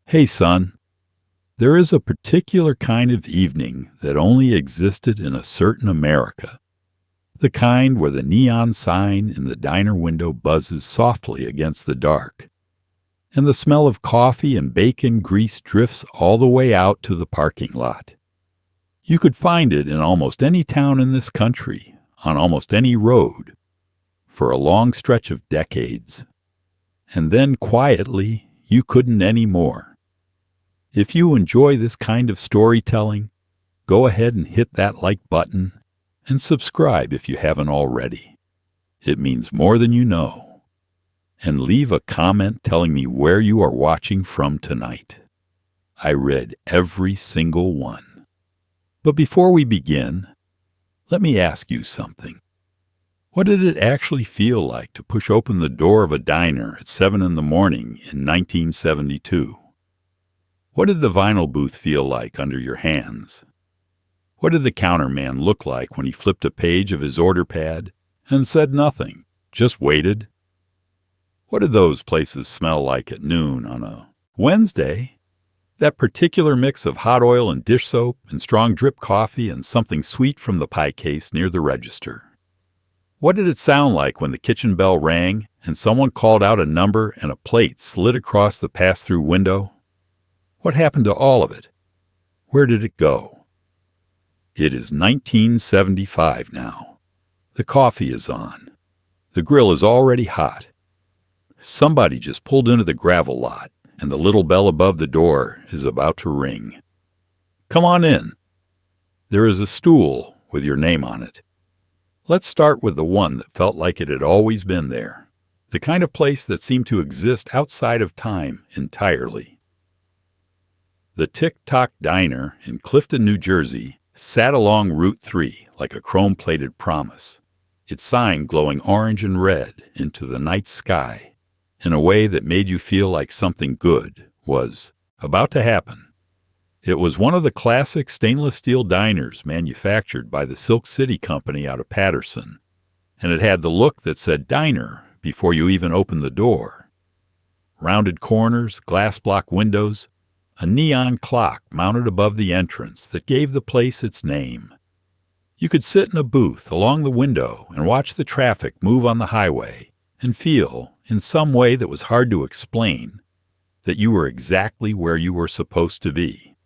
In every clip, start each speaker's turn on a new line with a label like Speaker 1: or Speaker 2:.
Speaker 1: Hey, son, there is a particular kind of evening that only existed in a certain America. The kind where the neon sign in the diner window buzzes softly against the dark, and the smell of coffee and bacon grease drifts all the way out to the parking lot. You could find it in almost any town in this country, on almost any road, for a long stretch of decades. And then quietly, you couldn't anymore. If you enjoy this kind of storytelling, go ahead and hit that like button and subscribe if you haven't already. It means more than you know. And leave a comment telling me where you are watching from tonight. I read every single one. But before we begin, let me ask you something. What did it actually feel like to push open the door of a diner at 7 in the morning in 1972? What did the vinyl booth feel like under your hands? What did the counterman look like when he flipped a page of his order pad and said nothing, just waited? What did those places smell like at noon on a Wednesday? That particular mix of hot oil and dish soap and strong drip coffee and something sweet from the pie case near the register. What did it sound like when the kitchen bell rang and someone called out a number and a plate slid across the pass-through window? What happened to all of it? Where did it go? It is 1975 now. The coffee is on. The grill is already hot. Somebody just pulled into the gravel lot, and the little bell above the door is about to ring. Come on in. There is a stool with your name on it. Let's start with the one that felt like it had always been there, the kind of place that seemed to exist outside of time entirely. The Tick-Tock Diner in Clifton, New Jersey, sat along Route 3 like a chrome-plated promise, its sign glowing orange and red into the night sky in a way that made you feel like something good was about to happen. It was one of the classic stainless steel diners manufactured by the Silk City Company out of Patterson, and it had the look that said diner before you even opened the door. Rounded corners, glass block windows, a neon clock mounted above the entrance that gave the place its name. You could sit in a booth along the window and watch the traffic move on the highway and feel, in some way that was hard to explain, that you were exactly where you were supposed to be.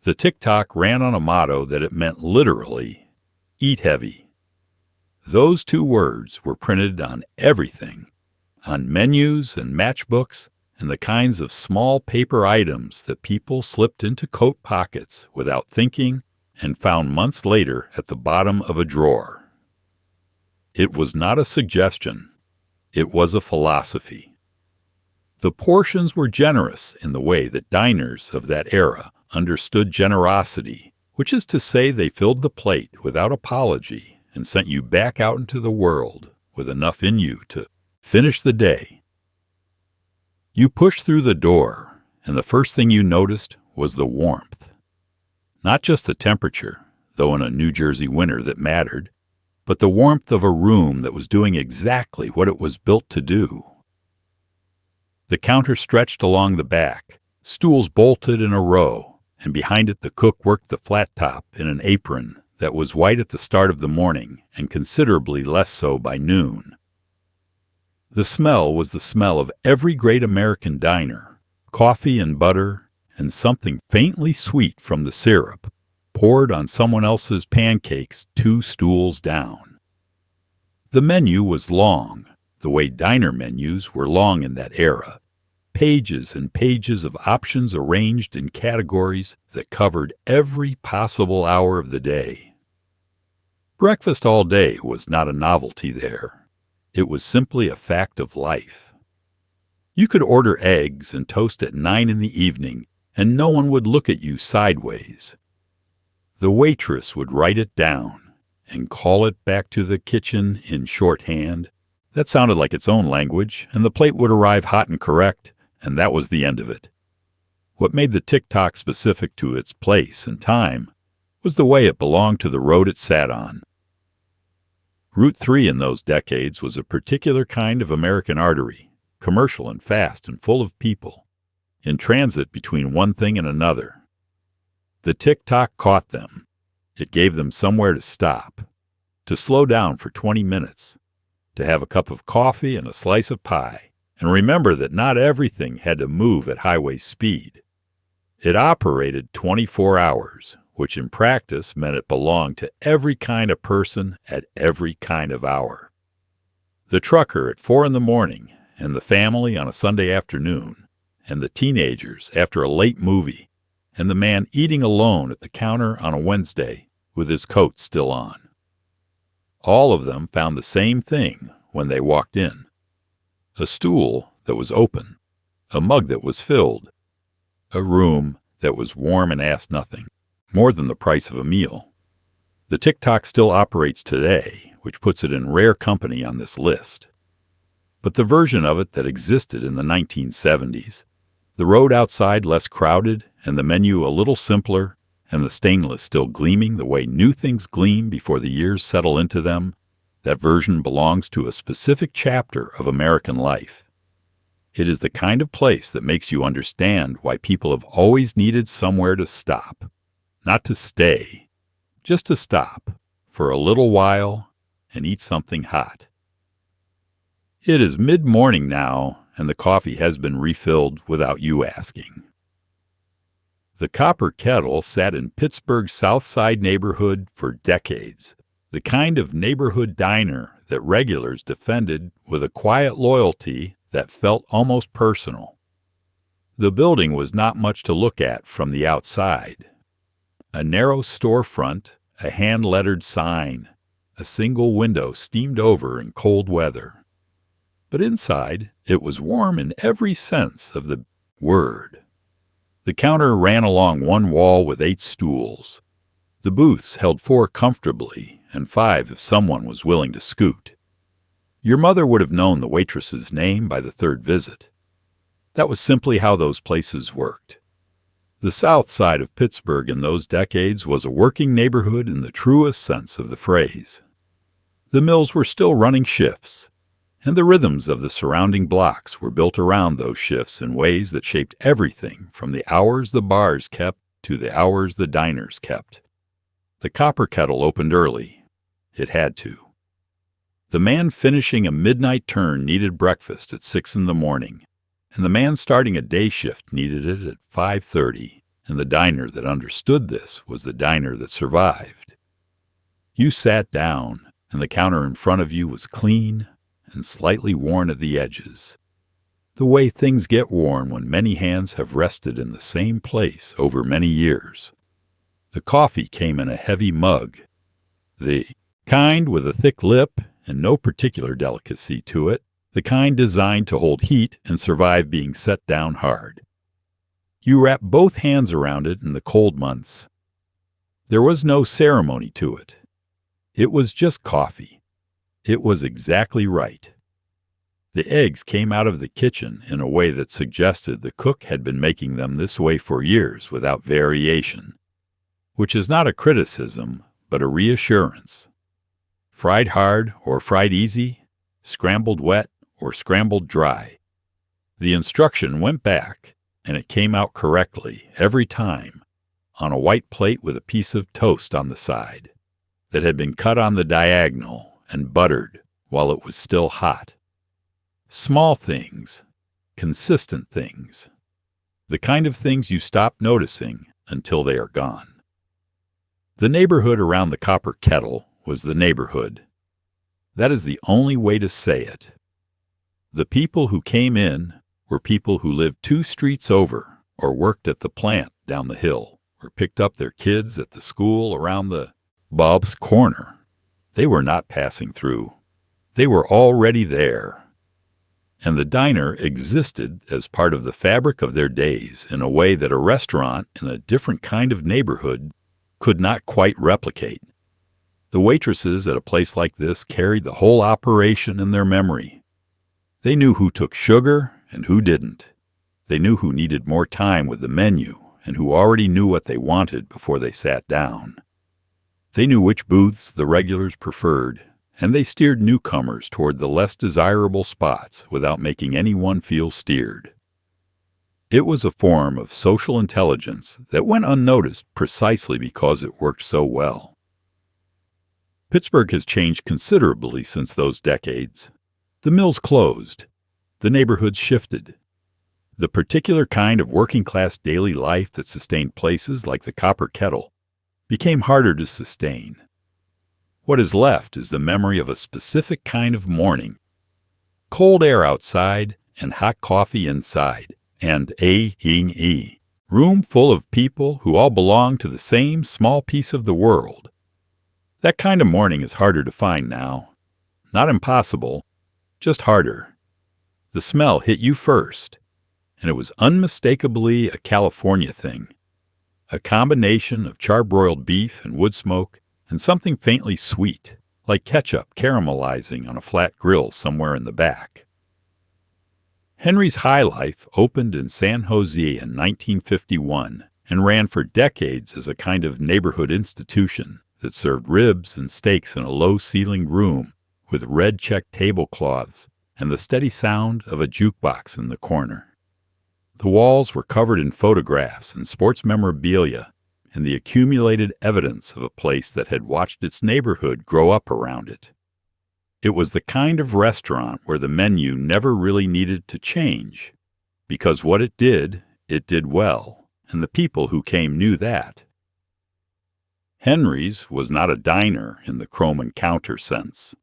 Speaker 1: The Tick-Tock ran on a motto that it meant literally, eat heavy. Those two words were printed on everything, on menus and matchbooks, and the kinds of small paper items that people slipped into coat pockets without thinking and found months later at the bottom of a drawer. It was not a suggestion. It was a philosophy. The portions were generous in the way that diners of that era understood generosity, which is to say they filled the plate without apology and sent you back out into the world with enough in you to finish the day. You pushed through the door, and the first thing you noticed was the warmth. Not just the temperature, though in a New Jersey winter that mattered, but the warmth of a room that was doing exactly what it was built to do. The counter stretched along the back, stools bolted in a row, and behind it the cook worked the flat top in an apron that was white at the start of the morning and considerably less so by noon. The smell was the smell of every great American diner, coffee and butter, and something faintly sweet from the syrup, poured on someone else's pancakes 2 stools down. The menu was long, the way diner menus were long in that era, pages and pages of options arranged in categories that covered every possible hour of the day. Breakfast all day was not a novelty there. It was simply a fact of life. You could order eggs and toast at 9 in the evening, and no one would look at you sideways. The waitress would write it down and call it back to the kitchen in shorthand. That sounded like its own language, and the plate would arrive hot and correct, and that was the end of it. What made the Tick-Tock specific to its place and time was the way it belonged to the road it sat on. Route 3 in those decades was a particular kind of American artery, commercial and fast and full of people. in transit between one thing and another. The tick-tock caught them. It gave them somewhere to stop, to slow down for 20 minutes, to have a cup of coffee and a slice of pie, and remember that not everything had to move at highway speed. It operated 24 hours, which in practice meant it belonged to every kind of person at every kind of hour. The trucker at 4 a.m, and the family on a Sunday afternoon, and the teenagers after a late movie, and the man eating alone at the counter on a Wednesday with his coat still on. All of them found the same thing when they walked in: a stool that was open, a mug that was filled, a room that was warm and asked nothing, more than the price of a meal. The tick-tock still operates today, which puts it in rare company on this list. But the version of it that existed in the 1970s, the road outside less crowded and the menu a little simpler, and the stainless still gleaming the way new things gleam before the years settle into them, that version belongs to a specific chapter of American life. It is the kind of place that makes you understand why people have always needed somewhere to stop. Not to stay, just to stop for a little while and eat something hot. It is mid-morning now, and the coffee has been refilled without you asking. The Copper Kettle sat in Pittsburgh's South Side neighborhood for decades, the kind of neighborhood diner that regulars defended with a quiet loyalty that felt almost personal. The building was not much to look at from the outside. A narrow storefront, a hand-lettered sign, a single window steamed over in cold weather. But inside, it was warm in every sense of the word. The counter ran along one wall with 8 stools. The booths held 4 comfortably, and 5 if someone was willing to scoot. Your mother would have known the waitress's name by the 3rd visit. That was simply how those places worked. The south side of Pittsburgh in those decades was a working neighborhood in the truest sense of the phrase. The mills were still running shifts, and the rhythms of the surrounding blocks were built around those shifts in ways that shaped everything from the hours the bars kept to the hours the diners kept. The Copper Kettle opened early. It had to. The man finishing a midnight turn needed breakfast at 6 a.m, and the man starting a day shift needed it at 5:30, and the diner that understood this was the diner that survived. You sat down, and the counter in front of you was clean and slightly worn at the edges, the way things get worn when many hands have rested in the same place over many years. The coffee came in a heavy mug, the kind with a thick lip and no particular delicacy to it, the kind designed to hold heat and survive being set down hard. You wrapped both hands around it in the cold months. There was no ceremony to it. It was just coffee. It was exactly right. The eggs came out of the kitchen in a way that suggested the cook had been making them this way for years without variation, which is not a criticism, but a reassurance. Fried hard or fried easy, scrambled wet or scrambled dry. The instruction went back, and it came out correctly every time, on a white plate with a piece of toast on the side that had been cut on the diagonal and buttered while it was still hot. Small things, consistent things, the kind of things you stop noticing until they are gone. The neighborhood around the Copper Kettle was the neighborhood. That is the only way to say it. The people who came in were people who lived 2 streets over, or worked at the plant down the hill, or picked up their kids at the school around the Bob's Corner. They were not passing through. They were already there. And the diner existed as part of the fabric of their days in a way that a restaurant in a different kind of neighborhood could not quite replicate. The waitresses at a place like this carried the whole operation in their memory. They knew who took sugar and who didn't. They knew who needed more time with the menu and who already knew what they wanted before they sat down. They knew which booths the regulars preferred, and they steered newcomers toward the less desirable spots without making anyone feel steered. It was a form of social intelligence that went unnoticed precisely because it worked so well. Pittsburgh has changed considerably since those decades. The mills closed. The neighborhoods shifted. The particular kind of working-class daily life that sustained places like the Copper Kettle became harder to sustain. What is left is the memory of a specific kind of morning. Cold air outside and hot coffee inside, and a room full of people who all belong to the same small piece of the world. That kind of morning is harder to find now. Not impossible, just harder. The smell hit you first, and it was unmistakably a California thing. A combination of charbroiled beef and wood smoke and something faintly sweet, like ketchup caramelizing on a flat grill somewhere in the back. Henry's High Life opened in San Jose in 1951 and ran for decades as a kind of neighborhood institution that served ribs and steaks in a low-ceilinged room with red-checked tablecloths and the steady sound of a jukebox in the corner. The walls were covered in photographs and sports memorabilia and the accumulated evidence of a place that had watched its neighborhood grow up around it. It was the kind of restaurant where the menu never really needed to change, because what it did well, and the people who came knew that. Henry's was not a diner in the Chrome and Counter sense.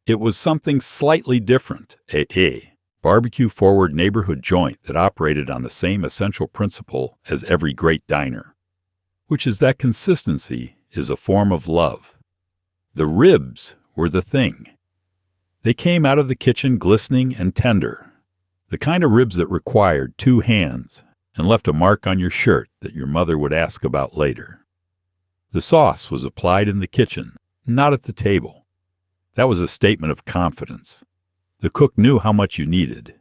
Speaker 1: It was something slightly different, a barbecue-forward neighborhood joint that operated on the same essential principle as every great diner, which is that consistency is a form of love. The ribs were the thing. They came out of the kitchen glistening and tender, the kind of ribs that required 2 hands and left a mark on your shirt that your mother would ask about later. The sauce was applied in the kitchen, not at the table. That was a statement of confidence. The cook knew how much you needed.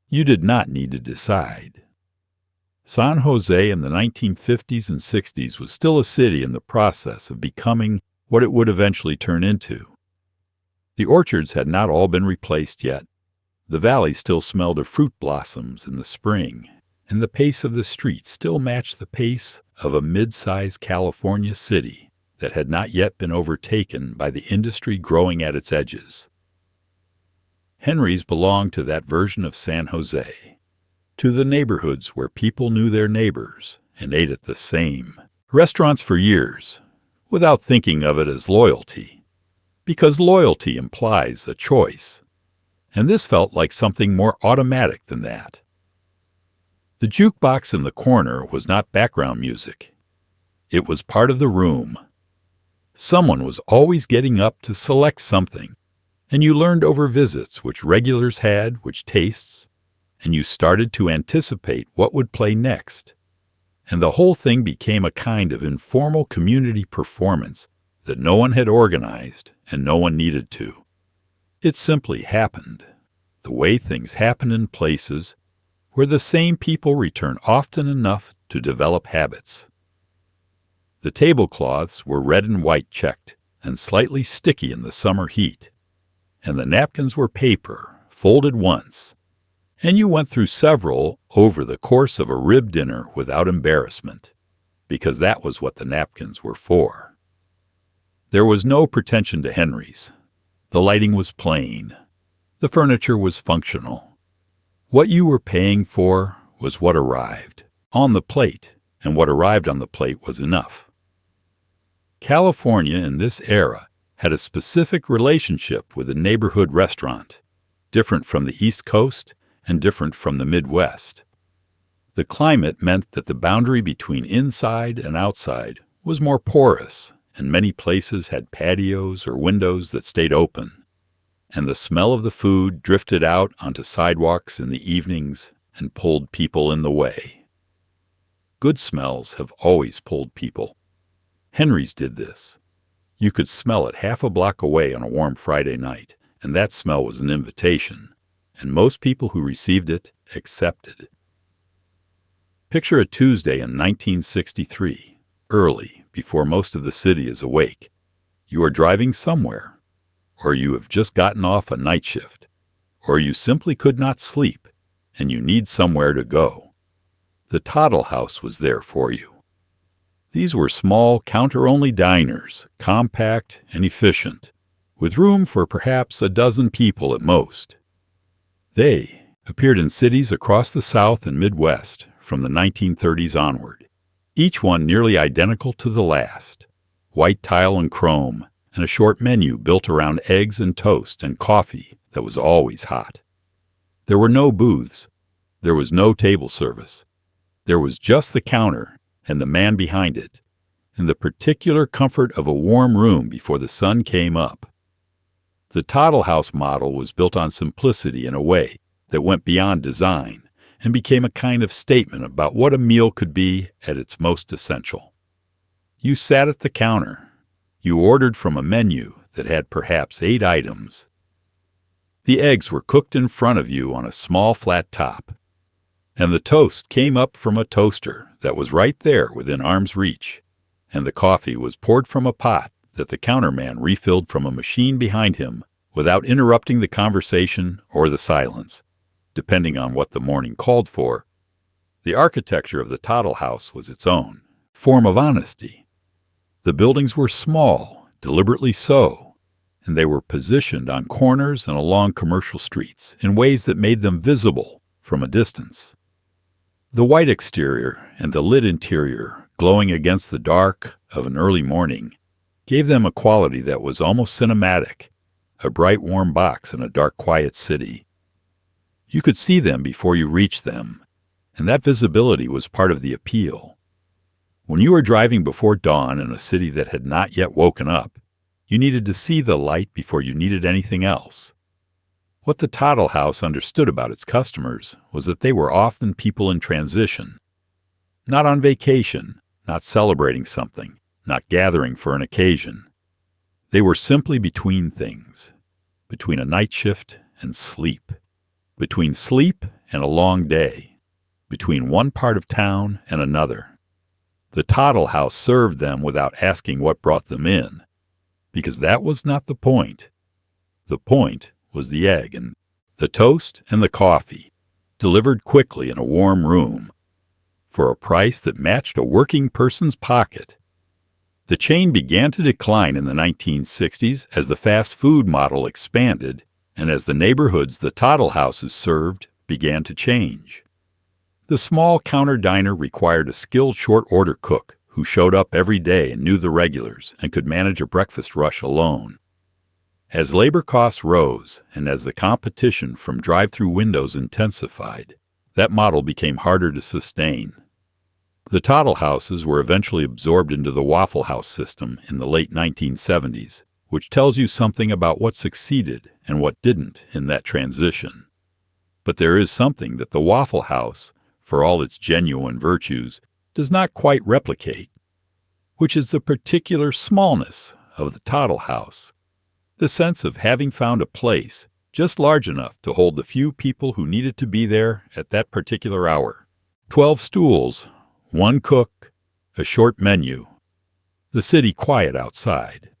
Speaker 1: You did not need to decide. San Jose in the 1950s and 60s was still a city in the process of becoming what it would eventually turn into. The orchards had not all been replaced yet. The valley still smelled of fruit blossoms in the spring, and the pace of the street still matched the pace of a mid-sized California city that had not yet been overtaken by the industry growing at its edges. Henry's belonged to that version of San Jose, to the neighborhoods where people knew their neighbors and ate at the same restaurants for years, without thinking of it as loyalty, because loyalty implies a choice, and this felt like something more automatic than that. The jukebox in the corner was not background music. It was part of the room. Someone was always getting up to select something, and you learned over visits which regulars had, which tastes, and you started to anticipate what would play next. And the whole thing became a kind of informal community performance that no one had organized and no one needed to. It simply happened, the way things happen in places where the same people return often enough to develop habits. The tablecloths were red and white checked and slightly sticky in the summer heat, and the napkins were paper, folded once, and you went through several over the course of a rib dinner without embarrassment, because that was what the napkins were for. There was no pretension to Henry's. The lighting was plain. The furniture was functional. What you were paying for was what arrived on the plate, and what arrived on the plate was enough. California in this era had a specific relationship with a neighborhood restaurant, different from the East Coast and different from the Midwest. The climate meant that the boundary between inside and outside was more porous, and many places had patios or windows that stayed open, and the smell of the food drifted out onto sidewalks in the evenings and pulled people in the way. Good smells have always pulled people. Henry's did this. You could smell it half a block away on a warm Friday night, and that smell was an invitation, and most people who received it accepted. Picture a Tuesday in 1963, early, before most of the city is awake. You are driving somewhere, or you have just gotten off a night shift, or you simply could not sleep, and you need somewhere to go. the Toddle House was there for you. These were small, counter-only diners, compact and efficient, with room for perhaps a dozen people at most. They appeared in cities across the South and Midwest from the 1930s onward, each one nearly identical to the last, white tile and chrome, and a short menu built around eggs and toast and coffee that was always hot. There were no booths. There was no table service. There was just the counter and the man behind it, and the particular comfort of a warm room before the sun came up. The Toddle House model was built on simplicity in a way that went beyond design and became a kind of statement about what a meal could be at its most essential. You sat at the counter. You ordered from a menu that had perhaps 8 items. The eggs were cooked in front of you on a small flat top, and the toast came up from a toaster that was right there within arm's reach, and the coffee was poured from a pot that the counterman refilled from a machine behind him without interrupting the conversation or the silence, depending on what the morning called for. The architecture of the Toddle House was its own form of honesty. The buildings were small, deliberately so, and they were positioned on corners and along commercial streets in ways that made them visible from a distance. The white exterior and the lit interior, glowing against the dark of an early morning, gave them a quality that was almost cinematic, a bright warm box in a dark quiet city. You could see them before you reached them, and that visibility was part of the appeal. When you were driving before dawn in a city that had not yet woken up, you needed to see the light before you needed anything else. What the Toddle House understood about its customers was that they were often people in transition, not on vacation, not celebrating something, not gathering for an occasion. They were simply between things, between a night shift and sleep, between sleep and a long day, between one part of town and another. The Toddle House served them without asking what brought them in, because that was not the point. The point was the egg and the toast and the coffee, delivered quickly in a warm room, for a price that matched a working person's pocket. The chain began to decline in the 1960s as the fast food model expanded and as the neighborhoods the Toddle Houses served began to change. The small counter diner required a skilled short-order cook who showed up every day and knew the regulars and could manage a breakfast rush alone. As labor costs rose and as the competition from drive-through windows intensified, that model became harder to sustain. The Toddle Houses were eventually absorbed into the Waffle House system in the late 1970s, which tells you something about what succeeded and what didn't in that transition. But there is something that the Waffle House, for all its genuine virtues, does not quite replicate, which is the particular smallness of the Toddle House, the sense of having found a place just large enough to hold the few people who needed to be there at that particular hour. 12 stools, 1 cook, a short menu, the city quiet outside.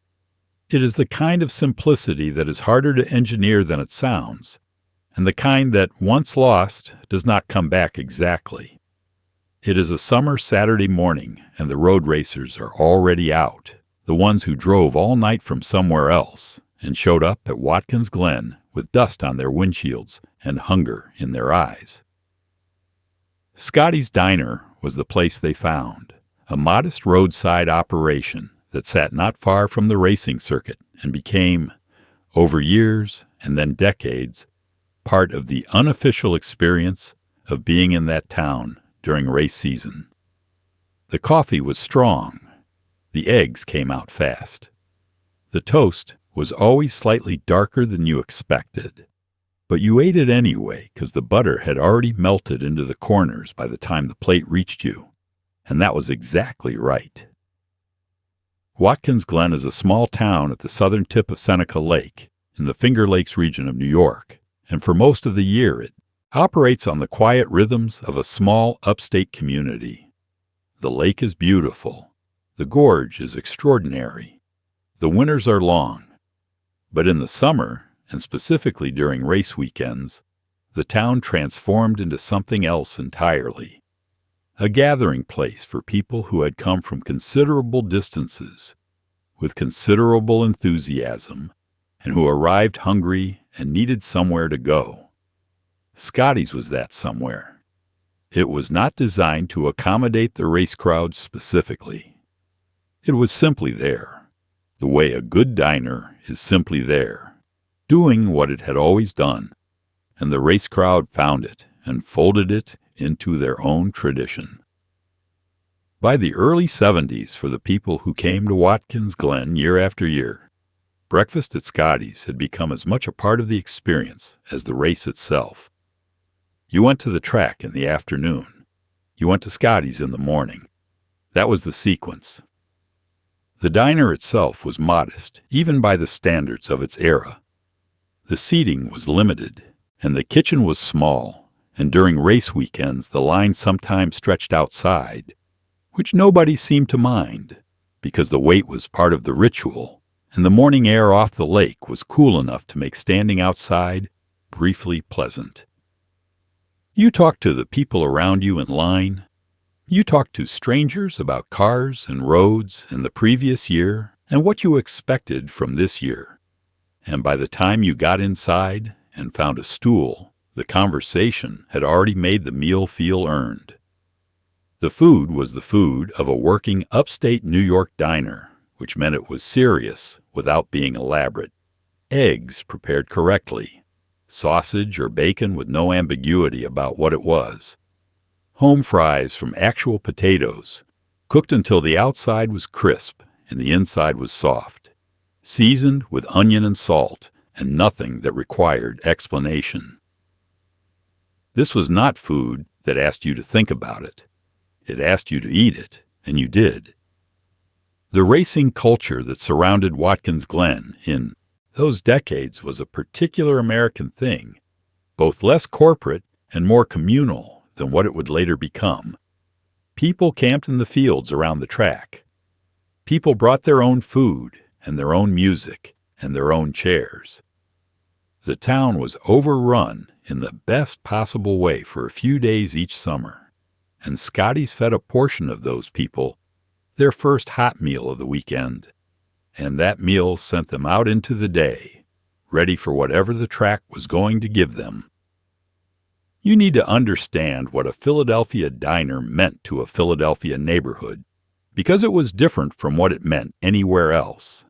Speaker 1: It is the kind of simplicity that is harder to engineer than it sounds, and the kind that, once lost, does not come back exactly. It is a summer Saturday morning, and the road racers are already out, the ones who drove all night from somewhere else and showed up at Watkins Glen with dust on their windshields and hunger in their eyes. Scotty's Diner was the place they found, a modest roadside operation that sat not far from the racing circuit and became, over years and then decades, part of the unofficial experience of being in that town during race season. The coffee was strong. The eggs came out fast. The toast was always slightly darker than you expected, but you ate it anyway because the butter had already melted into the corners by the time the plate reached you, and that was exactly right. Watkins Glen is a small town at the southern tip of Seneca Lake in the Finger Lakes region of New York, and for most of the year it operates on the quiet rhythms of a small upstate community. The lake is beautiful. The gorge is extraordinary. The winters are long. But in the summer, and specifically during race weekends, the town transformed into something else entirely. a gathering place for people who had come from considerable distances, with considerable enthusiasm, and who arrived hungry and needed somewhere to go. Scotty's was that somewhere. It was not designed to accommodate the race crowd specifically. It was simply there, the way a good diner is simply there, doing what it had always done, and the race crowd found it and folded it into their own tradition. By the early 70s, for the people who came to Watkins Glen year after year, breakfast at Scotty's had become as much a part of the experience as the race itself. You went to the track in the afternoon. You went to Scotty's in the morning. That was the sequence. The diner itself was modest, even by the standards of its era. The seating was limited, and the kitchen was small, and during race weekends the line sometimes stretched outside, which nobody seemed to mind, because the wait was part of the ritual, and the morning air off the lake was cool enough to make standing outside briefly pleasant. You talked to the people around you in line. You talked to strangers about cars and roads and the previous year and what you expected from this year. And by the time you got inside and found a stool, the conversation had already made the meal feel earned. The food was the food of a working upstate New York diner, which meant it was serious without being elaborate. Eggs prepared correctly. Sausage or bacon with no ambiguity about what it was. Home fries from actual potatoes, cooked until the outside was crisp and the inside was soft, seasoned with onion and salt, and nothing that required explanation. This was not food that asked you to think about it. It asked you to eat it, and you did. The racing culture that surrounded Watkins Glen in those decades was a particular American thing, both less corporate and more communal than what it would later become. People camped in the fields around the track. People brought their own food and their own music and their own chairs. The town was overrun in the best possible way for a few days each summer, and Scotty's fed a portion of those people their first hot meal of the weekend. And that meal sent them out into the day, ready for whatever the track was going to give them. You need to understand what a Philadelphia diner meant to a Philadelphia neighborhood, because it was different from what it meant anywhere else.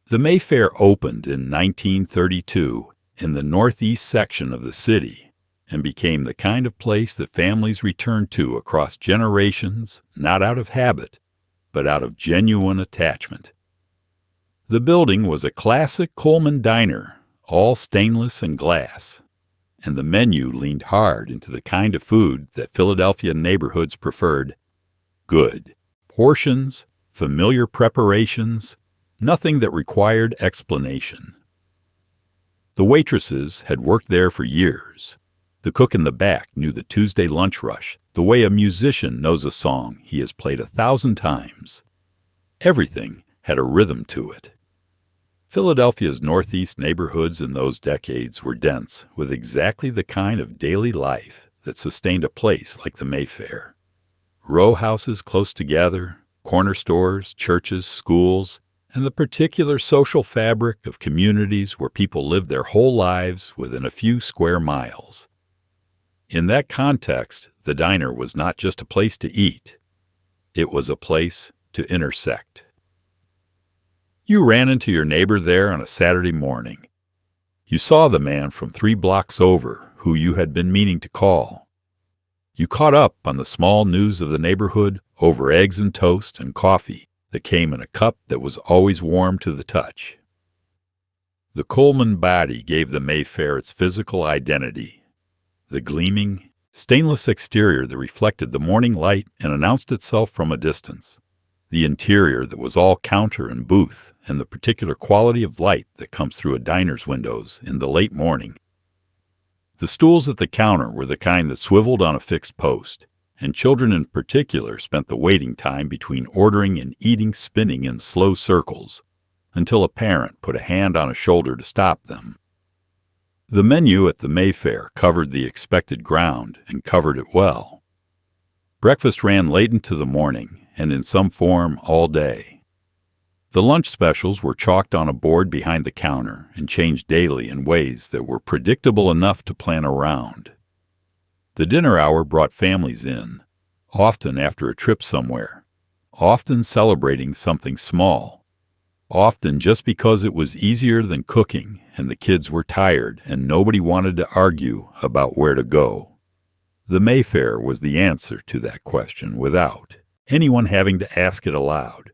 Speaker 1: The Mayfair opened in 1932 in the northeast section of the city and became the kind of place that families returned to across generations, not out of habit, but out of genuine attachment. The building was a classic Coleman diner, all stainless and glass, and the menu leaned hard into the kind of food that Philadelphia neighborhoods preferred. Good portions, familiar preparations, nothing that required explanation. The waitresses had worked there for years. The cook in the back knew the Tuesday lunch rush, the way a musician knows a song he has played 1,000 times. Everything had a rhythm to it. Philadelphia's northeast neighborhoods in those decades were dense with exactly the kind of daily life that sustained a place like the Mayfair. Row houses close together, corner stores, churches, schools, and the particular social fabric of communities where people lived their whole lives within a few square miles. In that context, the diner was not just a place to eat. It was a place to intersect. You ran into your neighbor there on a Saturday morning. You saw the man from 3 blocks over who you had been meaning to call. You caught up on the small news of the neighborhood over eggs and toast and coffee that came in a cup that was always warm to the touch. The Coleman body gave the Mayfair its physical identity. The gleaming, stainless exterior that reflected the morning light and announced itself from a distance. The interior that was all counter and booth, and the particular quality of light that comes through a diner's windows in the late morning. The stools at the counter were the kind that swiveled on a fixed post, and children in particular spent the waiting time between ordering and eating spinning in slow circles, until a parent put a hand on a shoulder to stop them. The menu at the Mayfair covered the expected ground and covered it well. Breakfast ran late into the morning, and in some form all day. The lunch specials were chalked on a board behind the counter and changed daily in ways that were predictable enough to plan around. The dinner hour brought families in, often after a trip somewhere, often celebrating something small, often just because it was easier than cooking and the kids were tired and nobody wanted to argue about where to go. The Mayfair was the answer to that question without anyone having to ask it aloud.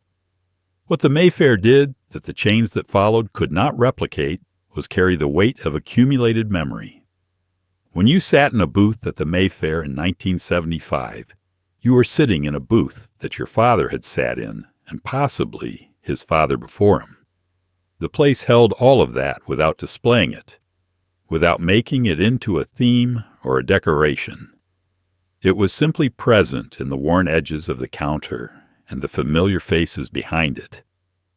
Speaker 1: What the Mayfair did that the chains that followed could not replicate was carry the weight of accumulated memory. When you sat in a booth at the Mayfair in 1975, you were sitting in a booth that your father had sat in, and possibly his father before him. The place held all of that without displaying it, without making it into a theme or a decoration. It was simply present in the worn edges of the counter and the familiar faces behind it,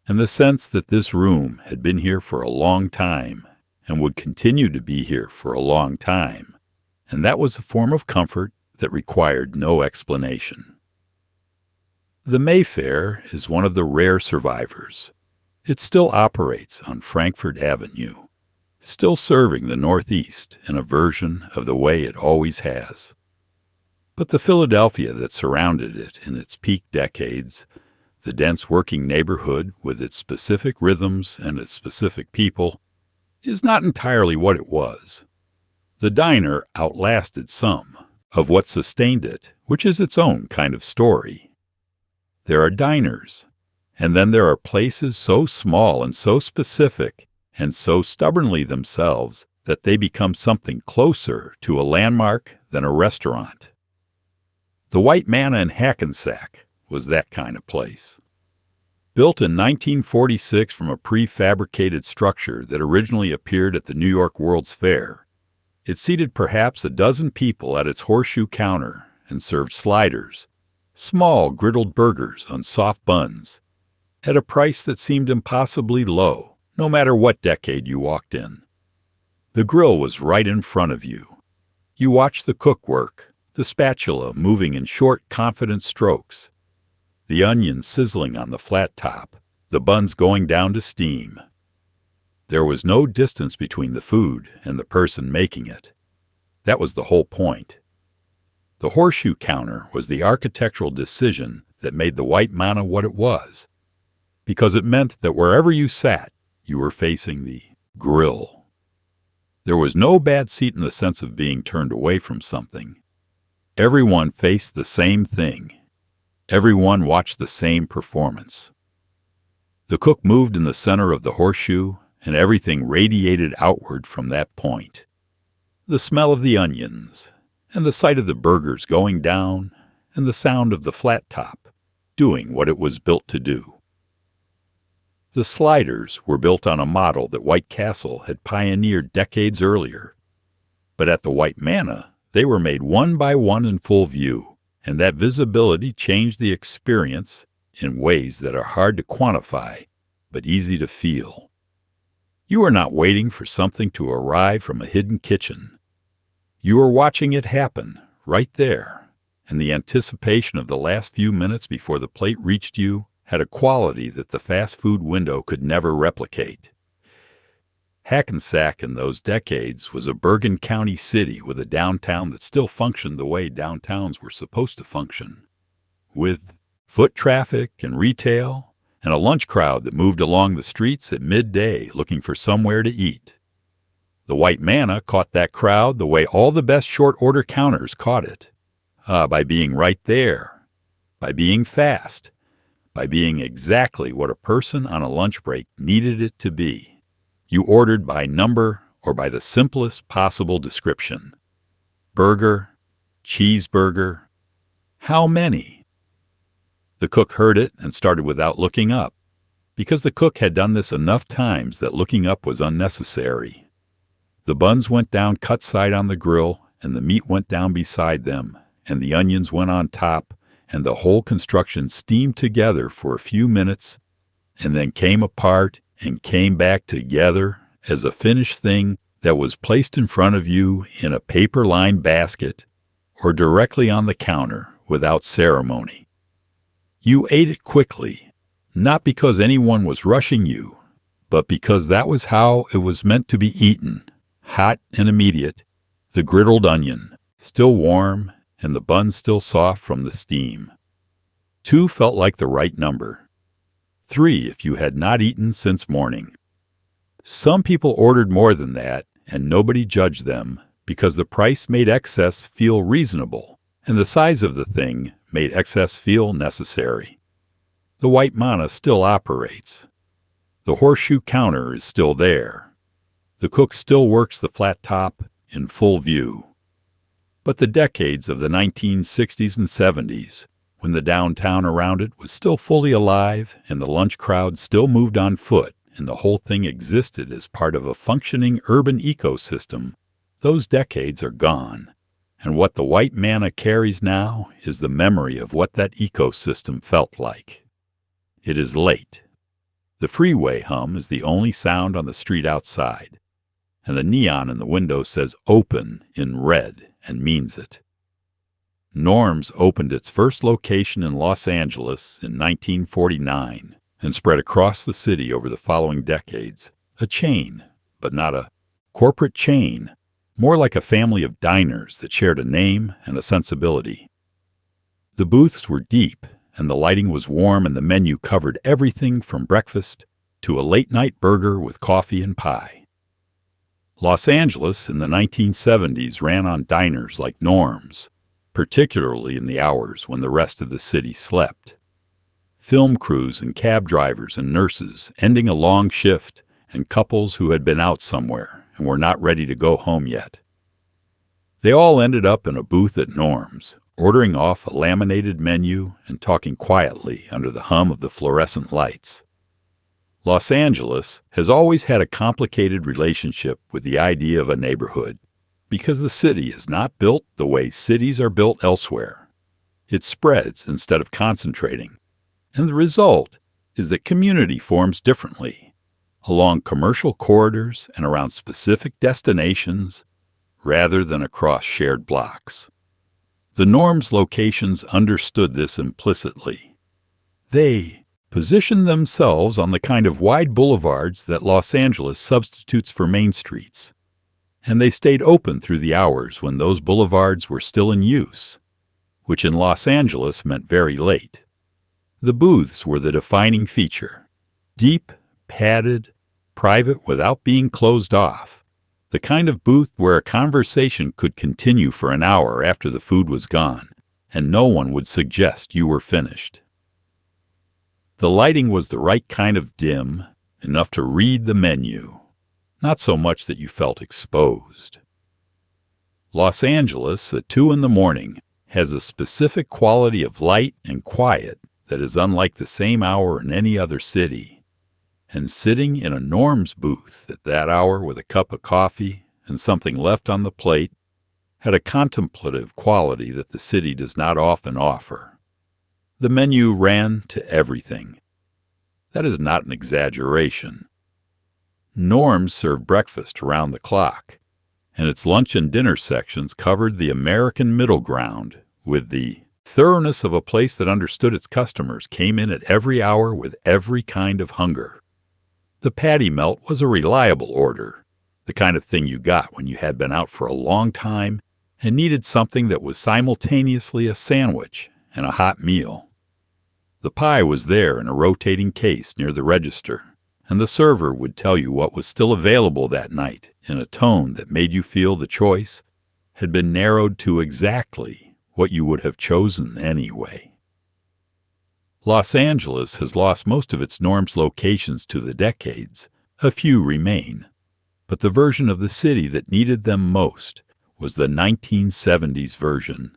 Speaker 1: and the sense that this room had been here for a long time and would continue to be here for a long time, and that was a form of comfort that required no explanation. The Mayfair is one of the rare survivors. It still operates on Frankfort Avenue, still serving the Northeast in a version of the way it always has. But the Philadelphia that surrounded it in its peak decades, the dense working neighborhood with its specific rhythms and its specific people, is not entirely what it was. The diner outlasted some of what sustained it, which is its own kind of story. There are diners, and then there are places so small and so specific and so stubbornly themselves that they become something closer to a landmark than a restaurant. The White Manna in Hackensack was that kind of place. Built in 1946 from a prefabricated structure that originally appeared at the New York World's Fair, it seated perhaps a dozen people at its horseshoe counter and served sliders, small griddled burgers on soft buns, at a price that seemed impossibly low, no matter what decade you walked in. The grill was right in front of you. You watched the cook work, the spatula moving in short, confident strokes, the onions sizzling on the flat top, the buns going down to steam. There was no distance between the food and the person making it. That was the whole point. The horseshoe counter was the architectural decision that made the White Manna what it was, because it meant that wherever you sat, you were facing the grill. There was no bad seat in the sense of being turned away from something. Everyone faced the same thing. Everyone watched the same performance. The cook moved in the center of the horseshoe, and everything radiated outward from that point. The smell of the onions, and the sight of the burgers going down, and the sound of the flat top doing what it was built to do. The sliders were built on a model that White Castle had pioneered decades earlier, but at the White Manna, they were made one by one in full view, and that visibility changed the experience in ways that are hard to quantify, but easy to feel. You are not waiting for something to arrive from a hidden kitchen. You are watching it happen, right there, and the anticipation of the last few minutes before the plate reached you had a quality that the fast food window could never replicate. Hackensack in those decades was a Bergen County city with a downtown that still functioned the way downtowns were supposed to function, with foot traffic and retail, and a lunch crowd that moved along the streets at midday looking for somewhere to eat. The White Manna caught that crowd the way all the best short-order counters caught it, by being right there, by being fast, by being exactly what a person on a lunch break needed it to be. You ordered by number or by the simplest possible description. Burger, cheeseburger, how many? The cook heard it and started without looking up, because the cook had done this enough times that looking up was unnecessary. The buns went down cut side on the grill, and the meat went down beside them, and the onions went on top, and the whole construction steamed together for a few minutes, and then came apart and came back together as a finished thing that was placed in front of you in a paper-lined basket or directly on the counter without ceremony. You ate it quickly, not because anyone was rushing you, but because that was how it was meant to be eaten, hot and immediate, the griddled onion, still warm, and the bun still soft from the steam. 2 felt like the right number. 3 if you had not eaten since morning. Some people ordered more than that, and nobody judged them, because the price made excess feel reasonable, and the size of the thing made excess feel necessary. The white manna still operates. The horseshoe counter is still there. The cook still works the flat top in full view. But the decades of the 1960s and 70s, when the downtown around it was still fully alive and the lunch crowd still moved on foot and the whole thing existed as part of a functioning urban ecosystem, those decades are gone. And what the white manna carries now is the memory of what that ecosystem felt like. It is late. The freeway hum is the only sound on the street outside, and the neon in the window says open in red and means it. Norm's opened its first location in Los Angeles in 1949 and spread across the city over the following decades, a chain, but not a corporate chain, more like a family of diners that shared a name and a sensibility. The booths were deep, and the lighting was warm, and the menu covered everything from breakfast to a late-night burger with coffee and pie. Los Angeles in the 1970s ran on diners like Norm's, particularly in the hours when the rest of the city slept. Film crews and cab drivers and nurses ending a long shift, and couples who had been out somewhere and were not ready to go home yet. They all ended up in a booth at Norm's, ordering off a laminated menu and talking quietly under the hum of the fluorescent lights. Los Angeles has always had a complicated relationship with the idea of a neighborhood, because the city is not built the way cities are built elsewhere. It spreads instead of concentrating, and the result is that community forms differently, along commercial corridors and around specific destinations, rather than across shared blocks. The Norm's locations understood this implicitly. They positioned themselves on the kind of wide boulevards that Los Angeles substitutes for main streets, and they stayed open through the hours when those boulevards were still in use, which in Los Angeles meant very late. The booths were the defining feature, deep, padded, private without being closed off, the kind of booth where a conversation could continue for an hour after the food was gone, and no one would suggest you were finished. The lighting was the right kind of dim, enough to read the menu, not so much that you felt exposed. Los Angeles at 2 a.m. has a specific quality of light and quiet that is unlike the same hour in any other city. And sitting in a Norm's booth at that hour with a cup of coffee and something left on the plate had a contemplative quality that the city does not often offer. The menu ran to everything. That is not an exaggeration. Norm's served breakfast around the clock, and its lunch and dinner sections covered the American middle ground with the thoroughness of a place that understood its customers came in at every hour with every kind of hunger. The patty melt was a reliable order, the kind of thing you got when you had been out for a long time and needed something that was simultaneously a sandwich and a hot meal. The pie was there in a rotating case near the register, and the server would tell you what was still available that night in a tone that made you feel the choice had been narrowed to exactly what you would have chosen anyway. Los Angeles has lost most of its Norm's locations to the decades. A few remain. But the version of the city that needed them most was the 1970s version,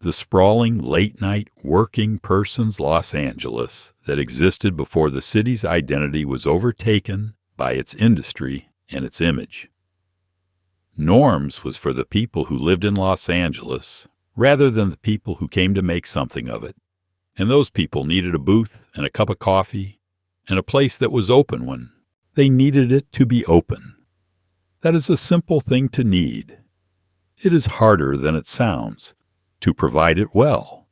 Speaker 1: the sprawling, late-night, working person's Los Angeles that existed before the city's identity was overtaken by its industry and its image. Norm's was for the people who lived in Los Angeles, rather than the people who came to make something of it. And those people needed a booth and a cup of coffee and a place that was open when they needed it to be open. That is a simple thing to need. It is harder than it sounds to provide it well.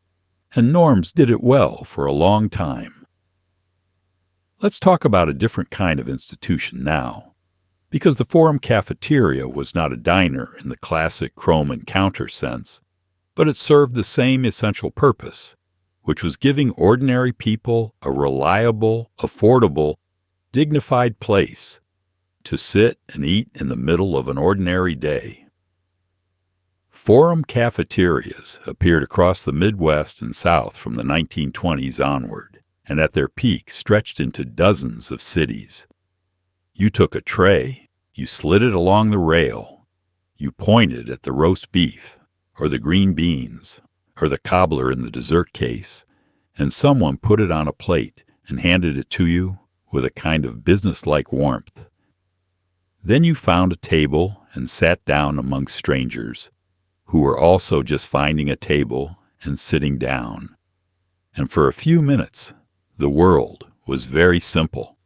Speaker 1: and norms did it well for a long time. Let's talk about a different kind of institution now, because the Forum cafeteria was not a diner in the classic chrome and counter sense, but it served the same essential purpose, which was giving ordinary people a reliable, affordable, dignified place to sit and eat in the middle of an ordinary day. Forum cafeterias appeared across the Midwest and South from the 1920s onward, and at their peak stretched into dozens of cities. You took a tray, you slid it along the rail, you pointed at the roast beef, or the green beans, or the cobbler in the dessert case, and someone put it on a plate and handed it to you with a kind of businesslike warmth. Then you found a table and sat down among strangers, who were also just finding a table and sitting down. And for a few minutes, the world was very simple.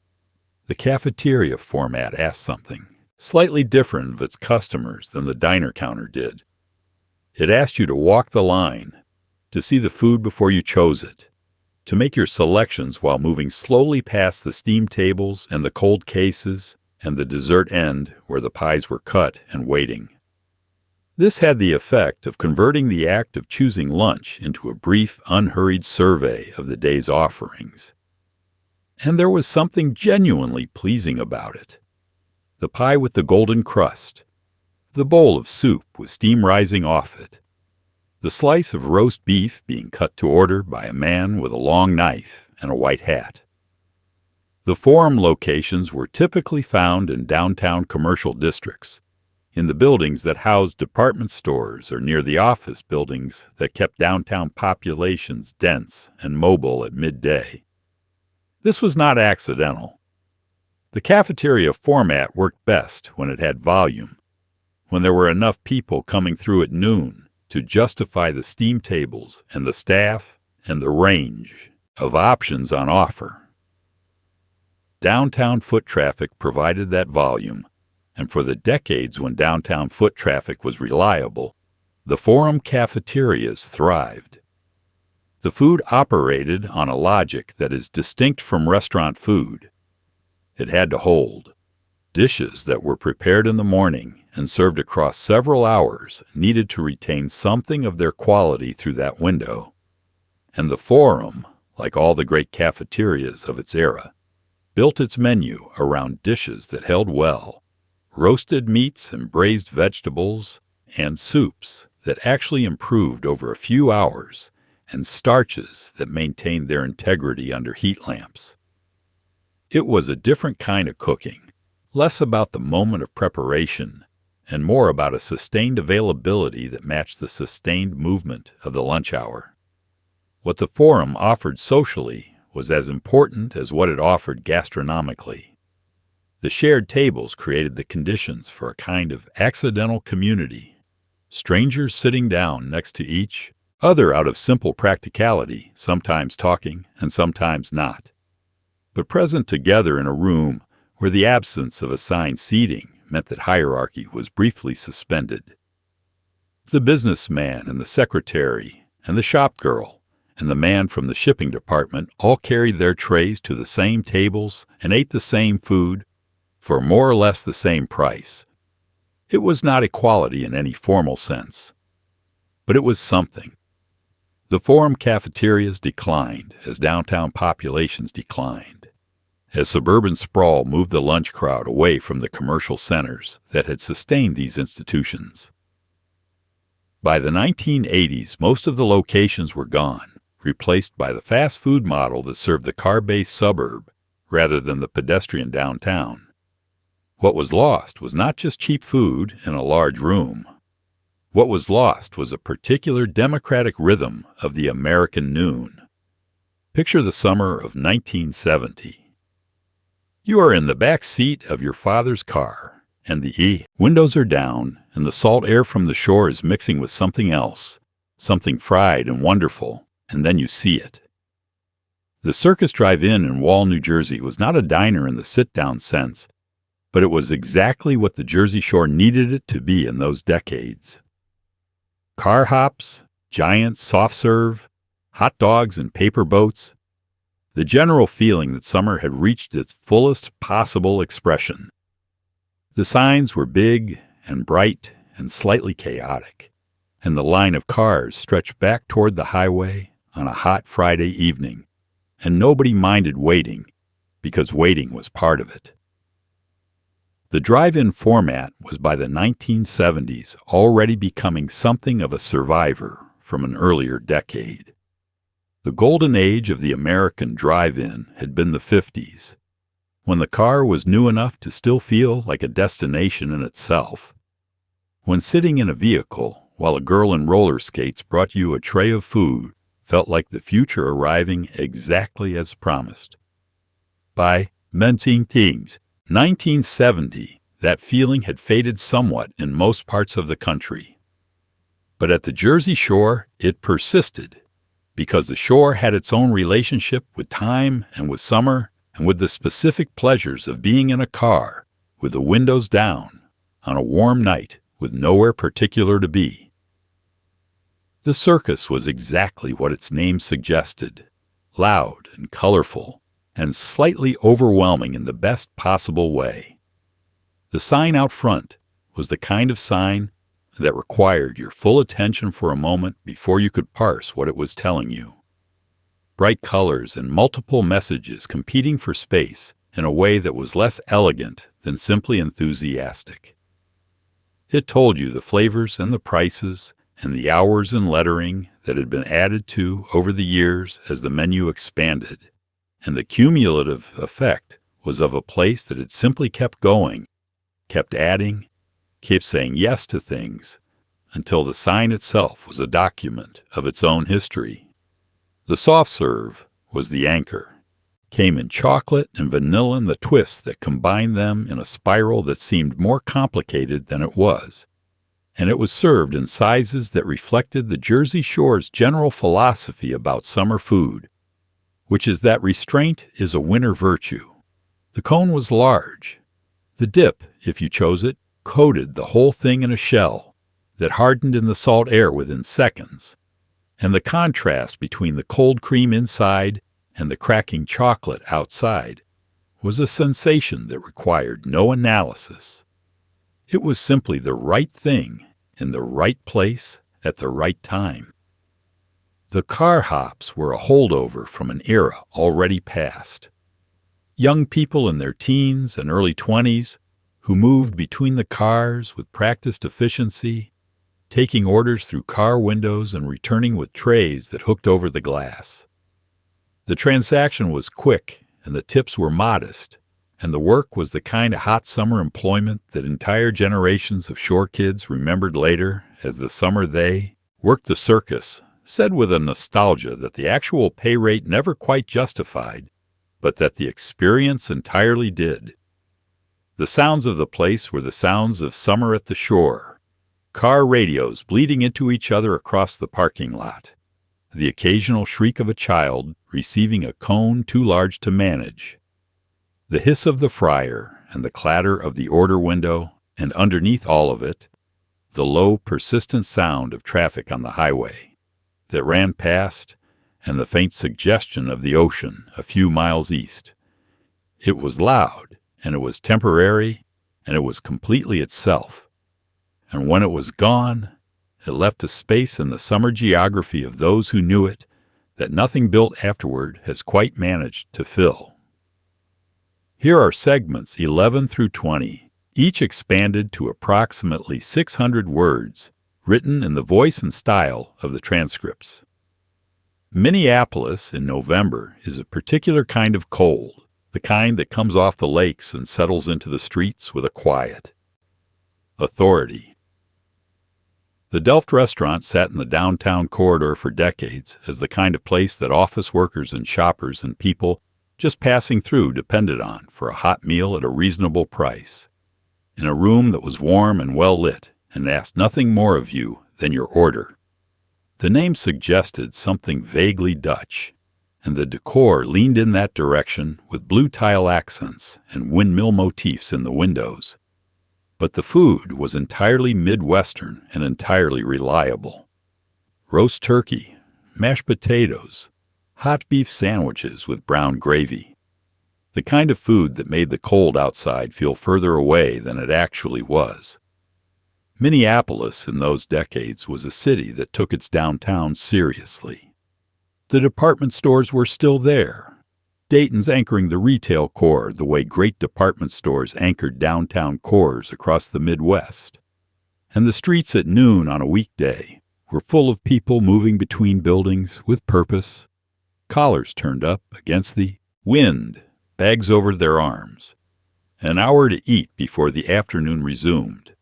Speaker 1: The cafeteria format asked something slightly different of its customers than the diner counter did. It asked you to walk the line, to see the food before you chose it, to make your selections while moving slowly past the steam tables and the cold cases and the dessert end where the pies were cut and waiting. This had the effect of converting the act of choosing lunch into a brief, unhurried survey of the day's offerings. And there was something genuinely pleasing about it. The pie with the golden crust, the bowl of soup with steam rising off it, the slice of roast beef being cut to order by a man with a long knife and a white hat. The Forum locations were typically found in downtown commercial districts, in the buildings that housed department stores or near the office buildings that kept downtown populations dense and mobile at midday. This was not accidental. The cafeteria format worked best when it had volume, when there were enough people coming through at noon to justify the steam tables and the staff and the range of options on offer. Downtown foot traffic provided that volume, and for the decades when downtown foot traffic was reliable, the Forum cafeterias thrived. The food operated on a logic that is distinct from restaurant food. It had to hold. Dishes that were prepared in the morning and served across several hours needed to retain something of their quality through that window. And the Forum, like all the great cafeterias of its era, built its menu around dishes that held well, roasted meats and braised vegetables, and soups that actually improved over a few hours, and starches that maintained their integrity under heat lamps. It was a different kind of cooking, less about the moment of preparation and more about a sustained availability that matched the sustained movement of the lunch hour. What the Forum offered socially was as important as what it offered gastronomically. The shared tables created the conditions for a kind of accidental community, strangers sitting down next to each other out of simple practicality, sometimes talking and sometimes not, but present together in a room where the absence of assigned seating meant that hierarchy was briefly suspended. The businessman and the secretary and the shop girl and the man from the shipping department all carried their trays to the same tables and ate the same food for more or less the same price. It was not equality in any formal sense, but it was something. The Forum cafeterias declined as downtown populations declined, as suburban sprawl moved the lunch crowd away from the commercial centers that had sustained these institutions. By the 1980s, most of the locations were gone, replaced by the fast food model that served the car-based suburb rather than the pedestrian downtown. What was lost was not just cheap food in a large room. What was lost was a particular democratic rhythm of the American noon. Picture the summer of 1970. You are in the back seat of your father's car, and the windows are down, and the salt air from the shore is mixing with something else, something fried and wonderful, and then you see it. The Circus Drive-In in Wall, New Jersey was not a diner in the sit-down sense, but it was exactly what the Jersey Shore needed it to be in those decades. Car hops, giant soft-serve, hot dogs and paper boats, the general feeling that summer had reached its fullest possible expression. The signs were big and bright and slightly chaotic, and the line of cars stretched back toward the highway on a hot Friday evening, and nobody minded waiting, because waiting was part of it. The drive-in format was by the 1970s already becoming something of a survivor from an earlier decade. The golden age of the American drive-in had been the 50s, when the car was new enough to still feel like a destination in itself, when sitting in a vehicle while a girl in roller skates brought you a tray of food felt like the future arriving exactly as promised. By 1970, that feeling had faded somewhat in most parts of the country. But at the Jersey Shore, it persisted, because the shore had its own relationship with time and with summer and with the specific pleasures of being in a car with the windows down on a warm night with nowhere particular to be. The circus was exactly what its name suggested, loud and colorful and slightly overwhelming in the best possible way. The sign out front was the kind of sign that required your full attention for a moment before you could parse what it was telling you. Bright colors and multiple messages competing for space in a way that was less elegant than simply enthusiastic. It told you the flavors and the prices and the hours and lettering that had been added to over the years as the menu expanded, and the cumulative effect was of a place that had simply kept going, kept adding, kept saying yes to things, until the sign itself was a document of its own history. The soft serve was the anchor, came in chocolate and vanilla and the twist that combined them in a spiral that seemed more complicated than it was, and it was served in sizes that reflected the Jersey Shore's general philosophy about summer food, which is that restraint is a winter virtue. The cone was large. The dip, if you chose it, coated the whole thing in a shell that hardened in the salt air within seconds, and the contrast between the cold cream inside and the cracking chocolate outside was a sensation that required no analysis. It was simply the right thing in the right place at the right time. The car hops were a holdover from an era already past. Young people in their teens and early 20s who moved between the cars with practiced efficiency, taking orders through car windows and returning with trays that hooked over the glass. The transaction was quick and the tips were modest, and the work was the kind of hot summer employment that entire generations of shore kids remembered later as the summer they worked the circus, said with a nostalgia that the actual pay rate never quite justified, but that the experience entirely did. The sounds of the place were the sounds of summer at the shore, car radios bleeding into each other across the parking lot, the occasional shriek of a child receiving a cone too large to manage, the hiss of the fryer and the clatter of the order window, and underneath all of it, the low, persistent sound of traffic on the highway that ran past, and the faint suggestion of the ocean a few miles east. It was loud, and it was temporary, and it was completely itself. And when it was gone, it left a space in the summer geography of those who knew it that nothing built afterward has quite managed to fill. Here are segments 11 through 20, each expanded to approximately 600 words, written in the voice and style of the transcripts. Minneapolis in November is a particular kind of cold, the kind that comes off the lakes and settles into the streets with a quiet authority. The Delft restaurant sat in the downtown corridor for decades as the kind of place that office workers and shoppers and people just passing through depended on for a hot meal at a reasonable price, in a room that was warm and well lit and asked nothing more of you than your order. The name suggested something vaguely Dutch, and the decor leaned in that direction with blue tile accents and windmill motifs in the windows. But the food was entirely Midwestern and entirely reliable. Roast turkey, mashed potatoes, hot beef sandwiches with brown gravy. The kind of food that made the cold outside feel further away than it actually was. Minneapolis in those decades was a city that took its downtown seriously. The department stores were still there. Dayton's anchoring the retail core the way great department stores anchored downtown cores across the Midwest. And the streets at noon on a weekday were full of people moving between buildings with purpose, collars turned up against the wind, bags over their arms. An hour to eat before the afternoon resumed.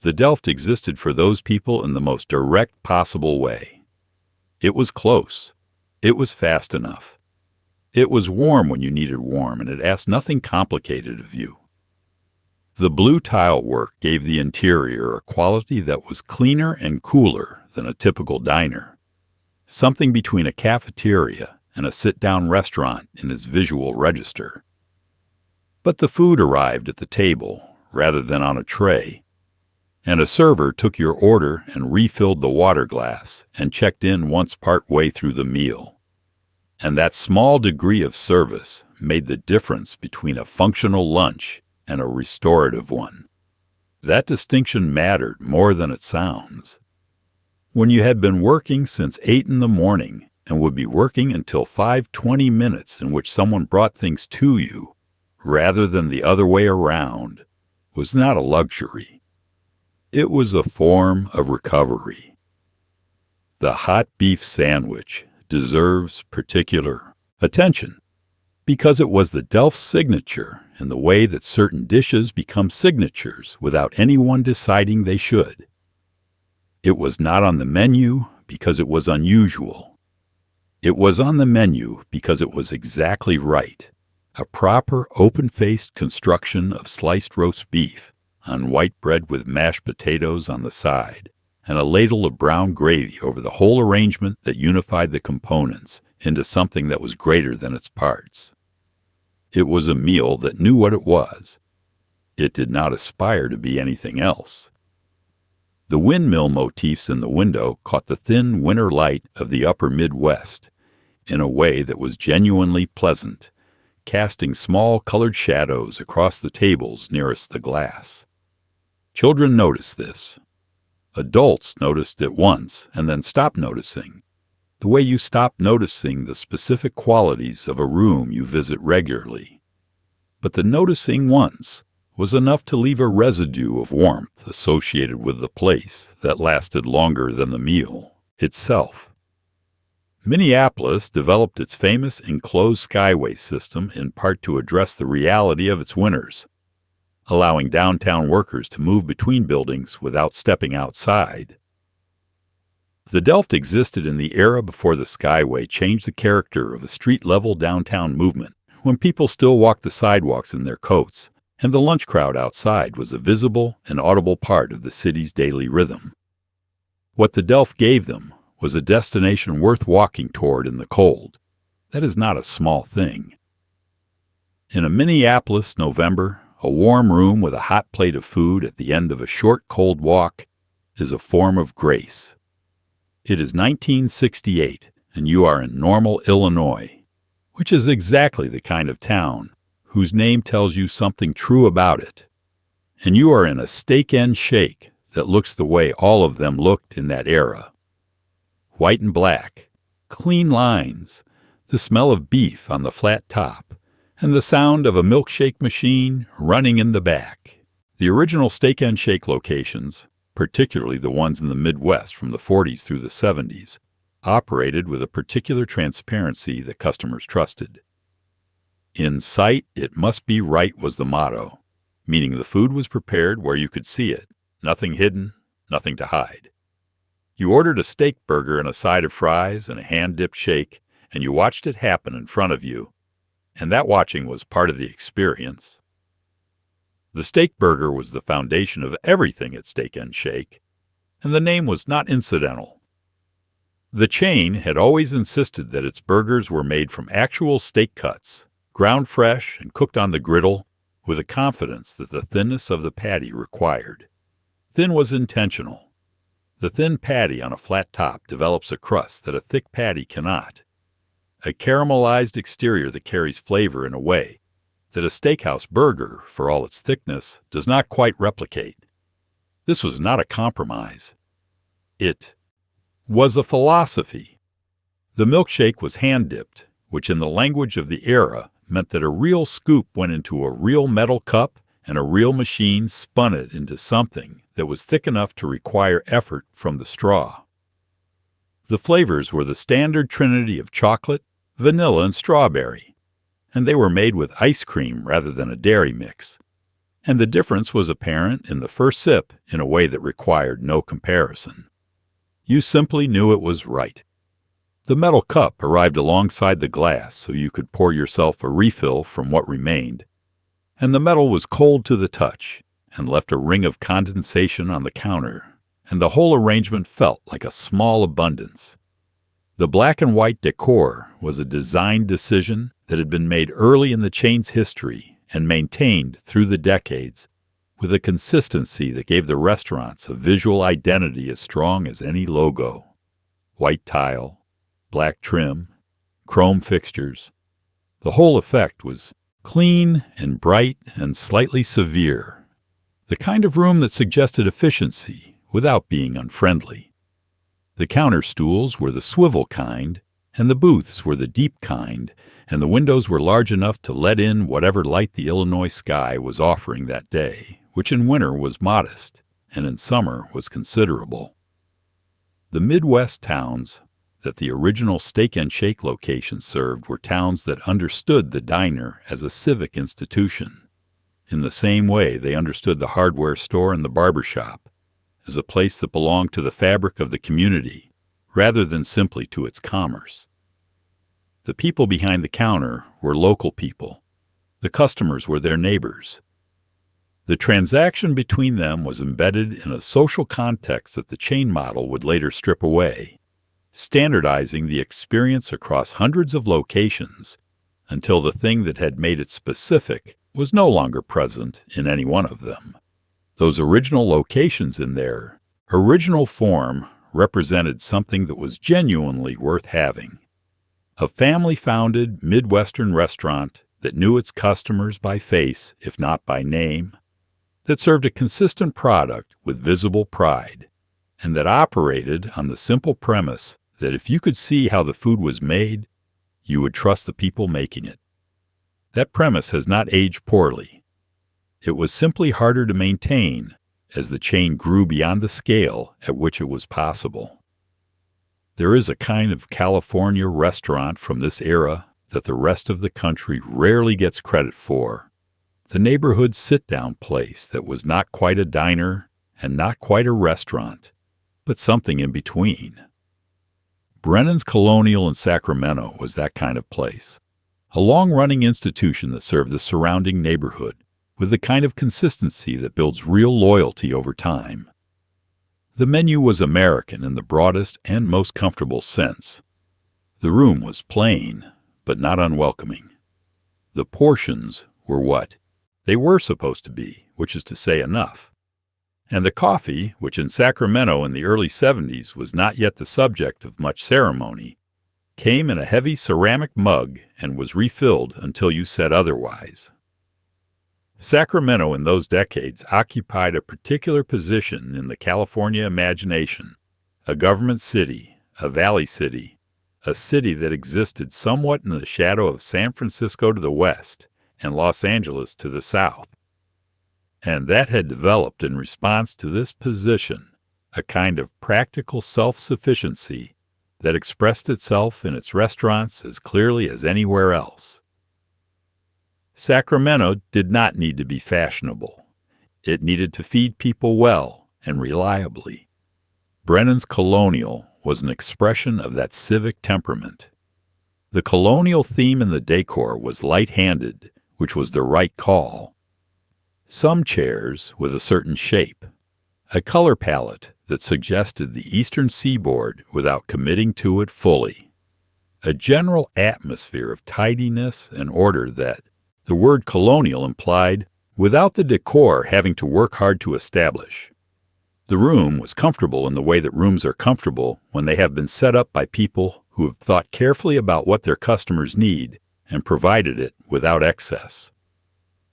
Speaker 1: The Delft existed for those people in the most direct possible way. It was close. It was fast enough. It was warm when you needed warm, and it asked nothing complicated of you. The blue tile work gave the interior a quality that was cleaner and cooler than a typical diner, something between a cafeteria and a sit-down restaurant in its visual register. But the food arrived at the table rather than on a tray, and a server took your order and refilled the water glass and checked in once part way through the meal. And that small degree of service made the difference between a functional lunch and a restorative one. That distinction mattered more than it sounds. When you had been working since 8 in the morning and would be working until 5:20 minutes in which someone brought things to you, rather than the other way around, was not a luxury. It was a form of recovery. The hot beef sandwich deserves particular attention because it was the Delft signature in the way that certain dishes become signatures without anyone deciding they should. It was not on the menu because it was unusual. It was on the menu because it was exactly right, a proper open-faced construction of sliced roast beef on white bread with mashed potatoes on the side, and a ladle of brown gravy over the whole arrangement that unified the components into something that was greater than its parts. It was a meal that knew what it was. It did not aspire to be anything else. The windmill motifs in the window caught the thin winter light of the upper Midwest in a way that was genuinely pleasant, casting small colored shadows across the tables nearest the glass. Children noticed this. Adults noticed it once and then stopped noticing, the way you stop noticing the specific qualities of a room you visit regularly. But the noticing once was enough to leave a residue of warmth associated with the place that lasted longer than the meal itself. Minneapolis developed its famous enclosed skyway system in part to address the reality of its winters, allowing downtown workers to move between buildings without stepping outside. The Delft existed in the era before the Skyway changed the character of the street-level downtown movement, when people still walked the sidewalks in their coats, and the lunch crowd outside was a visible and audible part of the city's daily rhythm. What the Delft gave them was a destination worth walking toward in the cold. That is not a small thing. In a Minneapolis November, a warm room with a hot plate of food at the end of a short, cold walk is a form of grace. It is 1968, and you are in Normal, Illinois, which is exactly the kind of town whose name tells you something true about it. And you are in a steak and shake that looks the way all of them looked in that era. White and black, clean lines, the smell of beef on the flat top, and the sound of a milkshake machine running in the back. The original Steak and Shake locations, particularly the ones in the Midwest from the 40s through the 70s, operated with a particular transparency that customers trusted. In sight, it must be right was the motto, meaning the food was prepared where you could see it, nothing hidden, nothing to hide. You ordered a steak burger and a side of fries and a hand-dipped shake, and you watched it happen in front of you, and that watching was part of the experience. The steak burger was the foundation of everything at Steak and Shake, and the name was not incidental. The chain had always insisted that its burgers were made from actual steak cuts, ground fresh and cooked on the griddle with a confidence that the thinness of the patty required. Thin was intentional. The thin patty on a flat top develops a crust that a thick patty cannot. A caramelized exterior that carries flavor in a way that a steakhouse burger, for all its thickness, does not quite replicate. This was not a compromise. It was a philosophy. The milkshake was hand-dipped, which in the language of the era meant that a real scoop went into a real metal cup and a real machine spun it into something that was thick enough to require effort from the straw. The flavors were the standard trinity of chocolate, vanilla, and strawberry, and they were made with ice cream rather than a dairy mix. And the difference was apparent in the first sip in a way that required no comparison. You simply knew it was right. The metal cup arrived alongside the glass so you could pour yourself a refill from what remained, and the metal was cold to the touch and left a ring of condensation on the counter, and the whole arrangement felt like a small abundance. The black and white decor was a design decision that had been made early in the chain's history and maintained through the decades with a consistency that gave the restaurants a visual identity as strong as any logo. White tile, black trim, chrome fixtures. The whole effect was clean and bright and slightly severe, the kind of room that suggested efficiency without being unfriendly. The counter stools were the swivel kind, and the booths were the deep kind, and the windows were large enough to let in whatever light the Illinois sky was offering that day, which in winter was modest, and in summer was considerable. The Midwest towns that the original Steak and Shake location served were towns that understood the diner as a civic institution, in the same way they understood the hardware store and the barber shop as a place that belonged to the fabric of the community rather than simply to its commerce. The people behind the counter were local people. The customers were their neighbors. The transaction between them was embedded in a social context that the chain model would later strip away, standardizing the experience across hundreds of locations until the thing that had made it specific was no longer present in any one of them. Those original locations in their original form represented something that was genuinely worth having. A family-founded Midwestern restaurant that knew its customers by face, if not by name, that served a consistent product with visible pride, and that operated on the simple premise that if you could see how the food was made, you would trust the people making it. That premise has not aged poorly. It was simply harder to maintain as the chain grew beyond the scale at which it was possible. There is a kind of California restaurant from this era that the rest of the country rarely gets credit for. The neighborhood sit-down place that was not quite a diner and not quite a restaurant, but something in between. Brennan's Colonial in Sacramento was that kind of place, a long-running institution that served the surrounding neighborhood with the kind of consistency that builds real loyalty over time. The menu was American in the broadest and most comfortable sense. The room was plain, but not unwelcoming. The portions were what they were supposed to be, which is to say enough. And the coffee, which in Sacramento in the early 70s was not yet the subject of much ceremony, came in a heavy ceramic mug and was refilled until you said otherwise. Sacramento in those decades occupied a particular position in the California imagination, a government city, a valley city, a city that existed somewhat in the shadow of San Francisco to the west and Los Angeles to the south. And that had developed in response to this position a kind of practical self-sufficiency that expressed itself in its restaurants as clearly as anywhere else. Sacramento did not need to be fashionable. It needed to feed people well and reliably. Brennan's Colonial was an expression of that civic temperament. The colonial theme in the decor was light-handed, which was the right call. Some chairs with a certain shape, a color palette that suggested the eastern seaboard without committing to it fully, a general atmosphere of tidiness and order that the word colonial implied without the decor having to work hard to establish. The room was comfortable in the way that rooms are comfortable when they have been set up by people who have thought carefully about what their customers need and provided it without excess.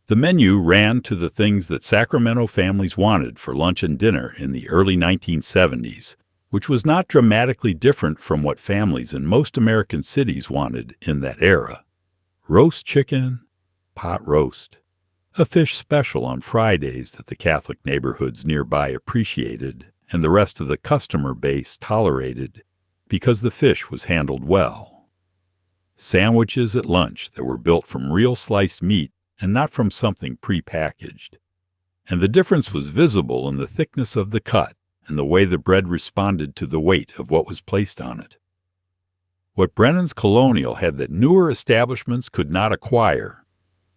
Speaker 1: The menu ran to the things that Sacramento families wanted for lunch and dinner in the early 1970s, which was not dramatically different from what families in most American cities wanted in that era. Roast chicken, pot roast, a fish special on Fridays that the Catholic neighborhoods nearby appreciated and the rest of the customer base tolerated because the fish was handled well. Sandwiches at lunch that were built from real sliced meat and not from something prepackaged. And the difference was visible in the thickness of the cut and the way the bread responded to the weight of what was placed on it. What Brennan's Colonial had that newer establishments could not acquire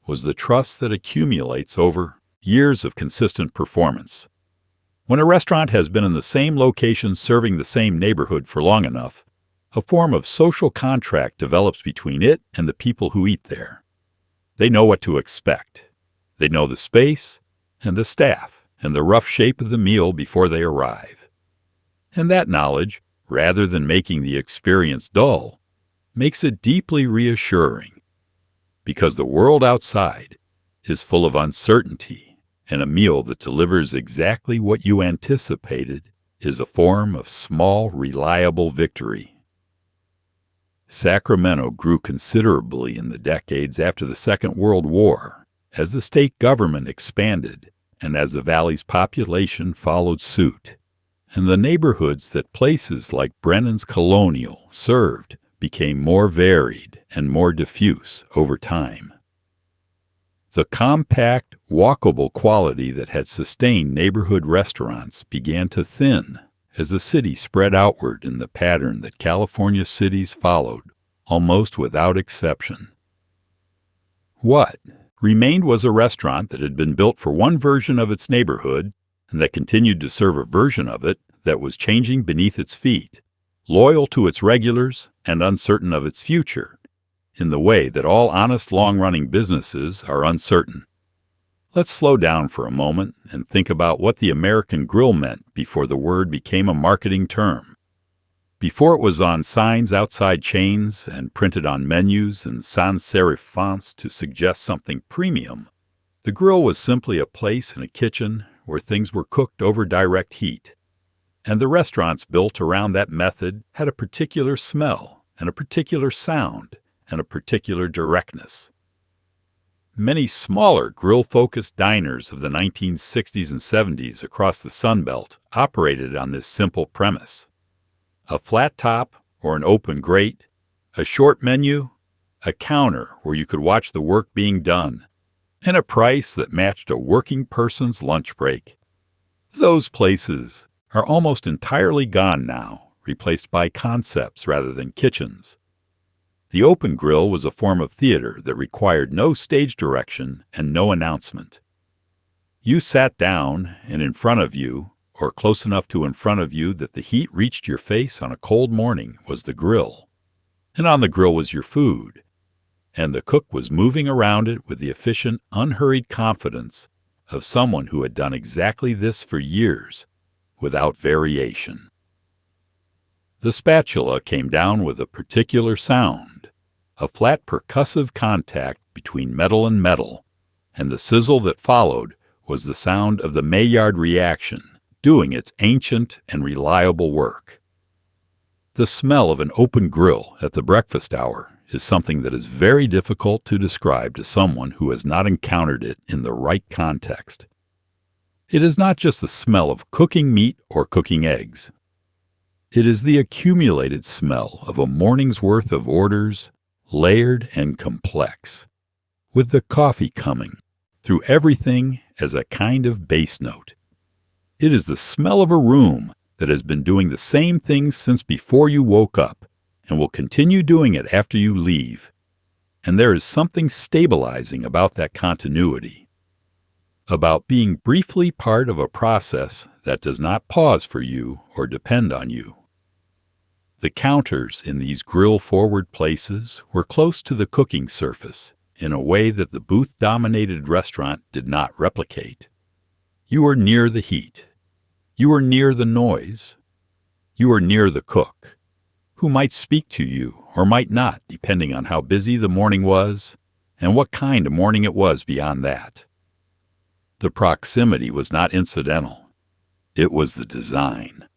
Speaker 1: was the trust that accumulates over years of consistent performance. When a restaurant has been in the same location serving the same neighborhood for long enough, a form of social contract develops between it and the people who eat there. They know what to expect. They know the space and the staff and the rough shape of the meal before they arrive. And that knowledge, rather than making the experience dull, makes it deeply reassuring, because the world outside is full of uncertainty, and a meal that delivers exactly what you anticipated is a form of small, reliable victory. Sacramento grew considerably in the decades after the Second World War, as the state government expanded and as the valley's population followed suit, and the neighborhoods that places like Brennan's Colonial served became more varied and more diffuse over time. The compact, walkable quality that had sustained neighborhood restaurants began to thin as the city spread outward in the pattern that California cities followed almost without exception. What remained was a restaurant that had been built for one version of its neighborhood and that continued to serve a version of it that was changing beneath its feet, loyal to its regulars and uncertain of its future, in the way that all honest long-running businesses are uncertain. Let's slow down for a moment and think about what the American grill meant before the word became a marketing term. Before it was on signs outside chains and printed on menus in sans serif fonts to suggest something premium, the grill was simply a place in a kitchen where things were cooked over direct heat. And the restaurants built around that method had a particular smell and a particular sound and a particular directness. Many smaller grill-focused diners of the 1960s and 70s across the Sun Belt operated on this simple premise. A flat top or an open grate, a short menu, a counter where you could watch the work being done, and a price that matched a working person's lunch break. Those places are almost entirely gone now, replaced by concepts rather than kitchens. The open grill was a form of theater that required no stage direction and no announcement. You sat down, and in front of you, or close enough to in front of you that the heat reached your face on a cold morning, was the grill. And on the grill was your food. And the cook was moving around it with the efficient, unhurried confidence of someone who had done exactly this for years, without variation. The spatula came down with a particular sound, a flat percussive contact between metal and metal, and the sizzle that followed was the sound of the Maillard reaction, doing its ancient and reliable work. The smell of an open grill at the breakfast hour is something that is very difficult to describe to someone who has not encountered it in the right context. It is not just the smell of cooking meat or cooking eggs. It is the accumulated smell of a morning's worth of orders, layered and complex, with the coffee coming through everything as a kind of bass note. It is the smell of a room that has been doing the same thing since before you woke up and will continue doing it after you leave. And there is something stabilizing about that continuity, about being briefly part of a process that does not pause for you or depend on you. The counters in these grill-forward places were close to the cooking surface in a way that the booth-dominated restaurant did not replicate. You were near the heat. You were near the noise. You were near the cook, who might speak to you or might not, depending on how busy the morning was and what kind of morning it was beyond that. The proximity was not incidental. It was the design.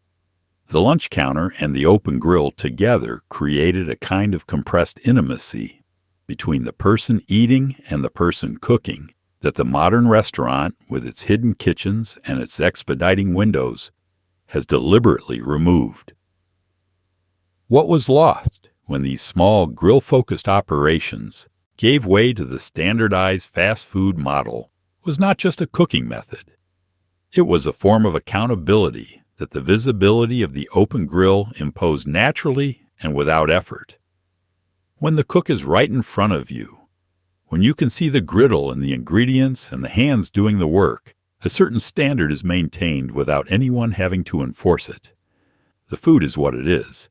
Speaker 1: The lunch counter and the open grill together created a kind of compressed intimacy between the person eating and the person cooking that the modern restaurant, with its hidden kitchens and its expediting windows, has deliberately removed. What was lost when these small grill-focused operations gave way to the standardized fast food model was not just a cooking method. It was a form of accountability that the visibility of the open grill imposed naturally and without effort. When the cook is right in front of you, when you can see the griddle and the ingredients and the hands doing the work, a certain standard is maintained without anyone having to enforce it. The food is what it is.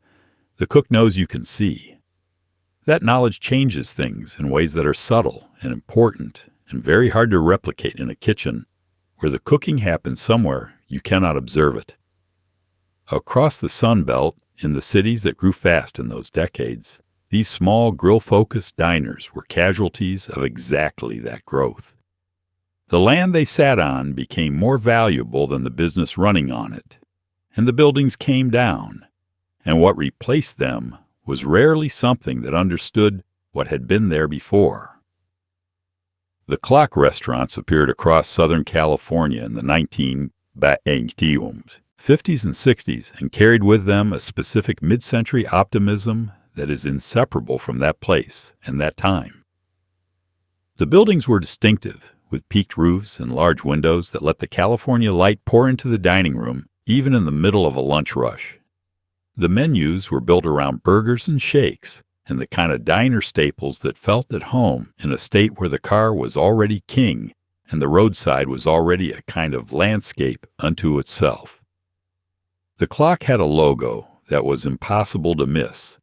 Speaker 1: The cook knows you can see. That knowledge changes things in ways that are subtle and important and very hard to replicate in a kitchen where the cooking happens somewhere you cannot observe it. Across the Sun Belt, in the cities that grew fast in those decades, these small grill-focused diners were casualties of exactly that growth. The land they sat on became more valuable than the business running on it, and the buildings came down, and what replaced them was rarely something that understood what had been there before. The clock restaurants appeared across Southern California in the 1950s and 60s and carried with them a specific mid-century optimism that is inseparable from that place and that time. The buildings were distinctive, with peaked roofs and large windows that let the California light pour into the dining room, even in the middle of a lunch rush. The menus were built around burgers and shakes, and the kind of diner staples that felt at home in a state where the car was already king and the roadside was already a kind of landscape unto itself. The clock had a logo that was impossible to miss,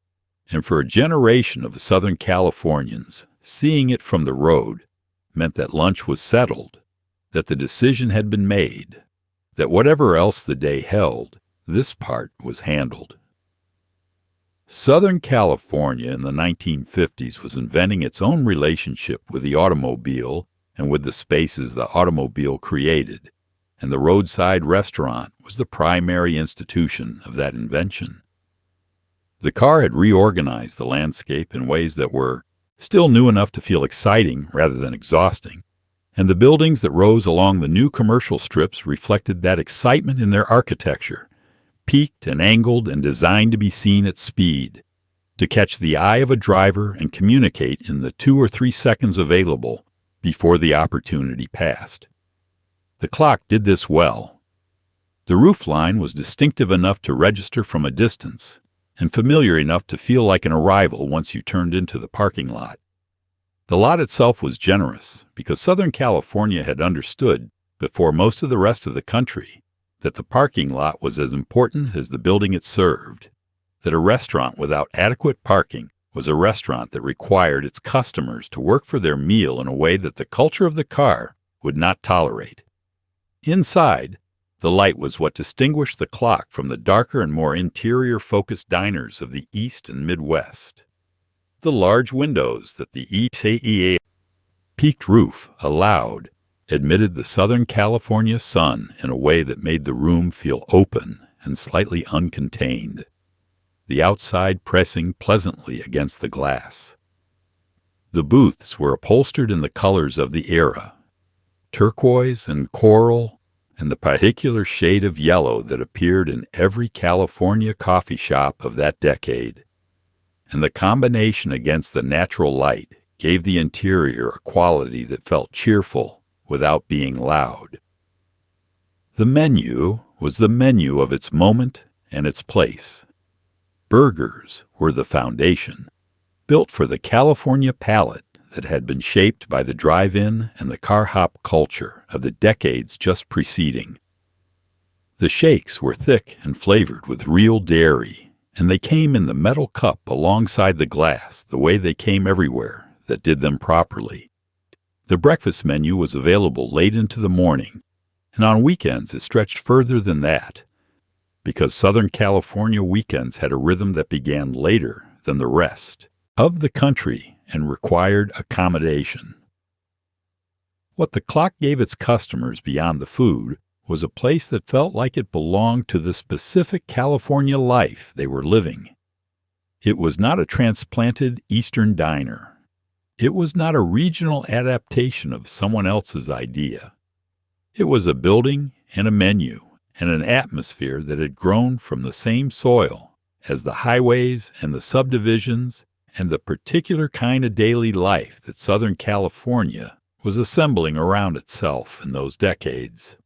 Speaker 1: and for a generation of the Southern Californians, seeing it from the road meant that lunch was settled, that the decision had been made, that whatever else the day held, this part was handled. Southern California in the 1950s was inventing its own relationship with the automobile and with the spaces the automobile created, and the roadside restaurant was the primary institution of that invention. The car had reorganized the landscape in ways that were still new enough to feel exciting rather than exhausting, and the buildings that rose along the new commercial strips reflected that excitement in their architecture, peaked and angled and designed to be seen at speed, to catch the eye of a driver and communicate in the 2 or 3 seconds available before the opportunity passed. The clock did this well. The roof line was distinctive enough to register from a distance, and familiar enough to feel like an arrival once you turned into the parking lot. The lot itself was generous, because Southern California had understood, before most of the rest of the country, that the parking lot was as important as the building it served, that a restaurant without adequate parking was a restaurant that required its customers to work for their meal in a way that the culture of the car would not tolerate. Inside, the light was what distinguished the clock from the darker and more interior-focused diners of the East and Midwest. The large windows that the ETA peaked roof allowed admitted the Southern California sun in a way that made the room feel open and slightly uncontained, the outside pressing pleasantly against the glass. The booths were upholstered in the colors of the era, turquoise and coral, and the particular shade of yellow that appeared in every California coffee shop of that decade. And the combination against the natural light gave the interior a quality that felt cheerful without being loud. The menu was the menu of its moment and its place. Burgers were the foundation, built for the California palate that had been shaped by the drive-in and the car hop culture of the decades just preceding. The shakes were thick and flavored with real dairy, and they came in the metal cup alongside the glass the way they came everywhere that did them properly. The breakfast menu was available late into the morning, And on weekends, it stretched further than that, because Southern California weekends had a rhythm that began later than the rest of the country and required accommodation. What the clock gave its customers beyond the food was a place that felt like it belonged to the specific California life they were living. It was not a transplanted Eastern diner. It was not a regional adaptation of someone else's idea. It was a building and a menu and an atmosphere that had grown from the same soil as the highways and the subdivisions and the particular kind of daily life that Southern California was assembling around itself in those decades.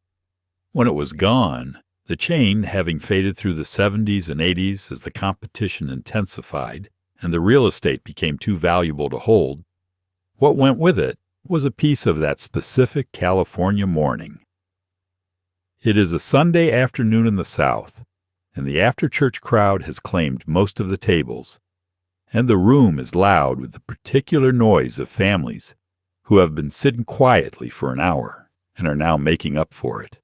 Speaker 1: When it was gone, the chain having faded through the 70s and 80s as the competition intensified and the real estate became too valuable to hold, what went with it was a piece of that specific California morning. It is a Sunday afternoon in the South, and the after-church crowd has claimed most of the tables, and the room is loud with the particular noise of families who have been sitting quietly for an hour and are now making up for it.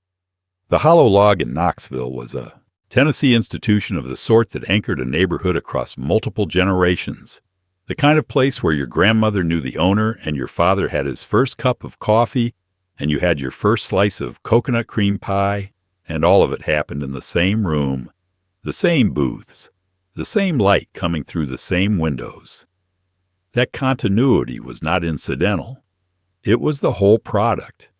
Speaker 1: The Hollow Log in Knoxville was a Tennessee institution of the sort that anchored a neighborhood across multiple generations, the kind of place where your grandmother knew the owner and your father had his first cup of coffee and you had your first slice of coconut cream pie, and all of it happened in the same room, the same booths, the same light coming through the same windows. That continuity was not incidental. It was the whole product,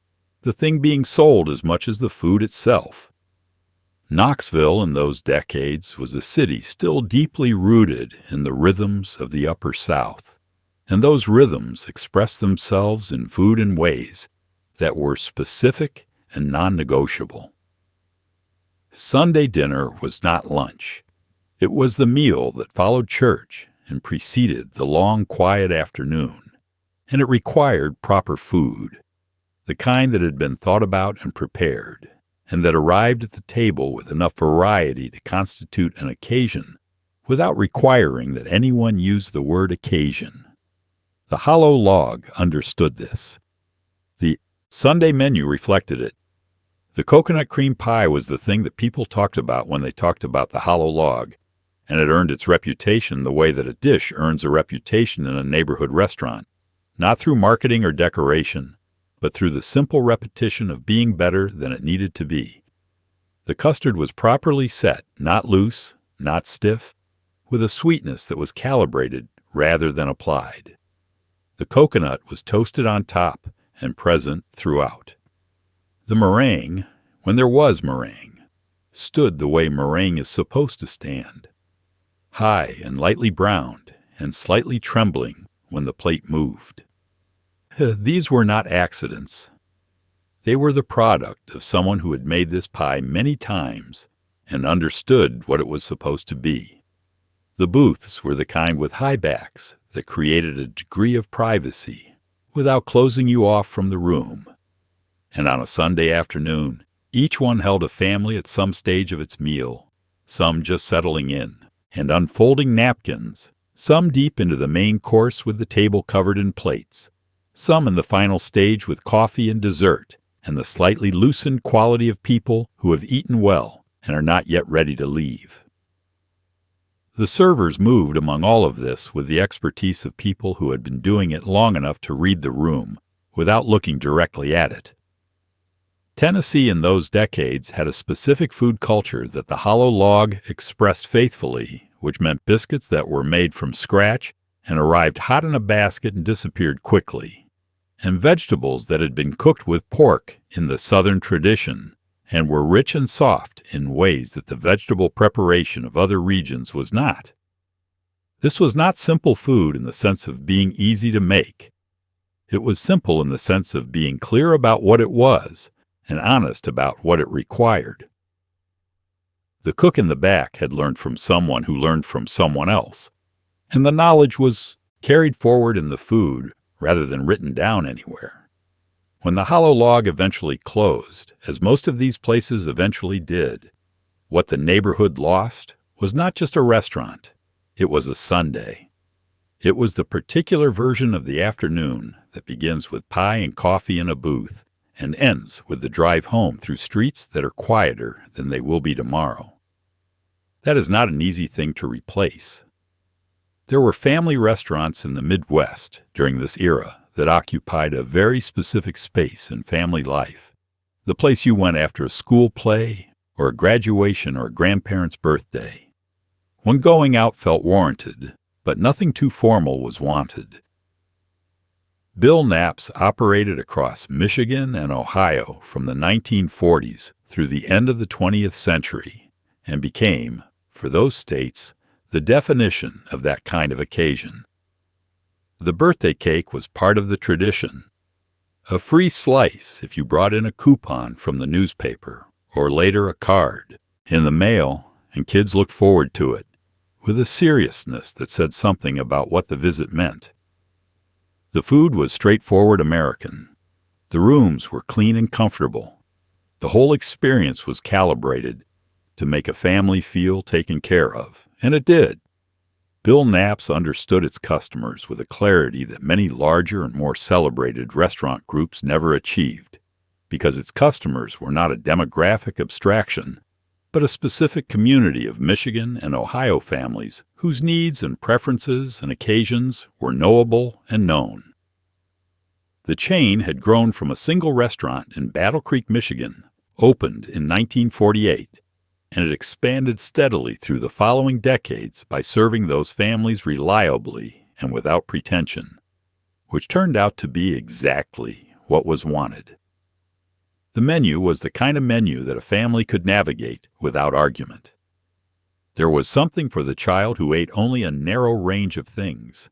Speaker 1: the thing being sold as much as the food itself. Knoxville in those decades was a city still deeply rooted in the rhythms of the Upper South, and those rhythms expressed themselves in food in ways that were specific and non-negotiable. Sunday dinner was not lunch. It was the meal that followed church and preceded the long, quiet afternoon, and it required proper food, the kind that had been thought about and prepared, and that arrived at the table with enough variety to constitute an occasion without requiring that anyone use the word occasion. The Hollow Log understood this. The Sunday menu reflected it. The coconut cream pie was the thing that people talked about when they talked about the Hollow Log, and it earned its reputation the way that a dish earns a reputation in a neighborhood restaurant, not through marketing or decoration, but through the simple repetition of being better than it needed to be. The custard was properly set, not loose, not stiff, with a sweetness that was calibrated rather than applied. The coconut was toasted on top and present throughout. The meringue, when there was meringue, stood the way meringue is supposed to stand, high and lightly browned and slightly trembling when the plate moved. These were not accidents. They were the product of someone who had made this pie many times and understood what it was supposed to be. The booths were the kind with high backs that created a degree of privacy without closing you off from the room. And on a Sunday afternoon, each one held a family at some stage of its meal, some just settling in and unfolding napkins, some deep into the main course with the table covered in plates, some in the final stage with coffee and dessert, and the slightly loosened quality of people who have eaten well and are not yet ready to leave. The servers moved among all of this with the expertise of people who had been doing it long enough to read the room without looking directly at it. Tennessee in those decades had a specific food culture that the Hollow Log expressed faithfully, which meant biscuits that were made from scratch and arrived hot in a basket and disappeared quickly, and vegetables that had been cooked with pork in the Southern tradition and were rich and soft in ways that the vegetable preparation of other regions was not. This was not simple food in the sense of being easy to make. It was simple in the sense of being clear about what it was and honest about what it required. The cook in the back had learned from someone who learned from someone else, and the knowledge was carried forward in the food rather than written down anywhere. When the Hollow Log eventually closed, as most of these places eventually did, what the neighborhood lost was not just a restaurant, it was a Sunday. It was the particular version of the afternoon that begins with pie and coffee in a booth and ends with the drive home through streets that are quieter than they will be tomorrow. That is not an easy thing to replace. There were family restaurants in the Midwest during this era that occupied a very specific space in family life, the place you went after a school play or a graduation or a grandparent's birthday. When going out felt warranted, but nothing too formal was wanted. Bill Knapp's operated across Michigan and Ohio from the 1940s through the end of the 20th century and became, for those states, the definition of that kind of occasion. The birthday cake was part of the tradition. A free slice if you brought in a coupon from the newspaper, or later a card, in the mail, and kids looked forward to it, with a seriousness that said something about what the visit meant. The food was straightforward American. The rooms were clean and comfortable. The whole experience was calibrated to make a family feel taken care of, and it did. Bill Knapp's understood its customers with a clarity that many larger and more celebrated restaurant groups never achieved, because its customers were not a demographic abstraction, but a specific community of Michigan and Ohio families whose needs and preferences and occasions were knowable and known. The chain had grown from a single restaurant in Battle Creek, Michigan, opened in 1948, and it expanded steadily through the following decades by serving those families reliably and without pretension, which turned out to be exactly what was wanted. The menu was the kind of menu that a family could navigate without argument. There was something for the child who ate only a narrow range of things.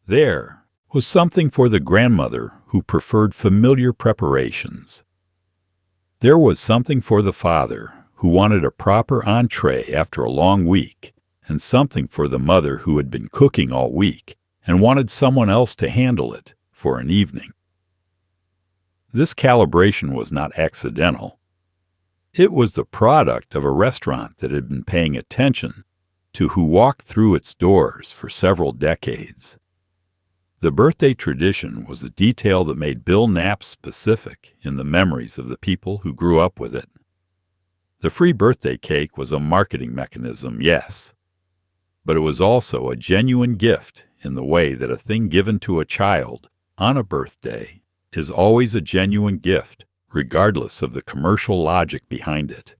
Speaker 1: There was something for the grandmother who preferred familiar preparations. There was something for the father who wanted a proper entree after a long week, and something for the mother who had been cooking all week and wanted someone else to handle it for an evening. This calibration was not accidental. It was the product of a restaurant that had been paying attention to who walked through its doors for several decades. The birthday tradition was the detail that made Bill Knapp specific in the memories of the people who grew up with it. The free birthday cake was a marketing mechanism, yes, but it was also a genuine gift in the way that a thing given to a child on a birthday is always a genuine gift, regardless of the commercial logic behind it.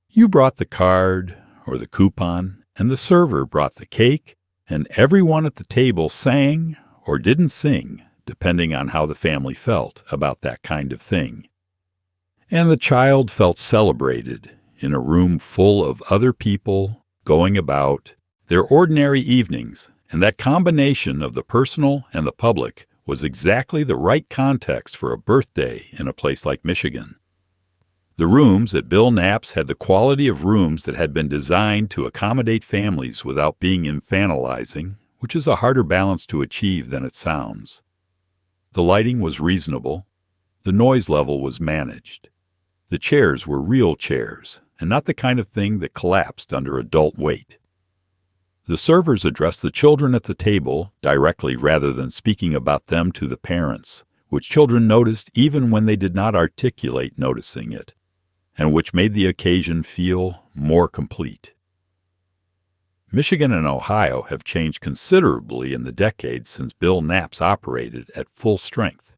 Speaker 1: You brought the card or the coupon, and the server brought the cake, and everyone at the table sang or didn't sing, depending on how the family felt about that kind of thing. And the child felt celebrated in a room full of other people going about their ordinary evenings, and that combination of the personal and the public was exactly the right context for a birthday in a place like Michigan. The rooms at Bill Knapp's had the quality of rooms that had been designed to accommodate families without being infantilizing, which is a harder balance to achieve than it sounds. The lighting was reasonable. The noise level was managed. The chairs were real chairs, and not the kind of thing that collapsed under adult weight. The servers addressed the children at the table directly rather than speaking about them to the parents, which children noticed even when they did not articulate noticing it, and which made the occasion feel more complete. Michigan and Ohio have changed considerably in the decades since Bill Knapp's operated at full strength,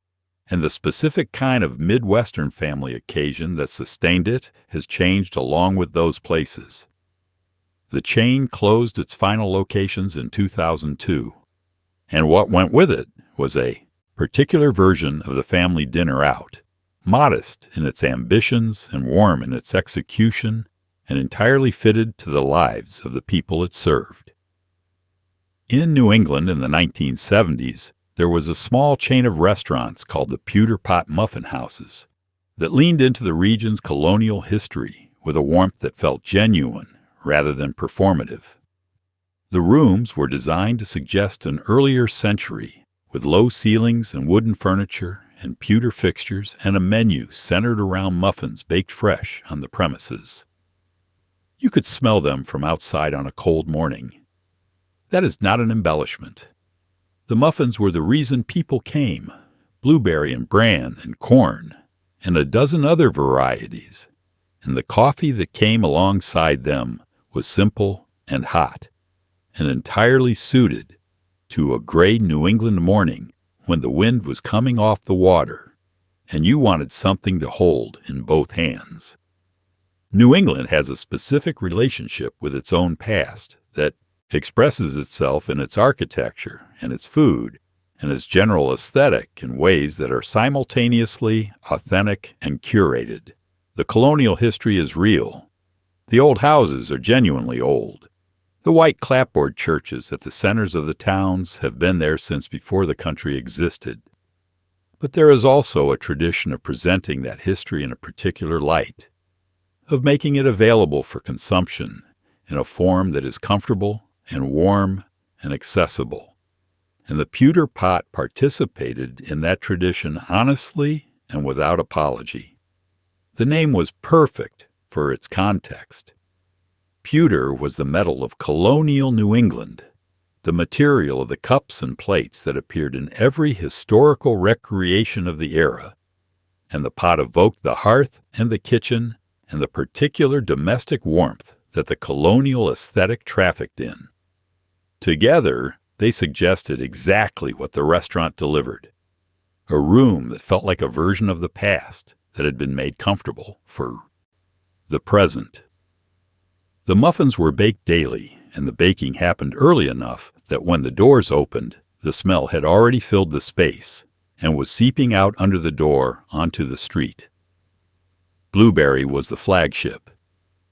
Speaker 1: and the specific kind of Midwestern family occasion that sustained it has changed along with those places. The chain closed its final locations in 2002, and what went with it was a particular version of the family dinner out, modest in its ambitions and warm in its execution, and entirely fitted to the lives of the people it served. In New England in the 1970s, there was a small chain of restaurants called the Pewter Pot Muffin Houses that leaned into the region's colonial history with a warmth that felt genuine rather than performative. The rooms were designed to suggest an earlier century, with low ceilings and wooden furniture and pewter fixtures and a menu centered around muffins baked fresh on the premises. You could smell them from outside on a cold morning. That is not an embellishment. The muffins were the reason people came, blueberry and bran and corn, and a dozen other varieties, and the coffee that came alongside them was simple and hot, and entirely suited to a gray New England morning when the wind was coming off the water, and you wanted something to hold in both hands. New England has a specific relationship with its own past that expresses itself in its architecture and its food and its general aesthetic in ways that are simultaneously authentic and curated. The colonial history is real. The old houses are genuinely old. The white clapboard churches at the centers of the towns have been there since before the country existed. But there is also a tradition of presenting that history in a particular light, of making it available for consumption in a form that is comfortable and warm and accessible. And the pewter pot participated in that tradition honestly and without apology. The name was perfect for its context. Pewter was the metal of colonial New England, the material of the cups and plates that appeared in every historical recreation of the era, and the pot evoked the hearth and the kitchen and the particular domestic warmth that the colonial aesthetic trafficked in. Together, they suggested exactly what the restaurant delivered, a room that felt like a version of the past that had been made comfortable for the present. The muffins were baked daily, and the baking happened early enough that when the doors opened, the smell had already filled the space and was seeping out under the door onto the street. Blueberry was the flagship,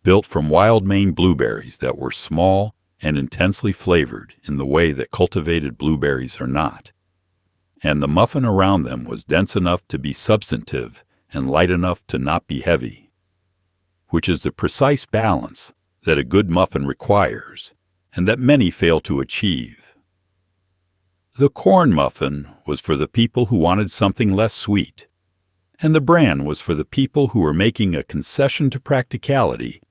Speaker 1: built from wild Maine blueberries that were small and intensely flavored in the way that cultivated blueberries are not. And the muffin around them was dense enough to be substantive and light enough to not be heavy, which is the precise balance that a good muffin requires and that many fail to achieve. The corn muffin was for the people who wanted something less sweet, and the bran was for the people who were making a concession to practicality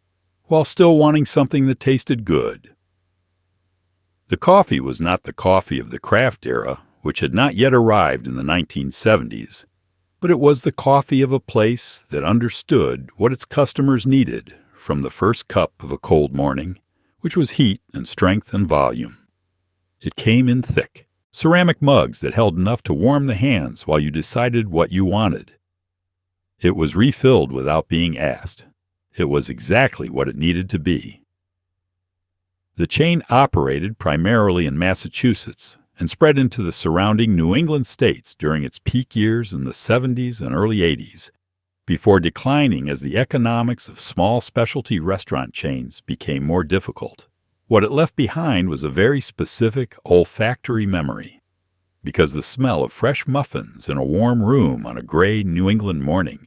Speaker 1: while still wanting something that tasted good. The coffee was not the coffee of the craft era, which had not yet arrived in the 1970s, but it was the coffee of a place that understood what its customers needed from the first cup of a cold morning, which was heat and strength and volume. It came in thick, ceramic mugs that held enough to warm the hands while you decided what you wanted. It was refilled without being asked. It was exactly what it needed to be. The chain operated primarily in Massachusetts and spread into the surrounding New England states during its peak years in the 70s and early 80s, before declining as the economics of small specialty restaurant chains became more difficult. What it left behind was a very specific olfactory memory, because the smell of fresh muffins in a warm room on a gray New England morning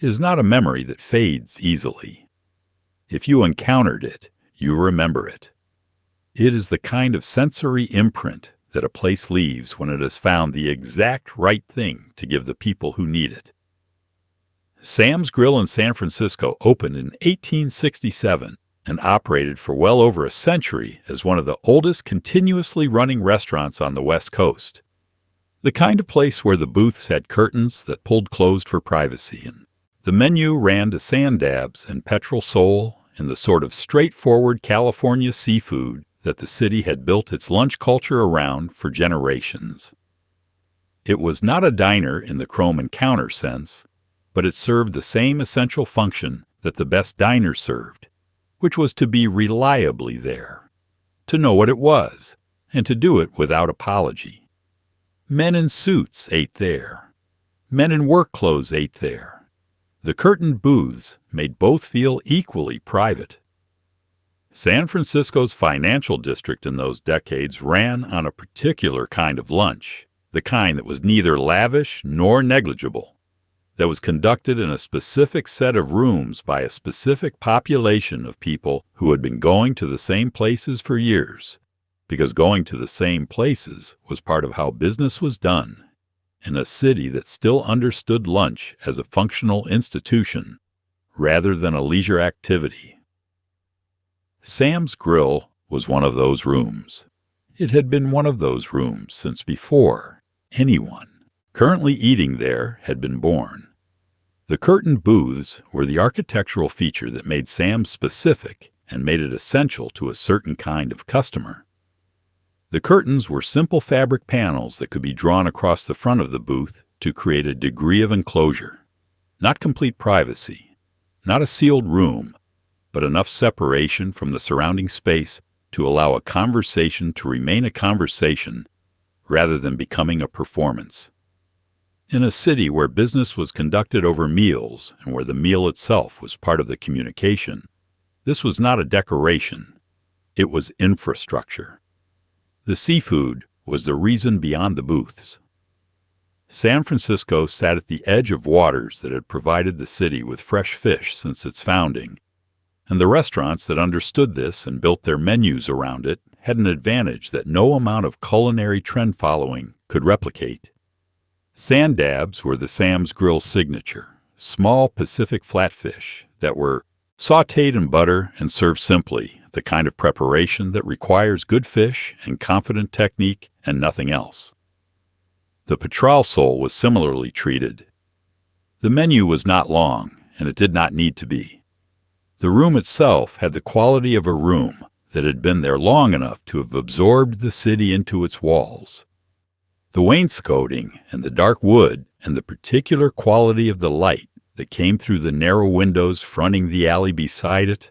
Speaker 1: is not a memory that fades easily. If you encountered it, you remember it. It is the kind of sensory imprint that a place leaves when it has found the exact right thing to give the people who need it. Sam's Grill in San Francisco opened in 1867 and operated for well over a century as one of the oldest continuously running restaurants on the West Coast. The kind of place where the booths had curtains that pulled closed for privacy, and the menu ran to sand dabs and petrol sole and the sort of straightforward California seafood that the city had built its lunch culture around for generations. It was not a diner in the chrome and counter sense, but it served the same essential function that the best diners served, which was to be reliably there, to know what it was, and to do it without apology. Men in suits ate there. Men in work clothes ate there. The curtained booths made both feel equally private. San Francisco's financial district in those decades ran on a particular kind of lunch, the kind that was neither lavish nor negligible, that was conducted in a specific set of rooms by a specific population of people who had been going to the same places for years, because going to the same places was part of how business was done, in a city that still understood lunch as a functional institution rather than a leisure activity. Sam's Grill was one of those rooms. It had been one of those rooms since before anyone currently eating there had been born. The curtained booths were the architectural feature that made Sam's specific and made it essential to a certain kind of customer. The curtains were simple fabric panels that could be drawn across the front of the booth to create a degree of enclosure. Not complete privacy, not a sealed room, but enough separation from the surrounding space to allow a conversation to remain a conversation rather than becoming a performance. In a city where business was conducted over meals and where the meal itself was part of the communication, this was not a decoration, it was infrastructure. The seafood was the reason beyond the booths. San Francisco sat at the edge of waters that had provided the city with fresh fish since its founding, and the restaurants that understood this and built their menus around it had an advantage that no amount of culinary trend following could replicate. Sand dabs were the Sam's Grill signature, small Pacific flatfish that were sautéed in butter and served simply, the kind of preparation that requires good fish and confident technique and nothing else. The Petrol sole was similarly treated. The menu was not long, and it did not need to be. The room itself had the quality of a room that had been there long enough to have absorbed the city into its walls. The wainscoting and the dark wood and the particular quality of the light that came through the narrow windows fronting the alley beside it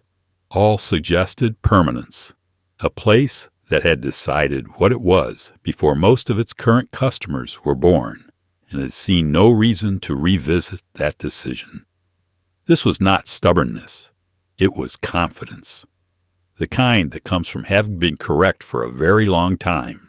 Speaker 1: all suggested permanence, a place that had decided what it was before most of its current customers were born, and had seen no reason to revisit that decision. This was not stubbornness. It was confidence, the kind that comes from having been correct for a very long time.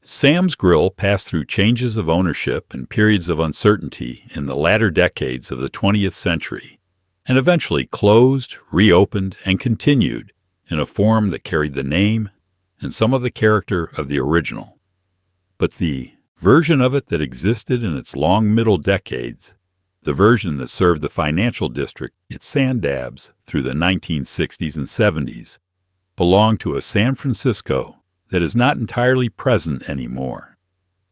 Speaker 1: Sam's Grill passed through changes of ownership and periods of uncertainty in the latter decades of the 20th century, and eventually closed, reopened, and continued in a form that carried the name and some of the character of the original. But the version of it that existed in its long middle decades, the version that served the financial district its sand dabs through the 1960s and 70s, belonged to a San Francisco that is not entirely present anymore.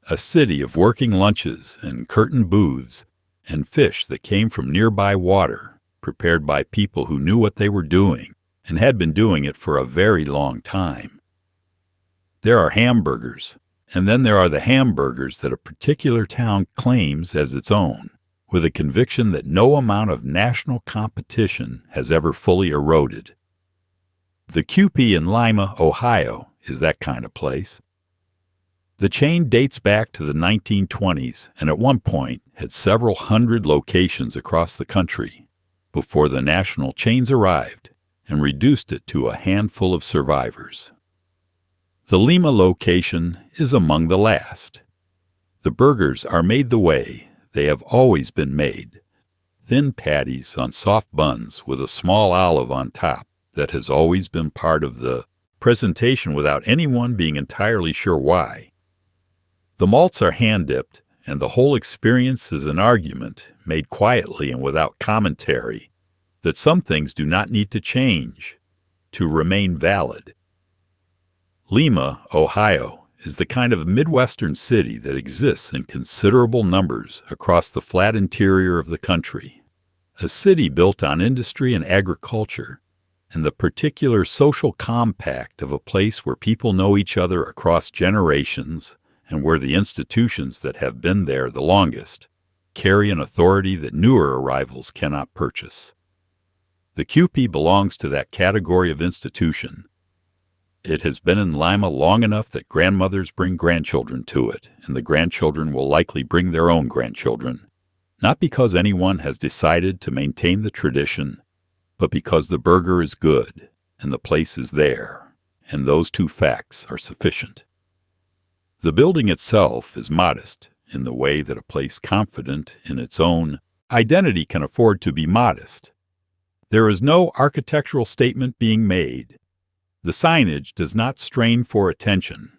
Speaker 1: A city of working lunches and curtained booths and fish that came from nearby water, prepared by people who knew what they were doing and had been doing it for a very long time. There are hamburgers, and then there are the hamburgers that a particular town claims as its own, with a conviction that no amount of national competition has ever fully eroded. The QP in Lima, Ohio, is that kind of place. The chain dates back to the 1920s and at one point had several hundred locations across the country before the national chains arrived and reduced it to a handful of survivors. The Lima location is among the last. The burgers are made the way they have always been made, thin patties on soft buns with a small olive on top that has always been part of the presentation without anyone being entirely sure why. The malts are hand-dipped, and the whole experience is an argument made quietly and without commentary that some things do not need to change to remain valid. Lima, Ohio, is the kind of Midwestern city that exists in considerable numbers across the flat interior of the country, a city built on industry and agriculture, and the particular social compact of a place where people know each other across generations and where the institutions that have been there the longest carry an authority that newer arrivals cannot purchase. The QP belongs to that category of institution. It has been in Lima long enough that grandmothers bring grandchildren to it, and the grandchildren will likely bring their own grandchildren, not because anyone has decided to maintain the tradition, but because the burger is good and the place is there, and those two facts are sufficient. The building itself is modest in the way that a place confident in its own identity can afford to be modest. There is no architectural statement being made. The signage does not strain for attention.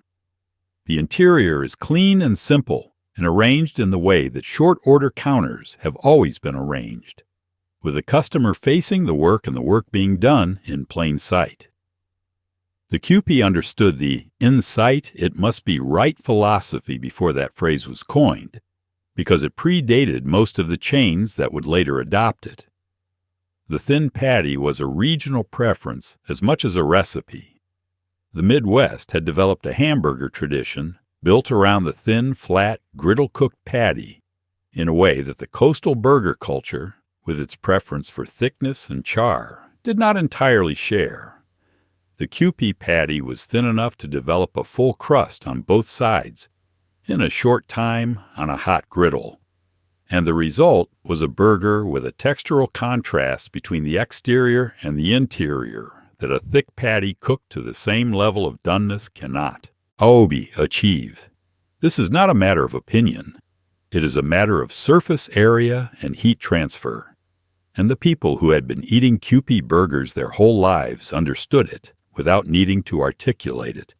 Speaker 1: The interior is clean and simple and arranged in the way that short-order counters have always been arranged, with the customer facing the work and the work being done in plain sight. The QP understood the "in sight, it must be right" philosophy before that phrase was coined, because it predated most of the chains that would later adopt it. The thin patty was a regional preference as much as a recipe. The Midwest had developed a hamburger tradition built around the thin, flat, griddle-cooked patty in a way that the coastal burger culture, with its preference for thickness and char, did not entirely share. The Kewpie patty was thin enough to develop a full crust on both sides in a short time on a hot griddle, and the result was a burger with a textural contrast between the exterior and the interior that a thick patty cooked to the same level of doneness cannot achieve. This is not a matter of opinion. It is a matter of surface area and heat transfer, and the people who had been eating Kewpie burgers their whole lives understood it without needing to articulate it.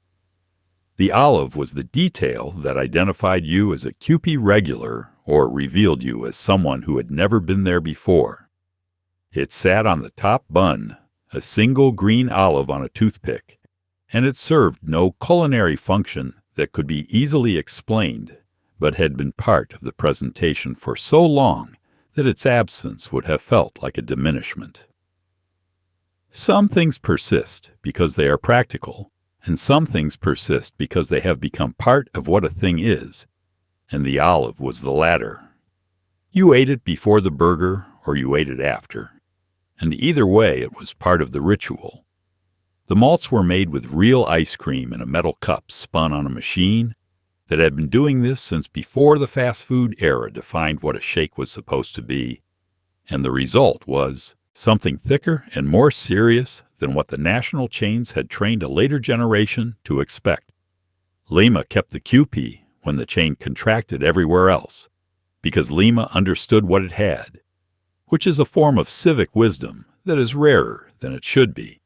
Speaker 1: The olive was the detail that identified you as a Kewpie regular or revealed you as someone who had never been there before. It sat on the top bun, a single green olive on a toothpick, and it served no culinary function that could be easily explained, but had been part of the presentation for so long that its absence would have felt like a diminishment. Some things persist because they are practical, and some things persist because they have become part of what a thing is, and the olive was the latter. You ate it before the burger or you ate it after, and either way it was part of the ritual. The malts were made with real ice cream in a metal cup spun on a machine that had been doing this since before the fast food era defined what a shake was supposed to be, and the result was something thicker and more serious than what the national chains had trained a later generation to expect. Lima kept the Kewpie when the chain contracted everywhere else, because Lima understood what it had, which is a form of civic wisdom that is rarer than it should be.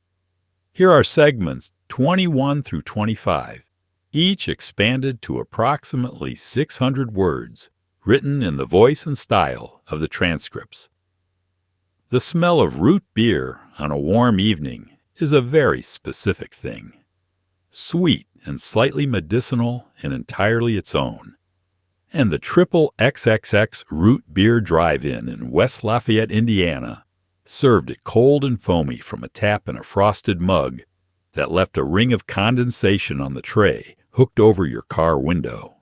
Speaker 1: Here are segments 21 through 25, each expanded to approximately 600 words, written in the voice and style of the transcripts. The smell of root beer on a warm evening is a very specific thing, sweet and slightly medicinal and entirely its own. And the triple XXX Root Beer Drive-In in West Lafayette, Indiana, served it cold and foamy from a tap in a frosted mug that left a ring of condensation on the tray hooked over your car window.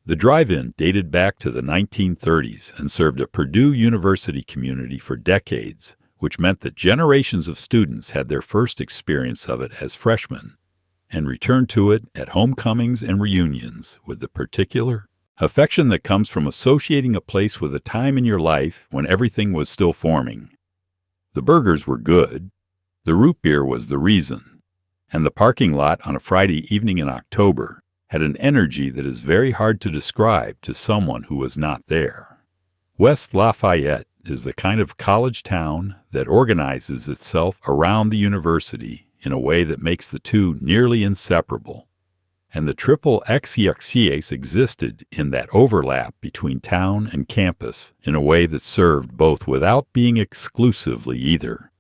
Speaker 1: The drive-in dated back to the 1930s and served a Purdue University community for decades, which meant that generations of students had their first experience of it as freshmen and returned to it at homecomings and reunions with the particular affection that comes from associating a place with a time in your life when everything was still forming. The burgers were good. The root beer was the reason. And the parking lot on a Friday evening in October had an energy that is very hard to describe to someone who was not there. West Lafayette is the kind of college town that organizes itself around the university in a way that makes the two nearly inseparable. And the triple XXX existed in that overlap between town and campus in a way that served both without being exclusively either.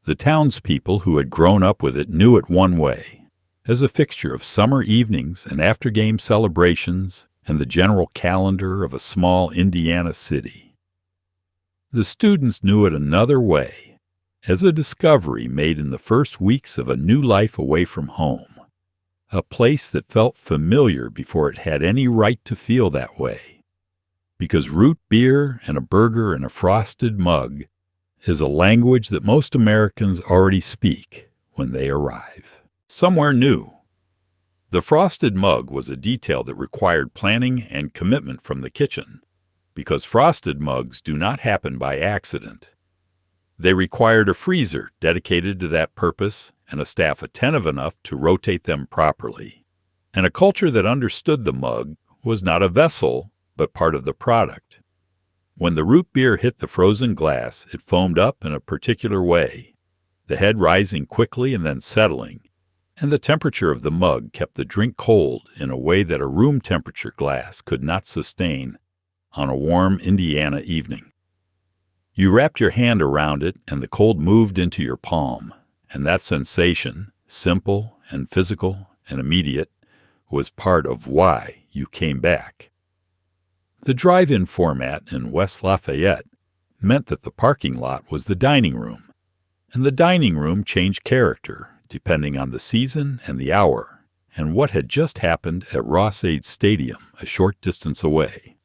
Speaker 1: The townspeople who had grown up with it knew it one way, as a fixture of summer evenings and after-game celebrations and the general calendar of a small Indiana city. The students knew it another way, as a discovery made in the first weeks of a new life away from home, a place that felt familiar before it had any right to feel that way, because root beer and a burger in a frosted mug is a language that most Americans already speak when they arrive somewhere new. The frosted mug was a detail that required planning and commitment from the kitchen, because frosted mugs do not happen by accident. They required a freezer dedicated to that purpose and a staff attentive enough to rotate them properly, and a culture that understood the mug was not a vessel, but part of the product. When the root beer hit the frozen glass, it foamed up in a particular way, the head rising quickly and then settling, and the temperature of the mug kept the drink cold in a way that a room temperature glass could not sustain on a warm Indiana evening. You wrapped your hand around it and the cold moved into your palm, and that sensation, simple and physical and immediate, was part of why you came back. The drive-in format in West Lafayette meant that the parking lot was the dining room, and the dining room changed character depending on the season and the hour, and what had just happened at Roadside Stadium a short distance away.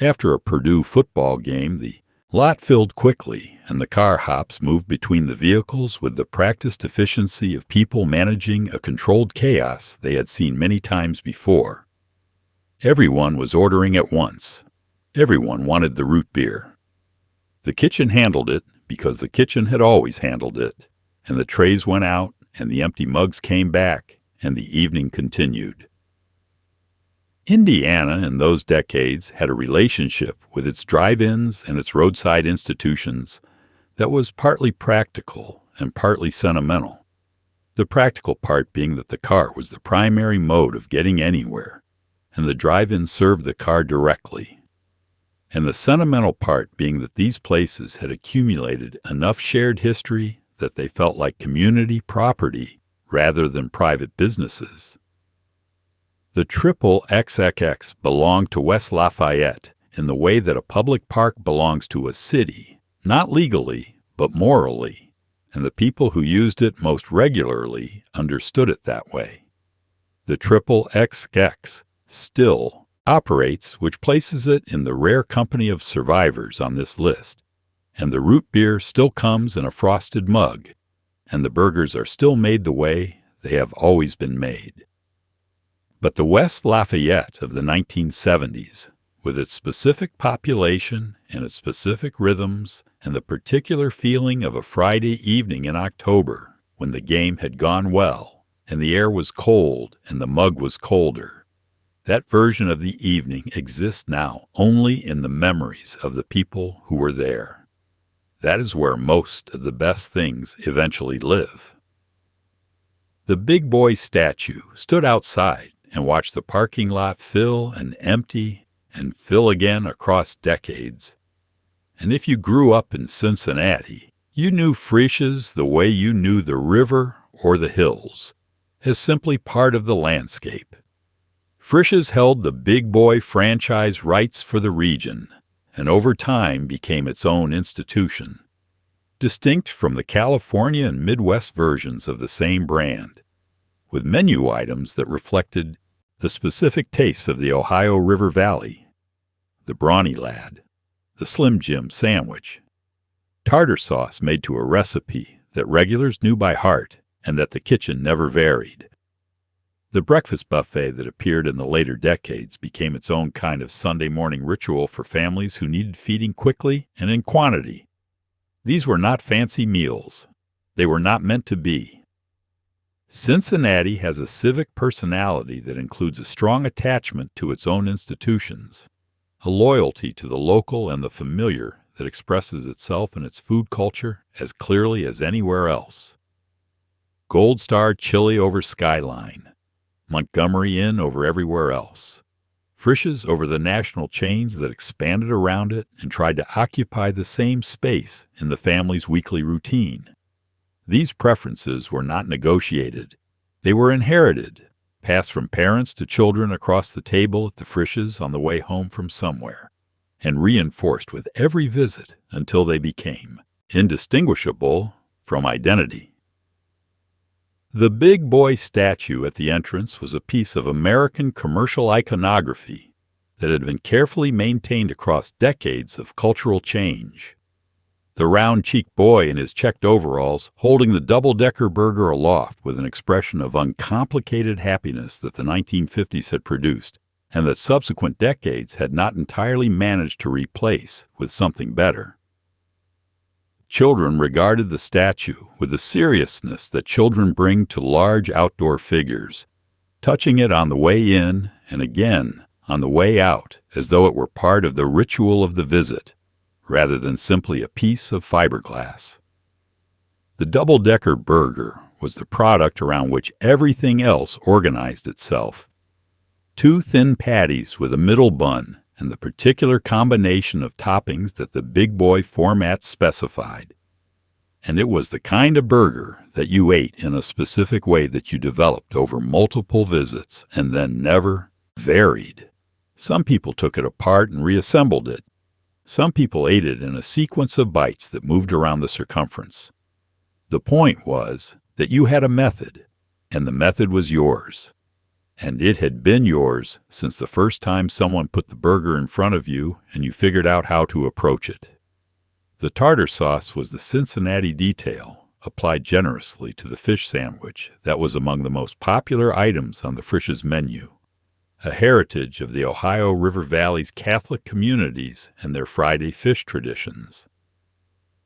Speaker 1: After a Purdue football game, the lot filled quickly, and the car hops moved between the vehicles with the practiced efficiency of people managing a controlled chaos they had seen many times before. Everyone was ordering at once. Everyone wanted the root beer. The kitchen handled it because the kitchen had always handled it, and the trays went out, and the empty mugs came back, and the evening continued. Indiana in those decades had a relationship with its drive-ins and its roadside institutions that was partly practical and partly sentimental. The practical part being that the car was the primary mode of getting anywhere, and the drive-in served the car directly. And the sentimental part being that these places had accumulated enough shared history that they felt like community property rather than private businesses. The triple XXX belonged to West Lafayette in the way that a public park belongs to a city, not legally, but morally, and the people who used it most regularly understood it that way. The triple XX still operates, which places it in the rare company of survivors on this list, and the root beer still comes in a frosted mug, and the burgers are still made the way they have always been made. But the West Lafayette of the 1970s, with its specific population and its specific rhythms and the particular feeling of a Friday evening in October when the game had gone well and the air was cold and the mug was colder, that version of the evening exists now only in the memories of the people who were there. That is where most of the best things eventually live. The big boy statue stood outside and watched the parking lot fill and empty and fill again across decades. And if you grew up in Cincinnati, you knew Frisch's the way you knew the river or the hills, as simply part of the landscape. Frisch's held the big boy franchise rights for the region, and over time became its own institution, distinct from the California and Midwest versions of the same brand, with menu items that reflected the specific tastes of the Ohio River Valley: the Brawny Lad, the Slim Jim sandwich, tartar sauce made to a recipe that regulars knew by heart and that the kitchen never varied. The breakfast buffet that appeared in the later decades became its own kind of Sunday morning ritual for families who needed feeding quickly and in quantity. These were not fancy meals. They were not meant to be. Cincinnati has a civic personality that includes a strong attachment to its own institutions, a loyalty to the local and the familiar that expresses itself in its food culture as clearly as anywhere else. Gold Star chili over Skyline, Montgomery Inn over everywhere else, Frisch's over the national chains that expanded around it and tried to occupy the same space in the family's weekly routine. These preferences were not negotiated. They were inherited, passed from parents to children across the table at the Frisch's on the way home from somewhere, and reinforced with every visit until they became indistinguishable from identity. The big boy statue at the entrance was a piece of American commercial iconography that had been carefully maintained across decades of cultural change. The round-cheeked boy in his checked overalls holding the double-decker burger aloft with an expression of uncomplicated happiness that the 1950s had produced and that subsequent decades had not entirely managed to replace with something better. Children regarded the statue with the seriousness that children bring to large outdoor figures, touching it on the way in and again on the way out as though it were part of the ritual of the visit, rather than simply a piece of fiberglass. The double-decker burger was the product around which everything else organized itself. 2 thin patties with a middle bun and the particular combination of toppings that the big boy format specified. And it was the kind of burger that you ate in a specific way that you developed over multiple visits and then never varied. Some people took it apart and reassembled it. Some people ate it in a sequence of bites that moved around the circumference. The point was that you had a method, and the method was yours. And it had been yours since the first time someone put the burger in front of you and you figured out how to approach it. The tartar sauce was the Cincinnati detail, applied generously to the fish sandwich that was among the most popular items on the Frisch's menu, a heritage of the Ohio River Valley's Catholic communities and their Friday fish traditions.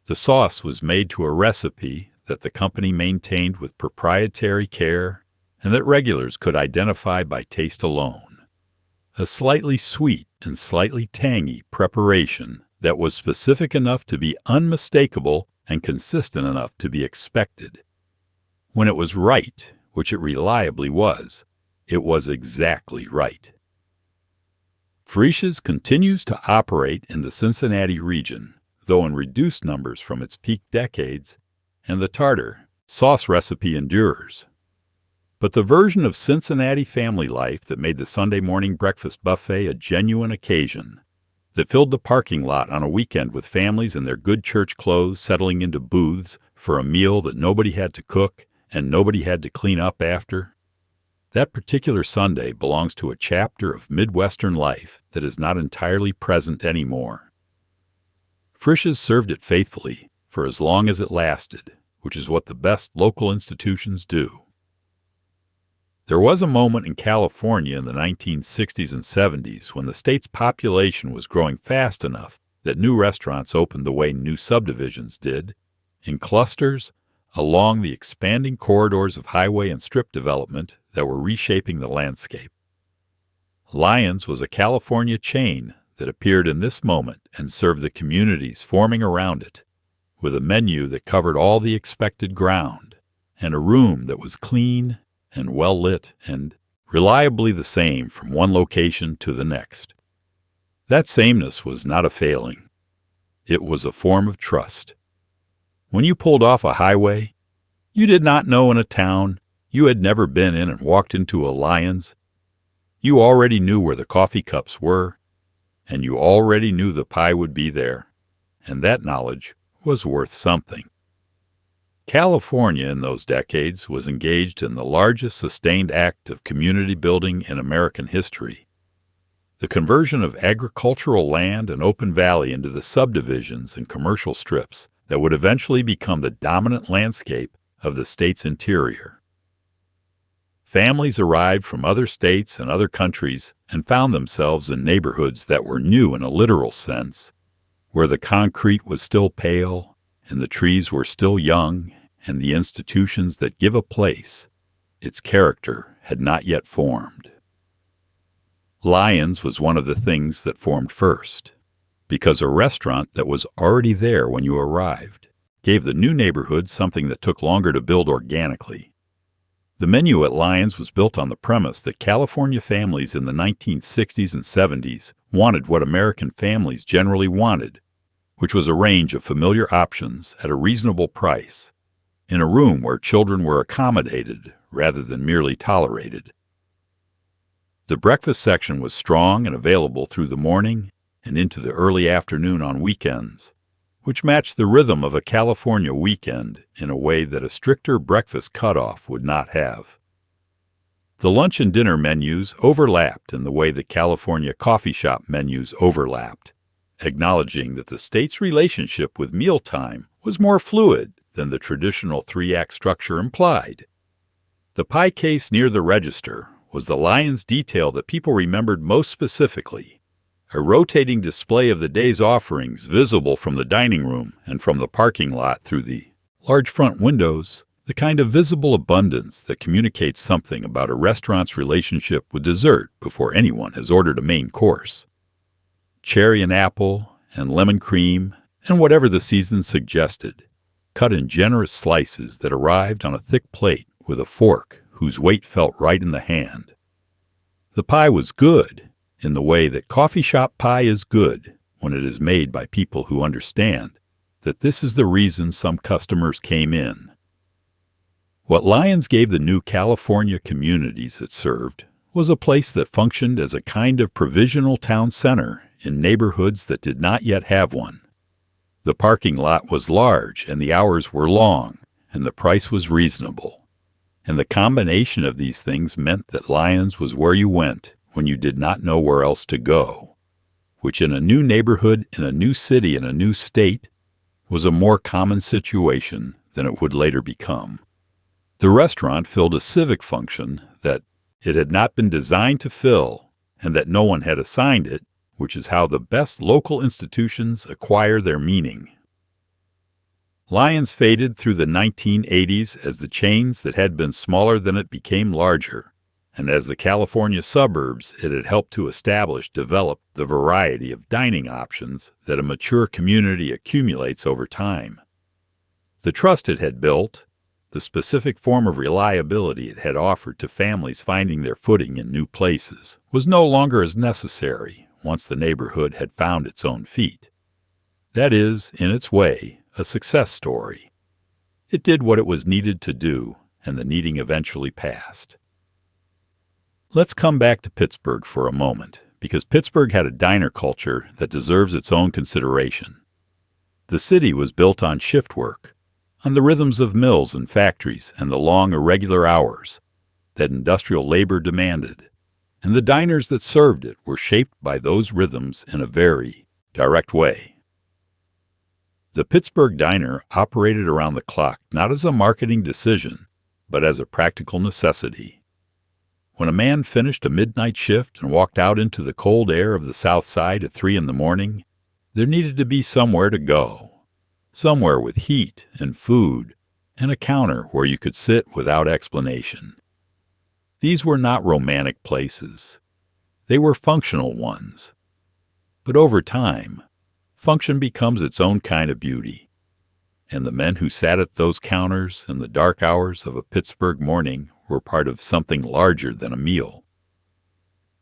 Speaker 1: The sauce was made to a recipe that the company maintained with proprietary care and that regulars could identify by taste alone. A slightly sweet and slightly tangy preparation that was specific enough to be unmistakable and consistent enough to be expected. When it was right, which it reliably was, it was exactly right. Frisch's continues to operate in the Cincinnati region, though in reduced numbers from its peak decades, and the tartar sauce recipe endures. But the version of Cincinnati family life that made the Sunday morning breakfast buffet a genuine occasion, that filled the parking lot on a weekend with families in their good church clothes settling into booths for a meal that nobody had to cook and nobody had to clean up after, that particular Sunday belongs to a chapter of Midwestern life that is not entirely present anymore. Frisch's served it faithfully for as long as it lasted, which is what the best local institutions do. There was a moment in California in the 1960s and 70s when the state's population was growing fast enough that new restaurants opened the way new subdivisions did, in clusters, along the expanding corridors of highway and strip development that were reshaping the landscape. Lyons was a California chain that appeared in this moment and served the communities forming around it, with a menu that covered all the expected ground, and a room that was clean and well lit and reliably the same from one location to the next. That sameness was not a failing. It was a form of trust. When you pulled off a highway, you did not know in a town you had never been in and walked into a Lyons. You already knew where the coffee cups were, and you already knew the pie would be there, and that knowledge was worth something. California in those decades was engaged in the largest sustained act of community building in American history. The conversion of agricultural land and open valley into the subdivisions and commercial strips that would eventually become the dominant landscape of the state's interior. Families arrived from other states and other countries and found themselves in neighborhoods that were new in a literal sense, where the concrete was still pale and the trees were still young, and the institutions that give a place its character had not yet formed. Lyons was one of the things that formed first, because a restaurant that was already there when you arrived gave the new neighborhood something that took longer to build organically. The menu at Lyons was built on the premise that California families in the 1960s and 70s wanted what American families generally wanted, which was a range of familiar options at a reasonable price, in a room where children were accommodated rather than merely tolerated. The breakfast section was strong and available through the morning and into the early afternoon on weekends, which matched the rhythm of a California weekend in a way that a stricter breakfast cutoff would not have. The lunch and dinner menus overlapped in the way the California coffee shop menus overlapped, acknowledging that the state's relationship with mealtime was more fluid than the traditional three-act structure implied. The pie case near the register was the Lyons detail that people remembered most specifically, a rotating display of the day's offerings visible from the dining room and from the parking lot through the large front windows, the kind of visible abundance that communicates something about a restaurant's relationship with dessert before anyone has ordered a main course. Cherry and apple and lemon cream and whatever the season suggested, cut in generous slices that arrived on a thick plate with a fork whose weight felt right in the hand. The pie was good in the way that coffee shop pie is good when it is made by people who understand that this is the reason some customers came in. What Lyons gave the new California communities it served was a place that functioned as a kind of provisional town center in neighborhoods that did not yet have one. The parking lot was large, and the hours were long, and the price was reasonable. And the combination of these things meant that Lyons was where you went when you did not know where else to go, which in a new neighborhood, in a new city, in a new state, was a more common situation than it would later become. The restaurant filled a civic function that it had not been designed to fill, and that no one had assigned it, which is how the best local institutions acquire their meaning. Lyons faded through the 1980s as the chains that had been smaller than it became larger, and as the California suburbs it had helped to establish developed the variety of dining options that a mature community accumulates over time. The trust it had built, the specific form of reliability it had offered to families finding their footing in new places, was no longer as necessary once the neighborhood had found its own feet. That is, in its way, a success story. It did what it was needed to do, and the needing eventually passed. Let's come back to Pittsburgh for a moment, because Pittsburgh had a diner culture that deserves its own consideration. The city was built on shift work, on the rhythms of mills and factories and the long, irregular hours that industrial labor demanded, and the diners that served it were shaped by those rhythms in a very direct way. The Pittsburgh diner operated around the clock not as a marketing decision, but as a practical necessity. When a man finished a midnight shift and walked out into the cold air of the South Side at 3 a.m, there needed to be somewhere to go, somewhere with heat and food and a counter where you could sit without explanation. These were not romantic places. They were functional ones. But over time, function becomes its own kind of beauty, and the men who sat at those counters in the dark hours of a Pittsburgh morning were part of something larger than a meal.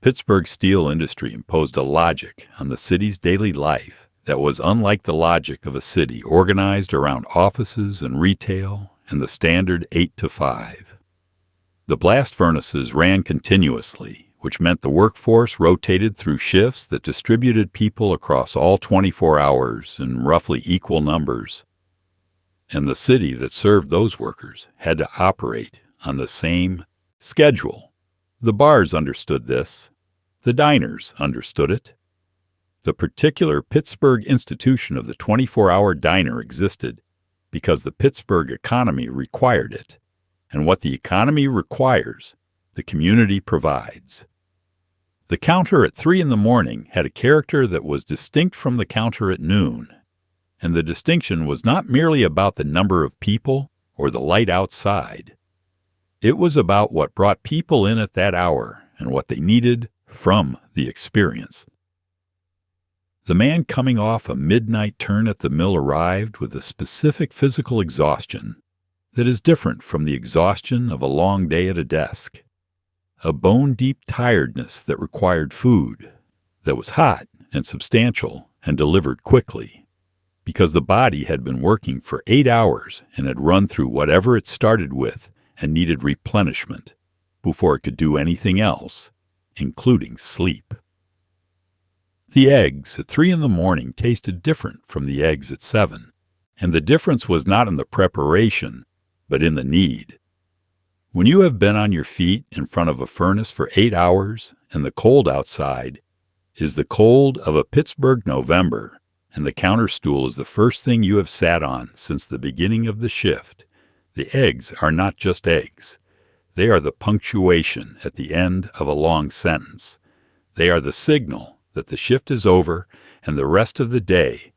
Speaker 1: Pittsburgh's steel industry imposed a logic on the city's daily life that was unlike the logic of a city organized around offices and retail and the standard 8 to 5. The blast furnaces ran continuously, which meant the workforce rotated through shifts that distributed people across all 24 hours in roughly equal numbers. And the city that served those workers had to operate on the same schedule. The bars understood this. The diners understood it. The particular Pittsburgh institution of the 24-hour diner existed because the Pittsburgh economy required it. And what the economy requires, the community provides. The counter at 3 a.m. had a character that was distinct from the counter at noon, and the distinction was not merely about the number of people or the light outside. It was about what brought people in at that hour and what they needed from the experience. The man coming off a midnight turn at the mill arrived with a specific physical exhaustion that is different from the exhaustion of a long day at a desk. A bone-deep tiredness that required food, that was hot and substantial and delivered quickly, because the body had been working for 8 hours and had run through whatever it started with and needed replenishment before it could do anything else, including sleep. The eggs at 3 a.m. tasted different from the eggs at 7, and the difference was not in the preparation, but in the need. When you have been on your feet in front of a furnace for 8 hours and the cold outside is the cold of a Pittsburgh November, and the counter stool is the first thing you have sat on since the beginning of the shift, the eggs are not just eggs. They are the punctuation at the end of a long sentence. They are the signal that the shift is over and the rest of the day,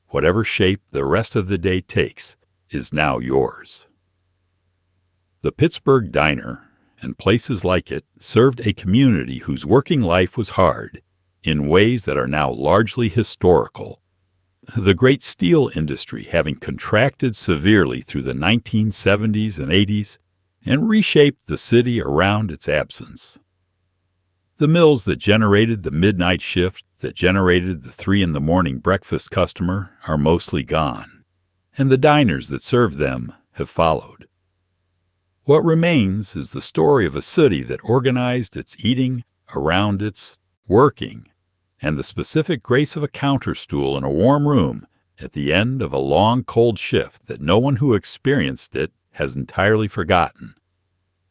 Speaker 1: whatever shape the rest of the day takes, is now yours. The Pittsburgh diner and places like it served a community whose working life was hard in ways that are now largely historical. The great steel industry having contracted severely through the 1970s and 80s and reshaped the city around its absence. The mills that generated the midnight shift, that generated the 3 a.m. breakfast customer, are mostly gone, and the diners that served them have followed. What remains is the story of a city that organized its eating around its working, and the specific grace of a counter stool in a warm room at the end of a long, cold shift that no one who experienced it has entirely forgotten.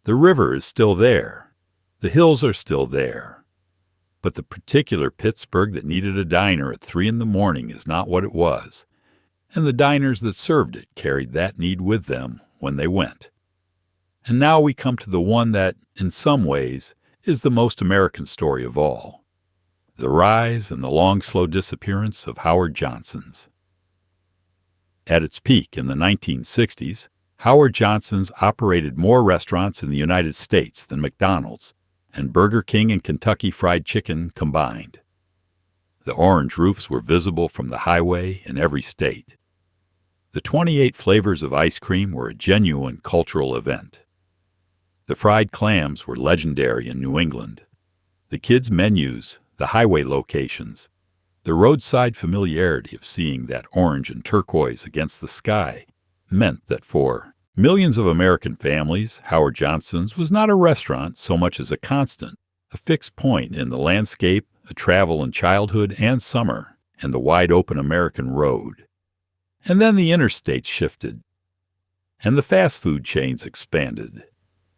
Speaker 1: The river is still there. The hills are still there. But the particular Pittsburgh that needed a diner at 3 a.m. is not what it was, and the diners that served it carried that need with them when they went. And now we come to the one that, in some ways, is the most American story of all: the rise and the long, slow disappearance of Howard Johnson's. At its peak in the 1960s, Howard Johnson's operated more restaurants in the United States than McDonald's and Burger King and Kentucky Fried Chicken combined. The orange roofs were visible from the highway in every state. The 28 flavors of ice cream were a genuine cultural event. The fried clams were legendary in New England. The kids' menus, the highway locations, the roadside familiarity of seeing that orange and turquoise against the sky meant that for millions of American families, Howard Johnson's was not a restaurant so much as a constant, a fixed point in the landscape, a travel in childhood and summer, and the wide-open American road. And then the interstates shifted, and the fast food chains expanded,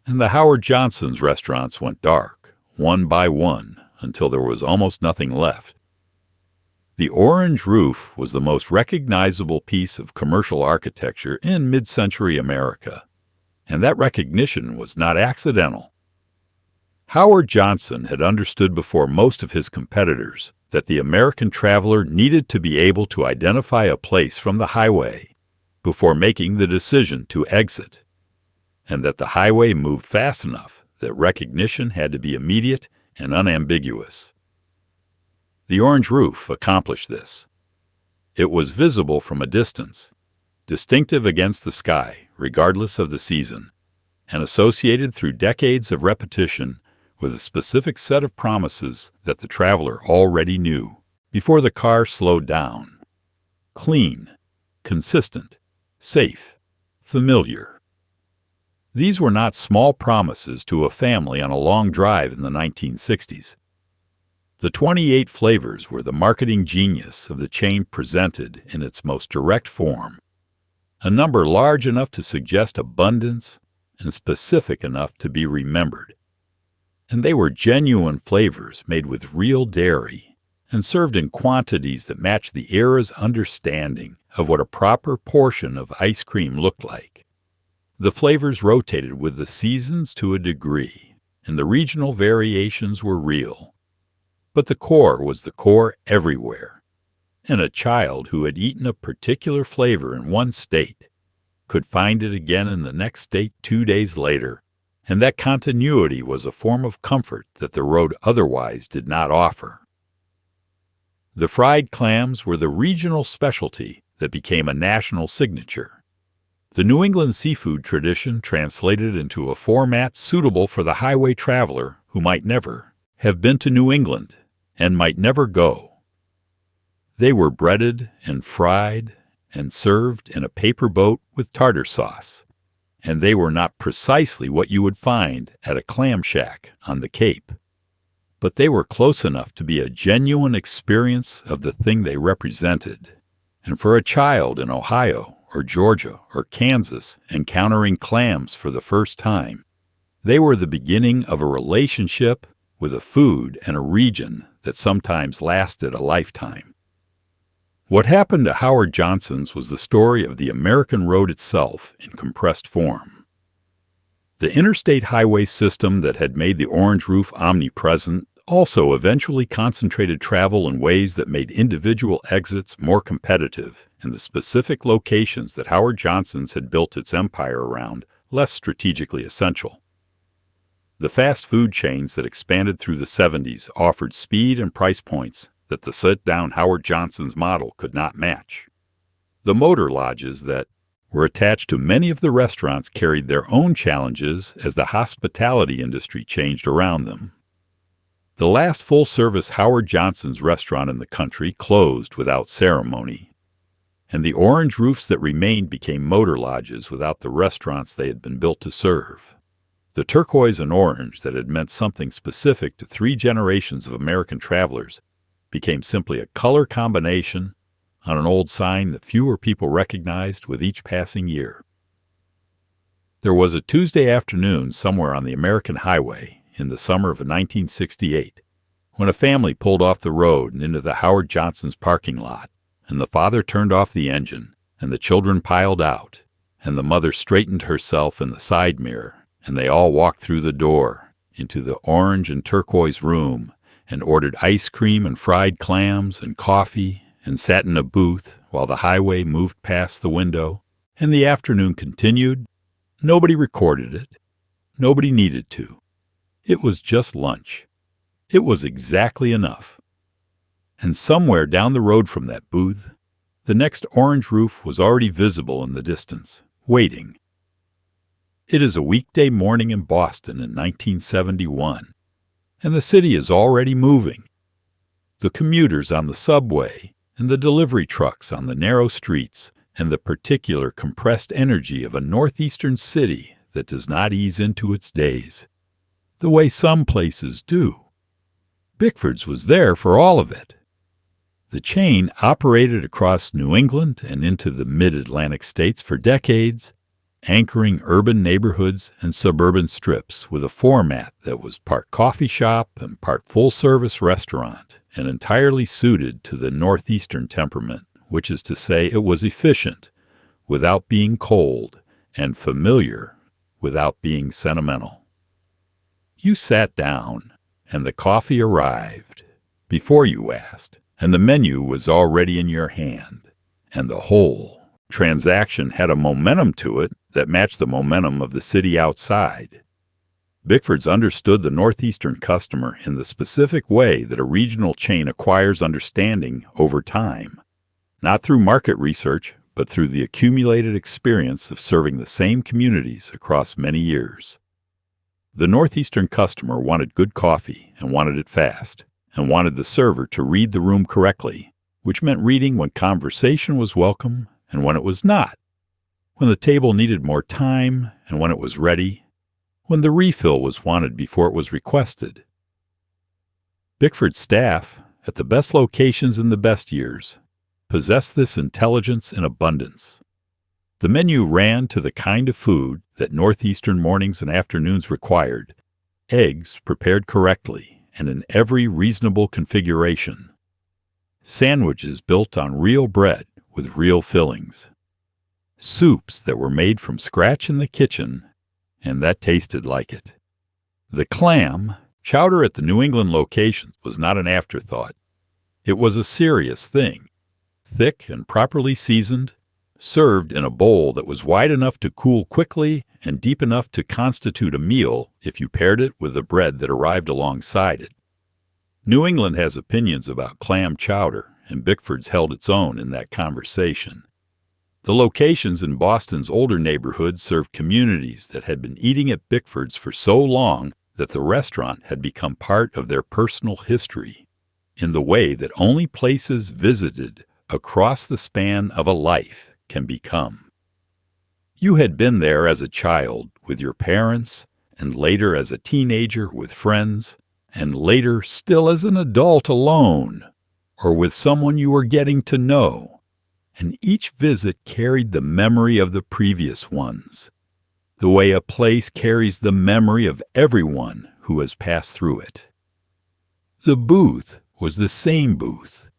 Speaker 1: and the Howard Johnson's restaurants went dark, one by one, until there was almost nothing left. The orange roof was the most recognizable piece of commercial architecture in mid-century America, and that recognition was not accidental. Howard Johnson had understood before most of his competitors that the American traveler needed to be able to identify a place from the highway before making the decision to exit, and that the highway moved fast enough that recognition had to be immediate and unambiguous. The orange roof accomplished this. It was visible from a distance, distinctive against the sky, regardless of the season, and associated through decades of repetition with a specific set of promises that the traveler already knew before the car slowed down. Clean, consistent, safe, familiar. These were not small promises to a family on a long drive in the 1960s. The 28 flavors were the marketing genius of the chain presented in its most direct form, a number large enough to suggest abundance and specific enough to be remembered. And they were genuine flavors made with real dairy and served in quantities that matched the era's understanding of what a proper portion of ice cream looked like. The flavors rotated with the seasons to a degree, and the regional variations were real. But the core was the core everywhere, and a child who had eaten a particular flavor in one state could find it again in the next state 2 days later, and that continuity was a form of comfort that the road otherwise did not offer. The fried clams were the regional specialty that became a national signature. The New England seafood tradition translated into a format suitable for the highway traveler who might never have been to New England and might never go. They were breaded and fried and served in a paper boat with tartar sauce, and they were not precisely what you would find at a clam shack on the Cape. But they were close enough to be a genuine experience of the thing they represented, and for a child in Ohio or Georgia or Kansas encountering clams for the first time, they were the beginning of a relationship with a food and a region that sometimes lasted a lifetime. What happened to Howard Johnson's was the story of the American road itself in compressed form. The interstate highway system that had made the orange roof omnipresent also eventually concentrated travel in ways that made individual exits more competitive and the specific locations that Howard Johnson's had built its empire around less strategically essential. The fast food chains that expanded through the 70s offered speed and price points that the sit-down Howard Johnson's model could not match. The motor lodges that were attached to many of the restaurants carried their own challenges as the hospitality industry changed around them. The last full-service Howard Johnson's restaurant in the country closed without ceremony, and the orange roofs that remained became motor lodges without the restaurants they had been built to serve. The turquoise and orange that had meant something specific to 3 generations of American travelers became simply a color combination on an old sign that fewer people recognized with each passing year. There was a Tuesday afternoon somewhere on the American highway in the summer of 1968 when a family pulled off the road and into the Howard Johnson's parking lot, and the father turned off the engine, and the children piled out, and the mother straightened herself in the side mirror, and they all walked through the door into the orange and turquoise room and ordered ice cream and fried clams and coffee and sat in a booth while the highway moved past the window, and the afternoon continued. Nobody recorded it. Nobody needed to. It was just lunch. It was exactly enough. And somewhere down the road from that booth, the next orange roof was already visible in the distance, waiting. It is a weekday morning in Boston in 1971, and the city is already moving. The commuters on the subway and the delivery trucks on the narrow streets and the particular compressed energy of a northeastern city that does not ease into its days, the way some places do. Bickford's was there for all of it. The chain operated across New England and into the mid-Atlantic states for decades, anchoring urban neighborhoods and suburban strips with a format that was part coffee shop and part full-service restaurant and entirely suited to the northeastern temperament, which is to say it was efficient without being cold and familiar without being sentimental. You sat down, and the coffee arrived before you asked, and the menu was already in your hand, and the whole transaction had a momentum to it that matched the momentum of the city outside. Bickford's understood the northeastern customer in the specific way that a regional chain acquires understanding over time, not through market research, but through the accumulated experience of serving the same communities across many years. The northeastern customer wanted good coffee and wanted it fast, and wanted the server to read the room correctly, which meant reading when conversation was welcome and when it was not, when the table needed more time and when it was ready, when the refill was wanted before it was requested. Bickford's staff, at the best locations in the best years, possessed this intelligence in abundance. The menu ran to the kind of food that northeastern mornings and afternoons required, eggs prepared correctly and in every reasonable configuration, sandwiches built on real bread with real fillings, soups that were made from scratch in the kitchen, and that tasted like it. The clam chowder at the New England locations was not an afterthought. It was a serious thing, thick and properly seasoned, served in a bowl that was wide enough to cool quickly and deep enough to constitute a meal if you paired it with the bread that arrived alongside it. New England has opinions about clam chowder, and Bickford's held its own in that conversation. The locations in Boston's older neighborhoods served communities that had been eating at Bickford's for so long that the restaurant had become part of their personal history, in the way that only places visited across the span of a life can become. You had been there as a child with your parents, and later as a teenager with friends, and later still as an adult alone, or with someone you were getting to know, and each visit carried the memory of the previous ones, the way a place carries the memory of everyone who has passed through it. The booth was the same booth.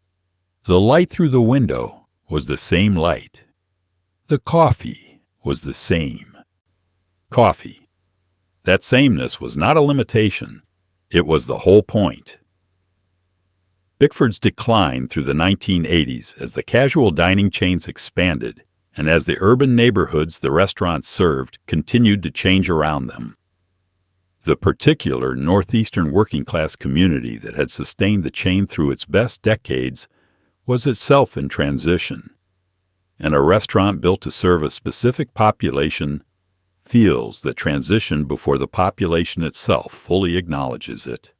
Speaker 1: The light through the window was the same light. The coffee was the same. Coffee. That sameness was not a limitation. It was the whole point. Bickford's declined through the 1980s as the casual dining chains expanded and as the urban neighborhoods the restaurants served continued to change around them. The particular northeastern working-class community that had sustained the chain through its best decades was itself in transition, and a restaurant built to serve a specific population feels that transition before the population itself fully acknowledges it.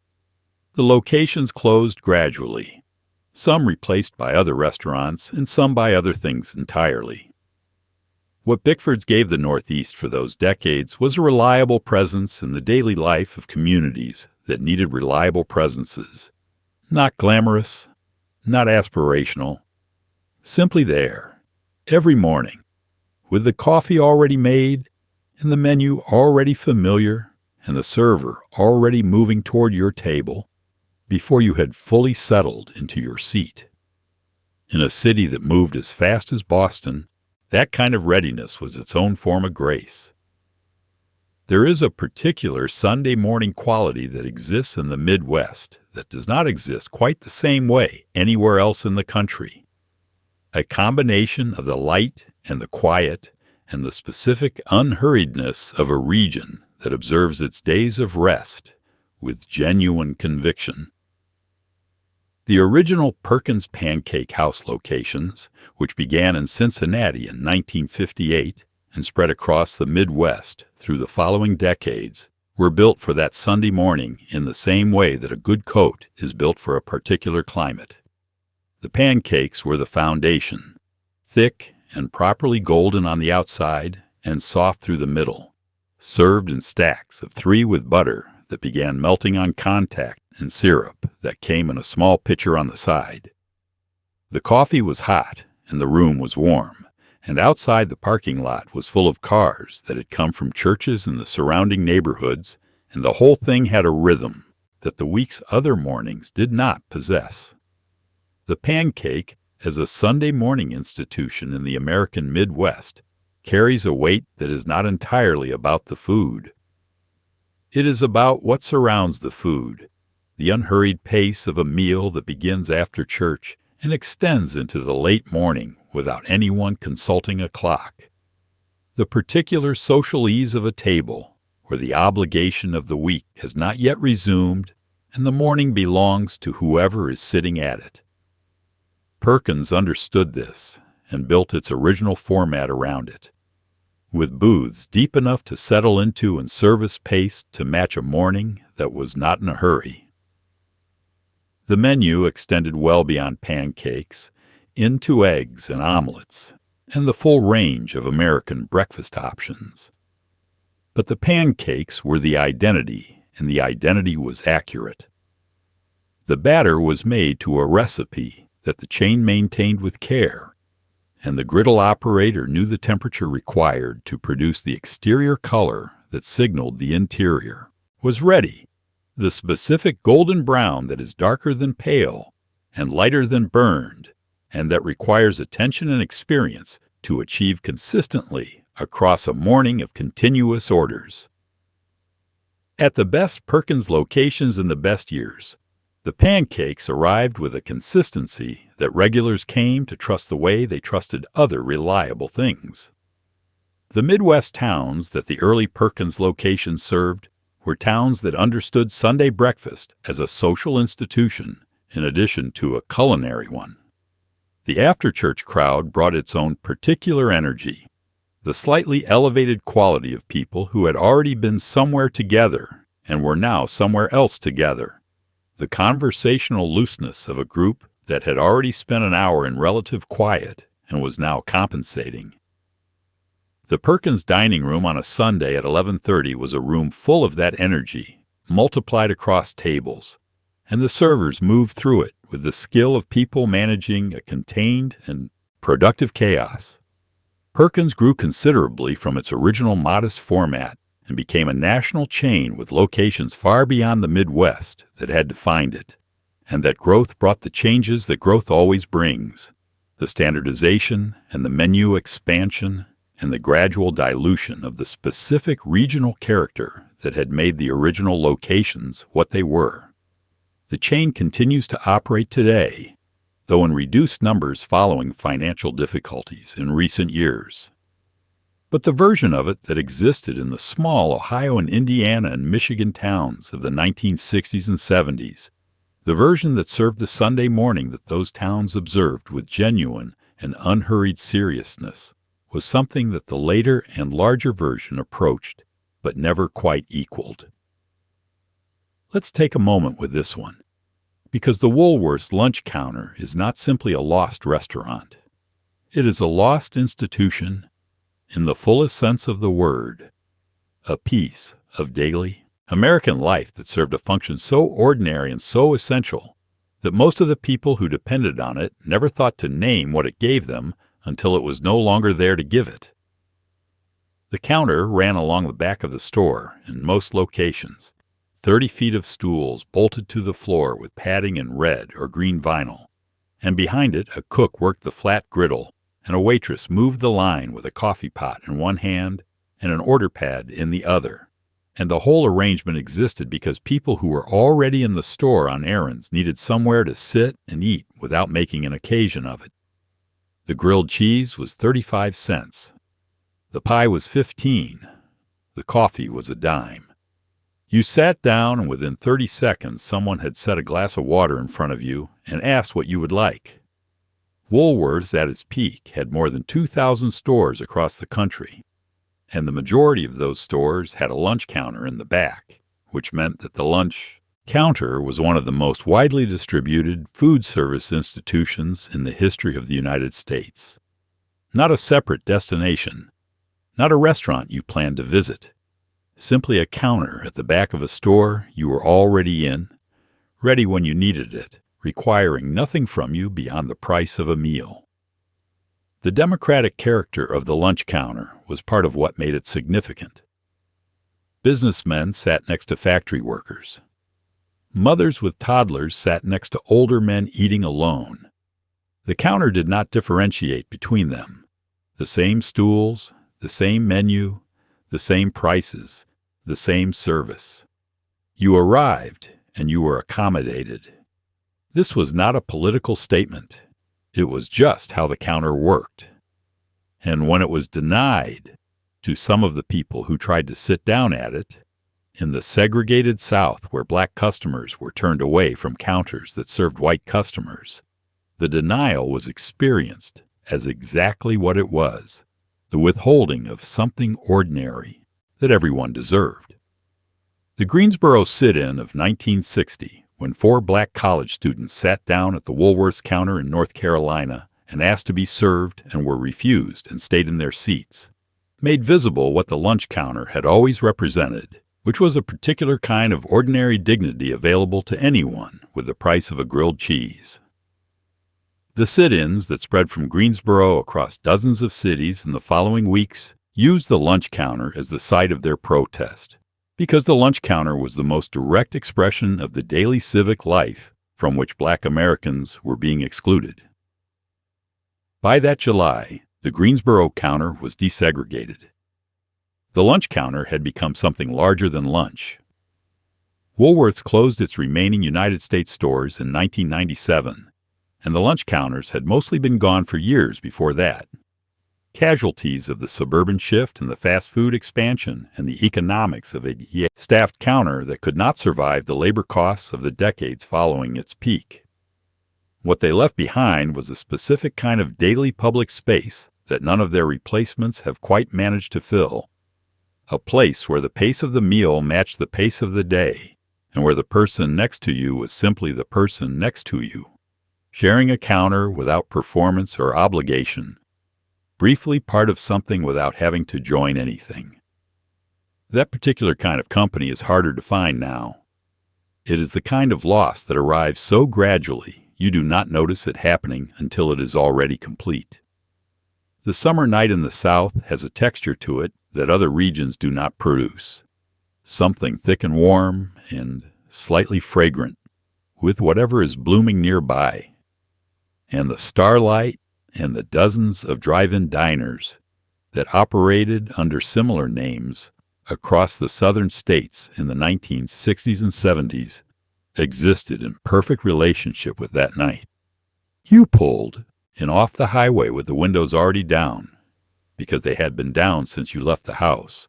Speaker 1: The locations closed gradually, some replaced by other restaurants and some by other things entirely. What Bickford's gave the Northeast for those decades was a reliable presence in the daily life of communities that needed reliable presences. Not glamorous, not aspirational, simply there, every morning, with the coffee already made and the menu already familiar and the server already moving toward your table before you had fully settled into your seat. In a city that moved as fast as Boston, that kind of readiness was its own form of grace. There is a particular Sunday morning quality that exists in the Midwest that does not exist quite the same way anywhere else in the country. A combination of the light and the quiet and the specific unhurriedness of a region that observes its days of rest with genuine conviction. The original Perkins Pancake House locations, which began in Cincinnati in 1958 and spread across the Midwest through the following decades, were built for that Sunday morning in the same way that a good coat is built for a particular climate. The pancakes were the foundation, thick and properly golden on the outside and soft through the middle, served in stacks of 3 with butter that began melting on contact and syrup that came in a small pitcher on the side. The coffee was hot and the room was warm, and outside the parking lot was full of cars that had come from churches in the surrounding neighborhoods, and the whole thing had a rhythm that the week's other mornings did not possess. The pancake, as a Sunday morning institution in the American Midwest, carries a weight that is not entirely about the food. It is about what surrounds the food, the unhurried pace of a meal that begins after church and extends into the late morning without anyone consulting a clock. The particular social ease of a table where the obligation of the week has not yet resumed and the morning belongs to whoever is sitting at it. Perkins understood this and built its original format around it, with booths deep enough to settle into and service paced to match a morning that was not in a hurry. The menu extended well beyond pancakes into eggs and omelets and the full range of American breakfast options. But the pancakes were the identity, and the identity was accurate. The batter was made to a recipe that the chain maintained with care, and the griddle operator knew the temperature required to produce the exterior color that signaled the interior was ready, the specific golden brown that is darker than pale and lighter than burned, and that requires attention and experience to achieve consistently across a morning of continuous orders. At the best Perkins locations in the best years, the pancakes arrived with a consistency that regulars came to trust the way they trusted other reliable things. The Midwest towns that the early Perkins locations served were towns that understood Sunday breakfast as a social institution in addition to a culinary one. The after-church crowd brought its own particular energy, the slightly elevated quality of people who had already been somewhere together and were now somewhere else together, the conversational looseness of a group that had already spent an hour in relative quiet and was now compensating. The Perkins dining room on a Sunday at 11:30 was a room full of that energy, multiplied across tables, and the servers moved through it with the skill of people managing a contained and productive chaos. Perkins grew considerably from its original modest format and became a national chain with locations far beyond the Midwest that had defined it, and that growth brought the changes that growth always brings, the standardization and the menu expansion and the gradual dilution of the specific regional character that had made the original locations what they were. The chain continues to operate today, though in reduced numbers following financial difficulties in recent years. But the version of it that existed in the small Ohio and Indiana and Michigan towns of the 1960s and 70s, the version that served the Sunday morning that those towns observed with genuine and unhurried seriousness, was something that the later and larger version approached, but never quite equaled. Let's take a moment with this one. Because the Woolworths lunch counter is not simply a lost restaurant. It is a lost institution in the fullest sense of the word, a piece of daily American life that served a function so ordinary and so essential that most of the people who depended on it never thought to name what it gave them until it was no longer there to give it. The counter ran along the back of the store in most locations, 30 feet of stools bolted to the floor with padding in red or green vinyl, and behind it a cook worked the flat griddle and a waitress moved the line with a coffee pot in one hand and an order pad in the other. And the whole arrangement existed because people who were already in the store on errands needed somewhere to sit and eat without making an occasion of it. The grilled cheese was 35 cents. The pie was 15. The coffee was a dime. You sat down, and within 30 seconds someone had set a glass of water in front of you and asked what you would like. Woolworths, at its peak, had more than 2,000 stores across the country, and the majority of those stores had a lunch counter in the back, which meant that the lunch counter was one of the most widely distributed food service institutions in the history of the United States. Not a separate destination, not a restaurant you planned to visit, simply a counter at the back of a store you were already in, ready when you needed it, requiring nothing from you beyond the price of a meal. The democratic character of the lunch counter was part of what made it significant. Businessmen sat next to factory workers. Mothers with toddlers sat next to older men eating alone. The counter did not differentiate between them. The same stools, the same menu, the same prices, the same service. You arrived and you were accommodated. This was not a political statement. It was just how the counter worked. And when it was denied to some of the people who tried to sit down at it, in the segregated South where black customers were turned away from counters that served white customers, the denial was experienced as exactly what it was, the withholding of something ordinary that everyone deserved. The Greensboro sit-in of 1960, when 4 black college students sat down at the Woolworths counter in North Carolina and asked to be served and were refused and stayed in their seats, made visible what the lunch counter had always represented, which was a particular kind of ordinary dignity available to anyone with the price of a grilled cheese. The sit-ins that spread from Greensboro across dozens of cities in the following weeks used the lunch counter as the site of their protest, because the lunch counter was the most direct expression of the daily civic life from which black Americans were being excluded. By that July, the Greensboro counter was desegregated. The lunch counter had become something larger than lunch. Woolworths closed its remaining United States stores in 1997, and the lunch counters had mostly been gone for years before that. Casualties of the suburban shift and the fast food expansion and the economics of a staffed counter that could not survive the labor costs of the decades following its peak. What they left behind was a specific kind of daily public space that none of their replacements have quite managed to fill, a place where the pace of the meal matched the pace of the day, and where the person next to you was simply the person next to you, sharing a counter without performance or obligation, briefly part of something without having to join anything. That particular kind of company is harder to find now. It is the kind of loss that arrives so gradually you do not notice it happening until it is already complete. The summer night in the South has a texture to it that other regions do not produce, something thick and warm and slightly fragrant, with whatever is blooming nearby. And the starlight and the dozens of drive-in diners that operated under similar names across the southern states in the 1960s and 70s existed in perfect relationship with that night. You pulled in off the highway with the windows already down, because they had been down since you left the house,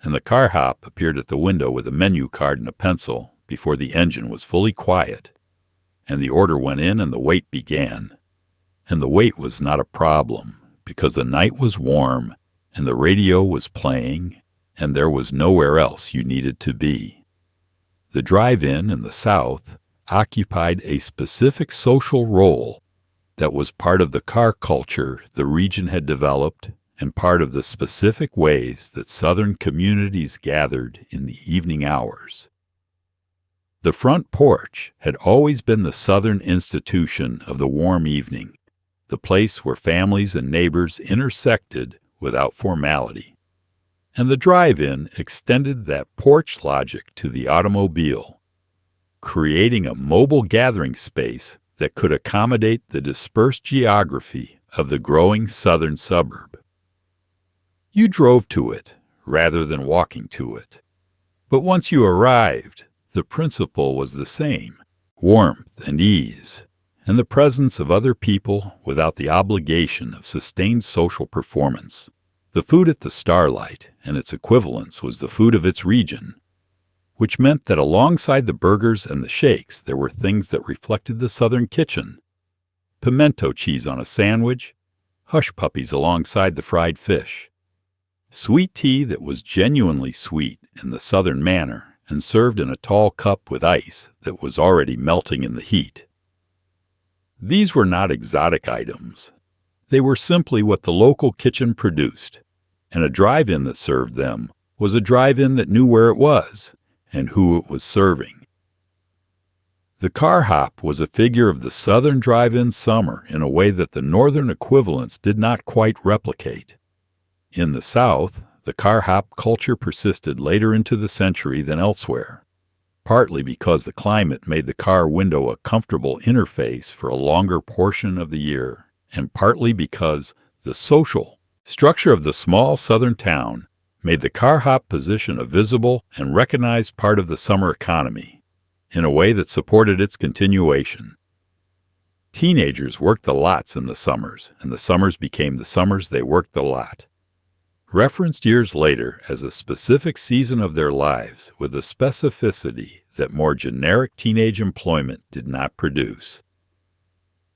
Speaker 1: and the car hop appeared at the window with a menu card and a pencil before the engine was fully quiet, and the order went in and the wait began. And the wait was not a problem, because the night was warm, and the radio was playing, and there was nowhere else you needed to be. The drive-in the South occupied a specific social role that was part of the car culture the region had developed and part of the specific ways that Southern communities gathered in the evening hours. The front porch had always been the Southern institution of the warm evening, the place where families and neighbors intersected without formality. And the drive-in extended that porch logic to the automobile, creating a mobile gathering space that could accommodate the dispersed geography of the growing southern suburb. You drove to it rather than walking to it. But once you arrived, the principle was the same: warmth and ease, and the presence of other people without the obligation of sustained social performance. The food at the Starlight and its equivalents was the food of its region, which meant that alongside the burgers and the shakes there were things that reflected the Southern kitchen: pimento cheese on a sandwich, hush puppies alongside the fried fish, sweet tea that was genuinely sweet in the Southern manner and served in a tall cup with ice that was already melting in the heat. These were not exotic items. They were simply what the local kitchen produced, and a drive-in that served them was a drive-in that knew where it was and who it was serving. The car hop was a figure of the Southern drive-in summer in a way that the Northern equivalents did not quite replicate. In the South, the car hop culture persisted later into the century than elsewhere, partly because the climate made the car window a comfortable interface for a longer portion of the year, and partly because the social structure of the small Southern town made the car hop position a visible and recognized part of the summer economy in a way that supported its continuation. Teenagers worked the lots in the summers, and the summers became the summers they worked the lot. Referenced years later as a specific season of their lives with a specificity that more generic teenage employment did not produce.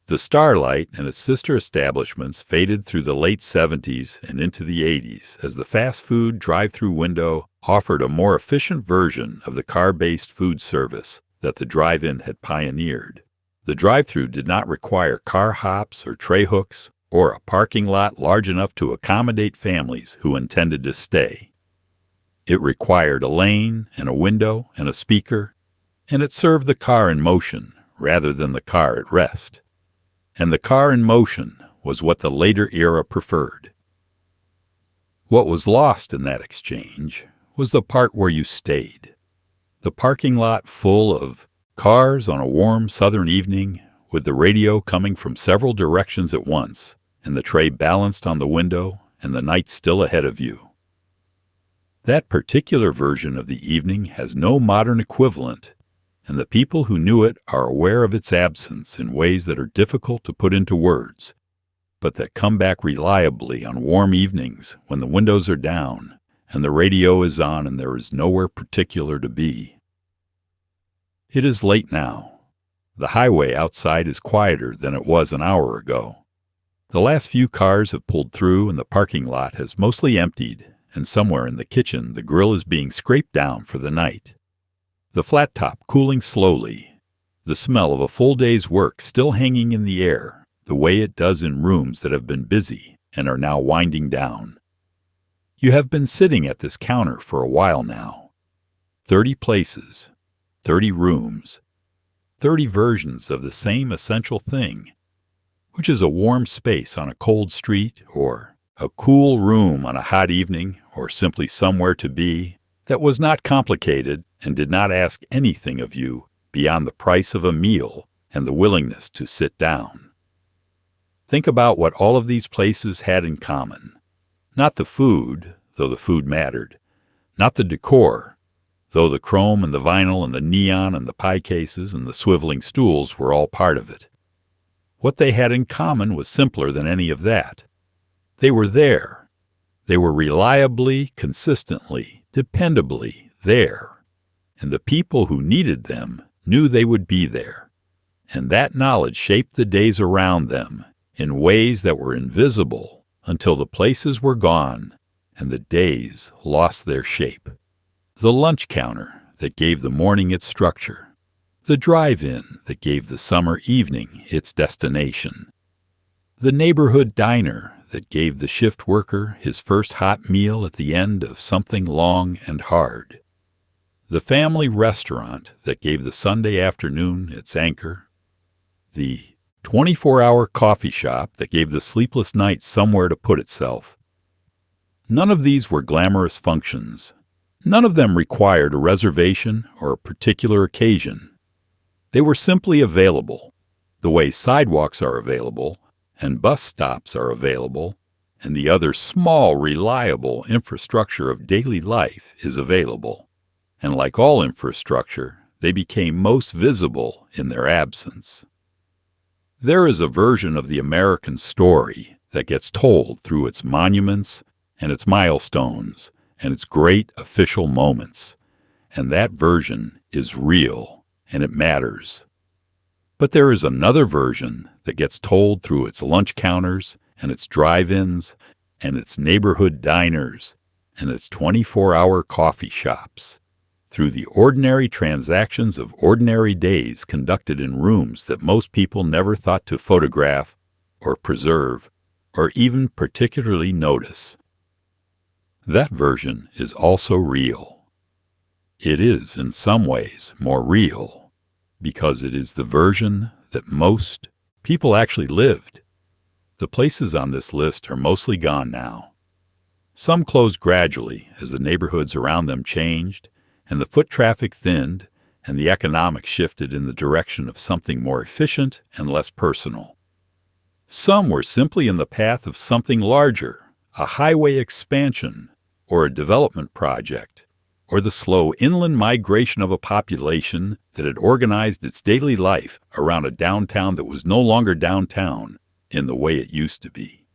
Speaker 1: The Starlight and its sister establishments faded through the late 70s and into the 80s as the fast food drive-through window offered a more efficient version of the car-based food service that the drive-in had pioneered. The drive-through did not require car hops or tray hooks or a parking lot large enough to accommodate families who intended to stay. It required a lane and a window and a speaker, and it served the car in motion rather than the car at rest. And the car in motion was what the later era preferred. What was lost in that exchange was the part where you stayed. The parking lot full of cars on a warm southern evening with the radio coming from several directions at once and the tray balanced on the window and the night still ahead of you. That particular version of the evening has no modern equivalent, and the people who knew it are aware of its absence in ways that are difficult to put into words, but that come back reliably on warm evenings when the windows are down and the radio is on and there is nowhere particular to be. It is late now. The highway outside is quieter than it was an hour ago. The last few cars have pulled through and the parking lot has mostly emptied, and somewhere in the kitchen the grill is being scraped down for the night. The flat top cooling slowly, the smell of a full day's work still hanging in the air, the way it does in rooms that have been busy and are now winding down. You have been sitting at this counter for a while now. 30 places, 30 rooms, 30 versions of the same essential thing, which is a warm space on a cold street, or a cool room on a hot evening, or simply somewhere to be that was not complicated and did not ask anything of you beyond the price of a meal and the willingness to sit down. Think about what all of these places had in common. Not the food, though the food mattered. Not the decor, though the chrome and the vinyl and the neon and the pie cases and the swiveling stools were all part of it. What they had in common was simpler than any of that. They were there. They were reliably, consistently, dependably there. And the people who needed them knew they would be there. And that knowledge shaped the days around them in ways that were invisible until the places were gone and the days lost their shape. The lunch counter that gave the morning its structure. the drive-in that gave the summer evening its destination, the neighborhood diner that gave the shift worker his first hot meal at the end of something long and hard, the family restaurant that gave the Sunday afternoon its anchor, the 24-hour coffee shop that gave the sleepless night somewhere to put itself. None of these were glamorous functions. None of them required a reservation or a particular occasion. They were simply available, the way sidewalks are available, and bus stops are available, and the other small, reliable infrastructure of daily life is available. And like all infrastructure, they became most visible in their absence. There is a version of the American story that gets told through its monuments and its milestones and its great official moments, and that version is real, and it matters. But there is another version that gets told through its lunch counters and its drive-ins and its neighborhood diners and its 24-hour coffee shops, through the ordinary transactions of ordinary days conducted in rooms that most people never thought to photograph or preserve or even particularly notice. That version is also real. It is, in some ways, more real because it is the version that most people actually lived. The places on this list are mostly gone now. Some closed gradually as the neighborhoods around them changed, and the foot traffic thinned, and the economics shifted in the direction of something more efficient and less personal. Some were simply in the path of something larger, a highway expansion, or a development project, or the slow inland migration of a population that had organized its daily life around a downtown that was no longer downtown in the way it used to be.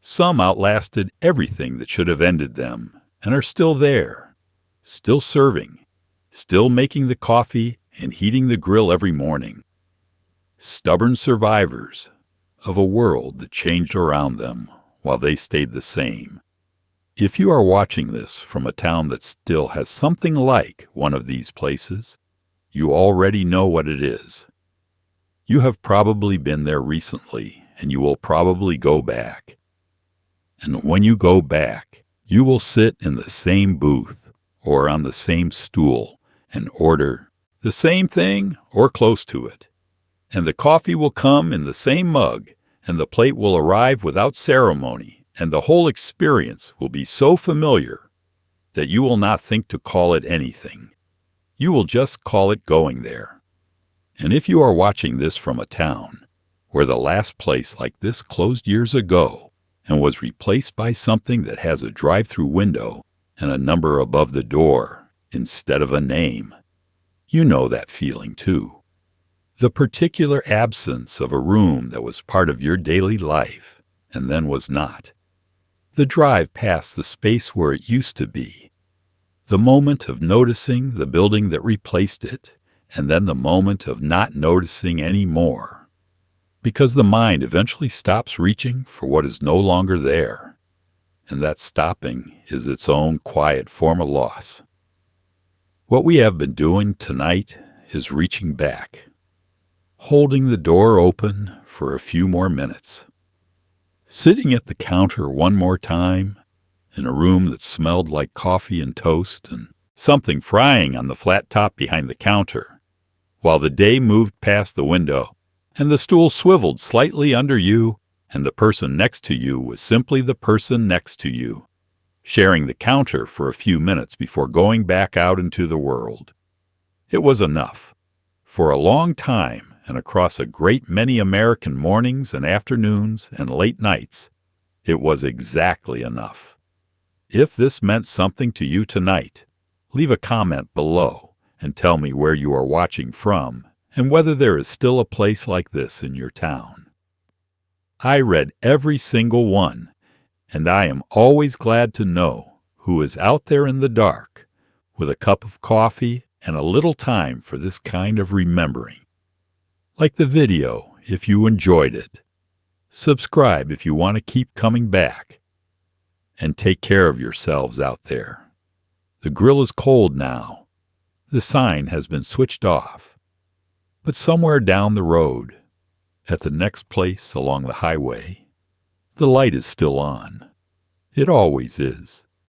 Speaker 1: Some outlasted everything that should have ended them and are still there, still serving, still making the coffee and heating the grill every morning. Stubborn survivors of a world that changed around them while they stayed the same. If you are watching this from a town that still has something like one of these places, you already know what it is. You have probably been there recently, and you will probably go back. And when you go back, you will sit in the same booth or on the same stool and order the same thing or close to it. And the coffee will come in the same mug, and the plate will arrive without ceremony, and the whole experience will be so familiar that you will not think to call it anything. You will just call it going there. And if you are watching this from a town where the last place like this closed years ago and was replaced by something that has a drive-through window and a number above the door instead of a name, you know that feeling too. The particular absence of a room that was part of your daily life and then was not. The drive past the space where it used to be. The moment of noticing the building that replaced it, and then the moment of not noticing any more. Because the mind eventually stops reaching for what is no longer there, and that stopping is its own quiet form of loss. What we have been doing tonight is reaching back, holding the door open for a few more minutes. Sitting at the counter one more time, in a room that smelled like coffee and toast and something frying on the flat top behind the counter, while the day moved past the window and the stool swiveled slightly under you and the person next to you was simply the person next to you, sharing the counter for a few minutes before going back out into the world. It was enough. For a long time, and across a great many American mornings and afternoons and late nights, it was exactly enough. If this meant something to you tonight, leave a comment below and tell me where you are watching from and whether there is still a place like this in your town. I read every single one, and I am always glad to know who is out there in the dark with a cup of coffee and a little time for this kind of remembering. Like the video if you enjoyed it. Subscribe if you want to keep coming back. And take care of yourselves out there. The grill is cold now, The sign has been switched off, but somewhere down the road, at the next place along the highway, the light is still on. It always is.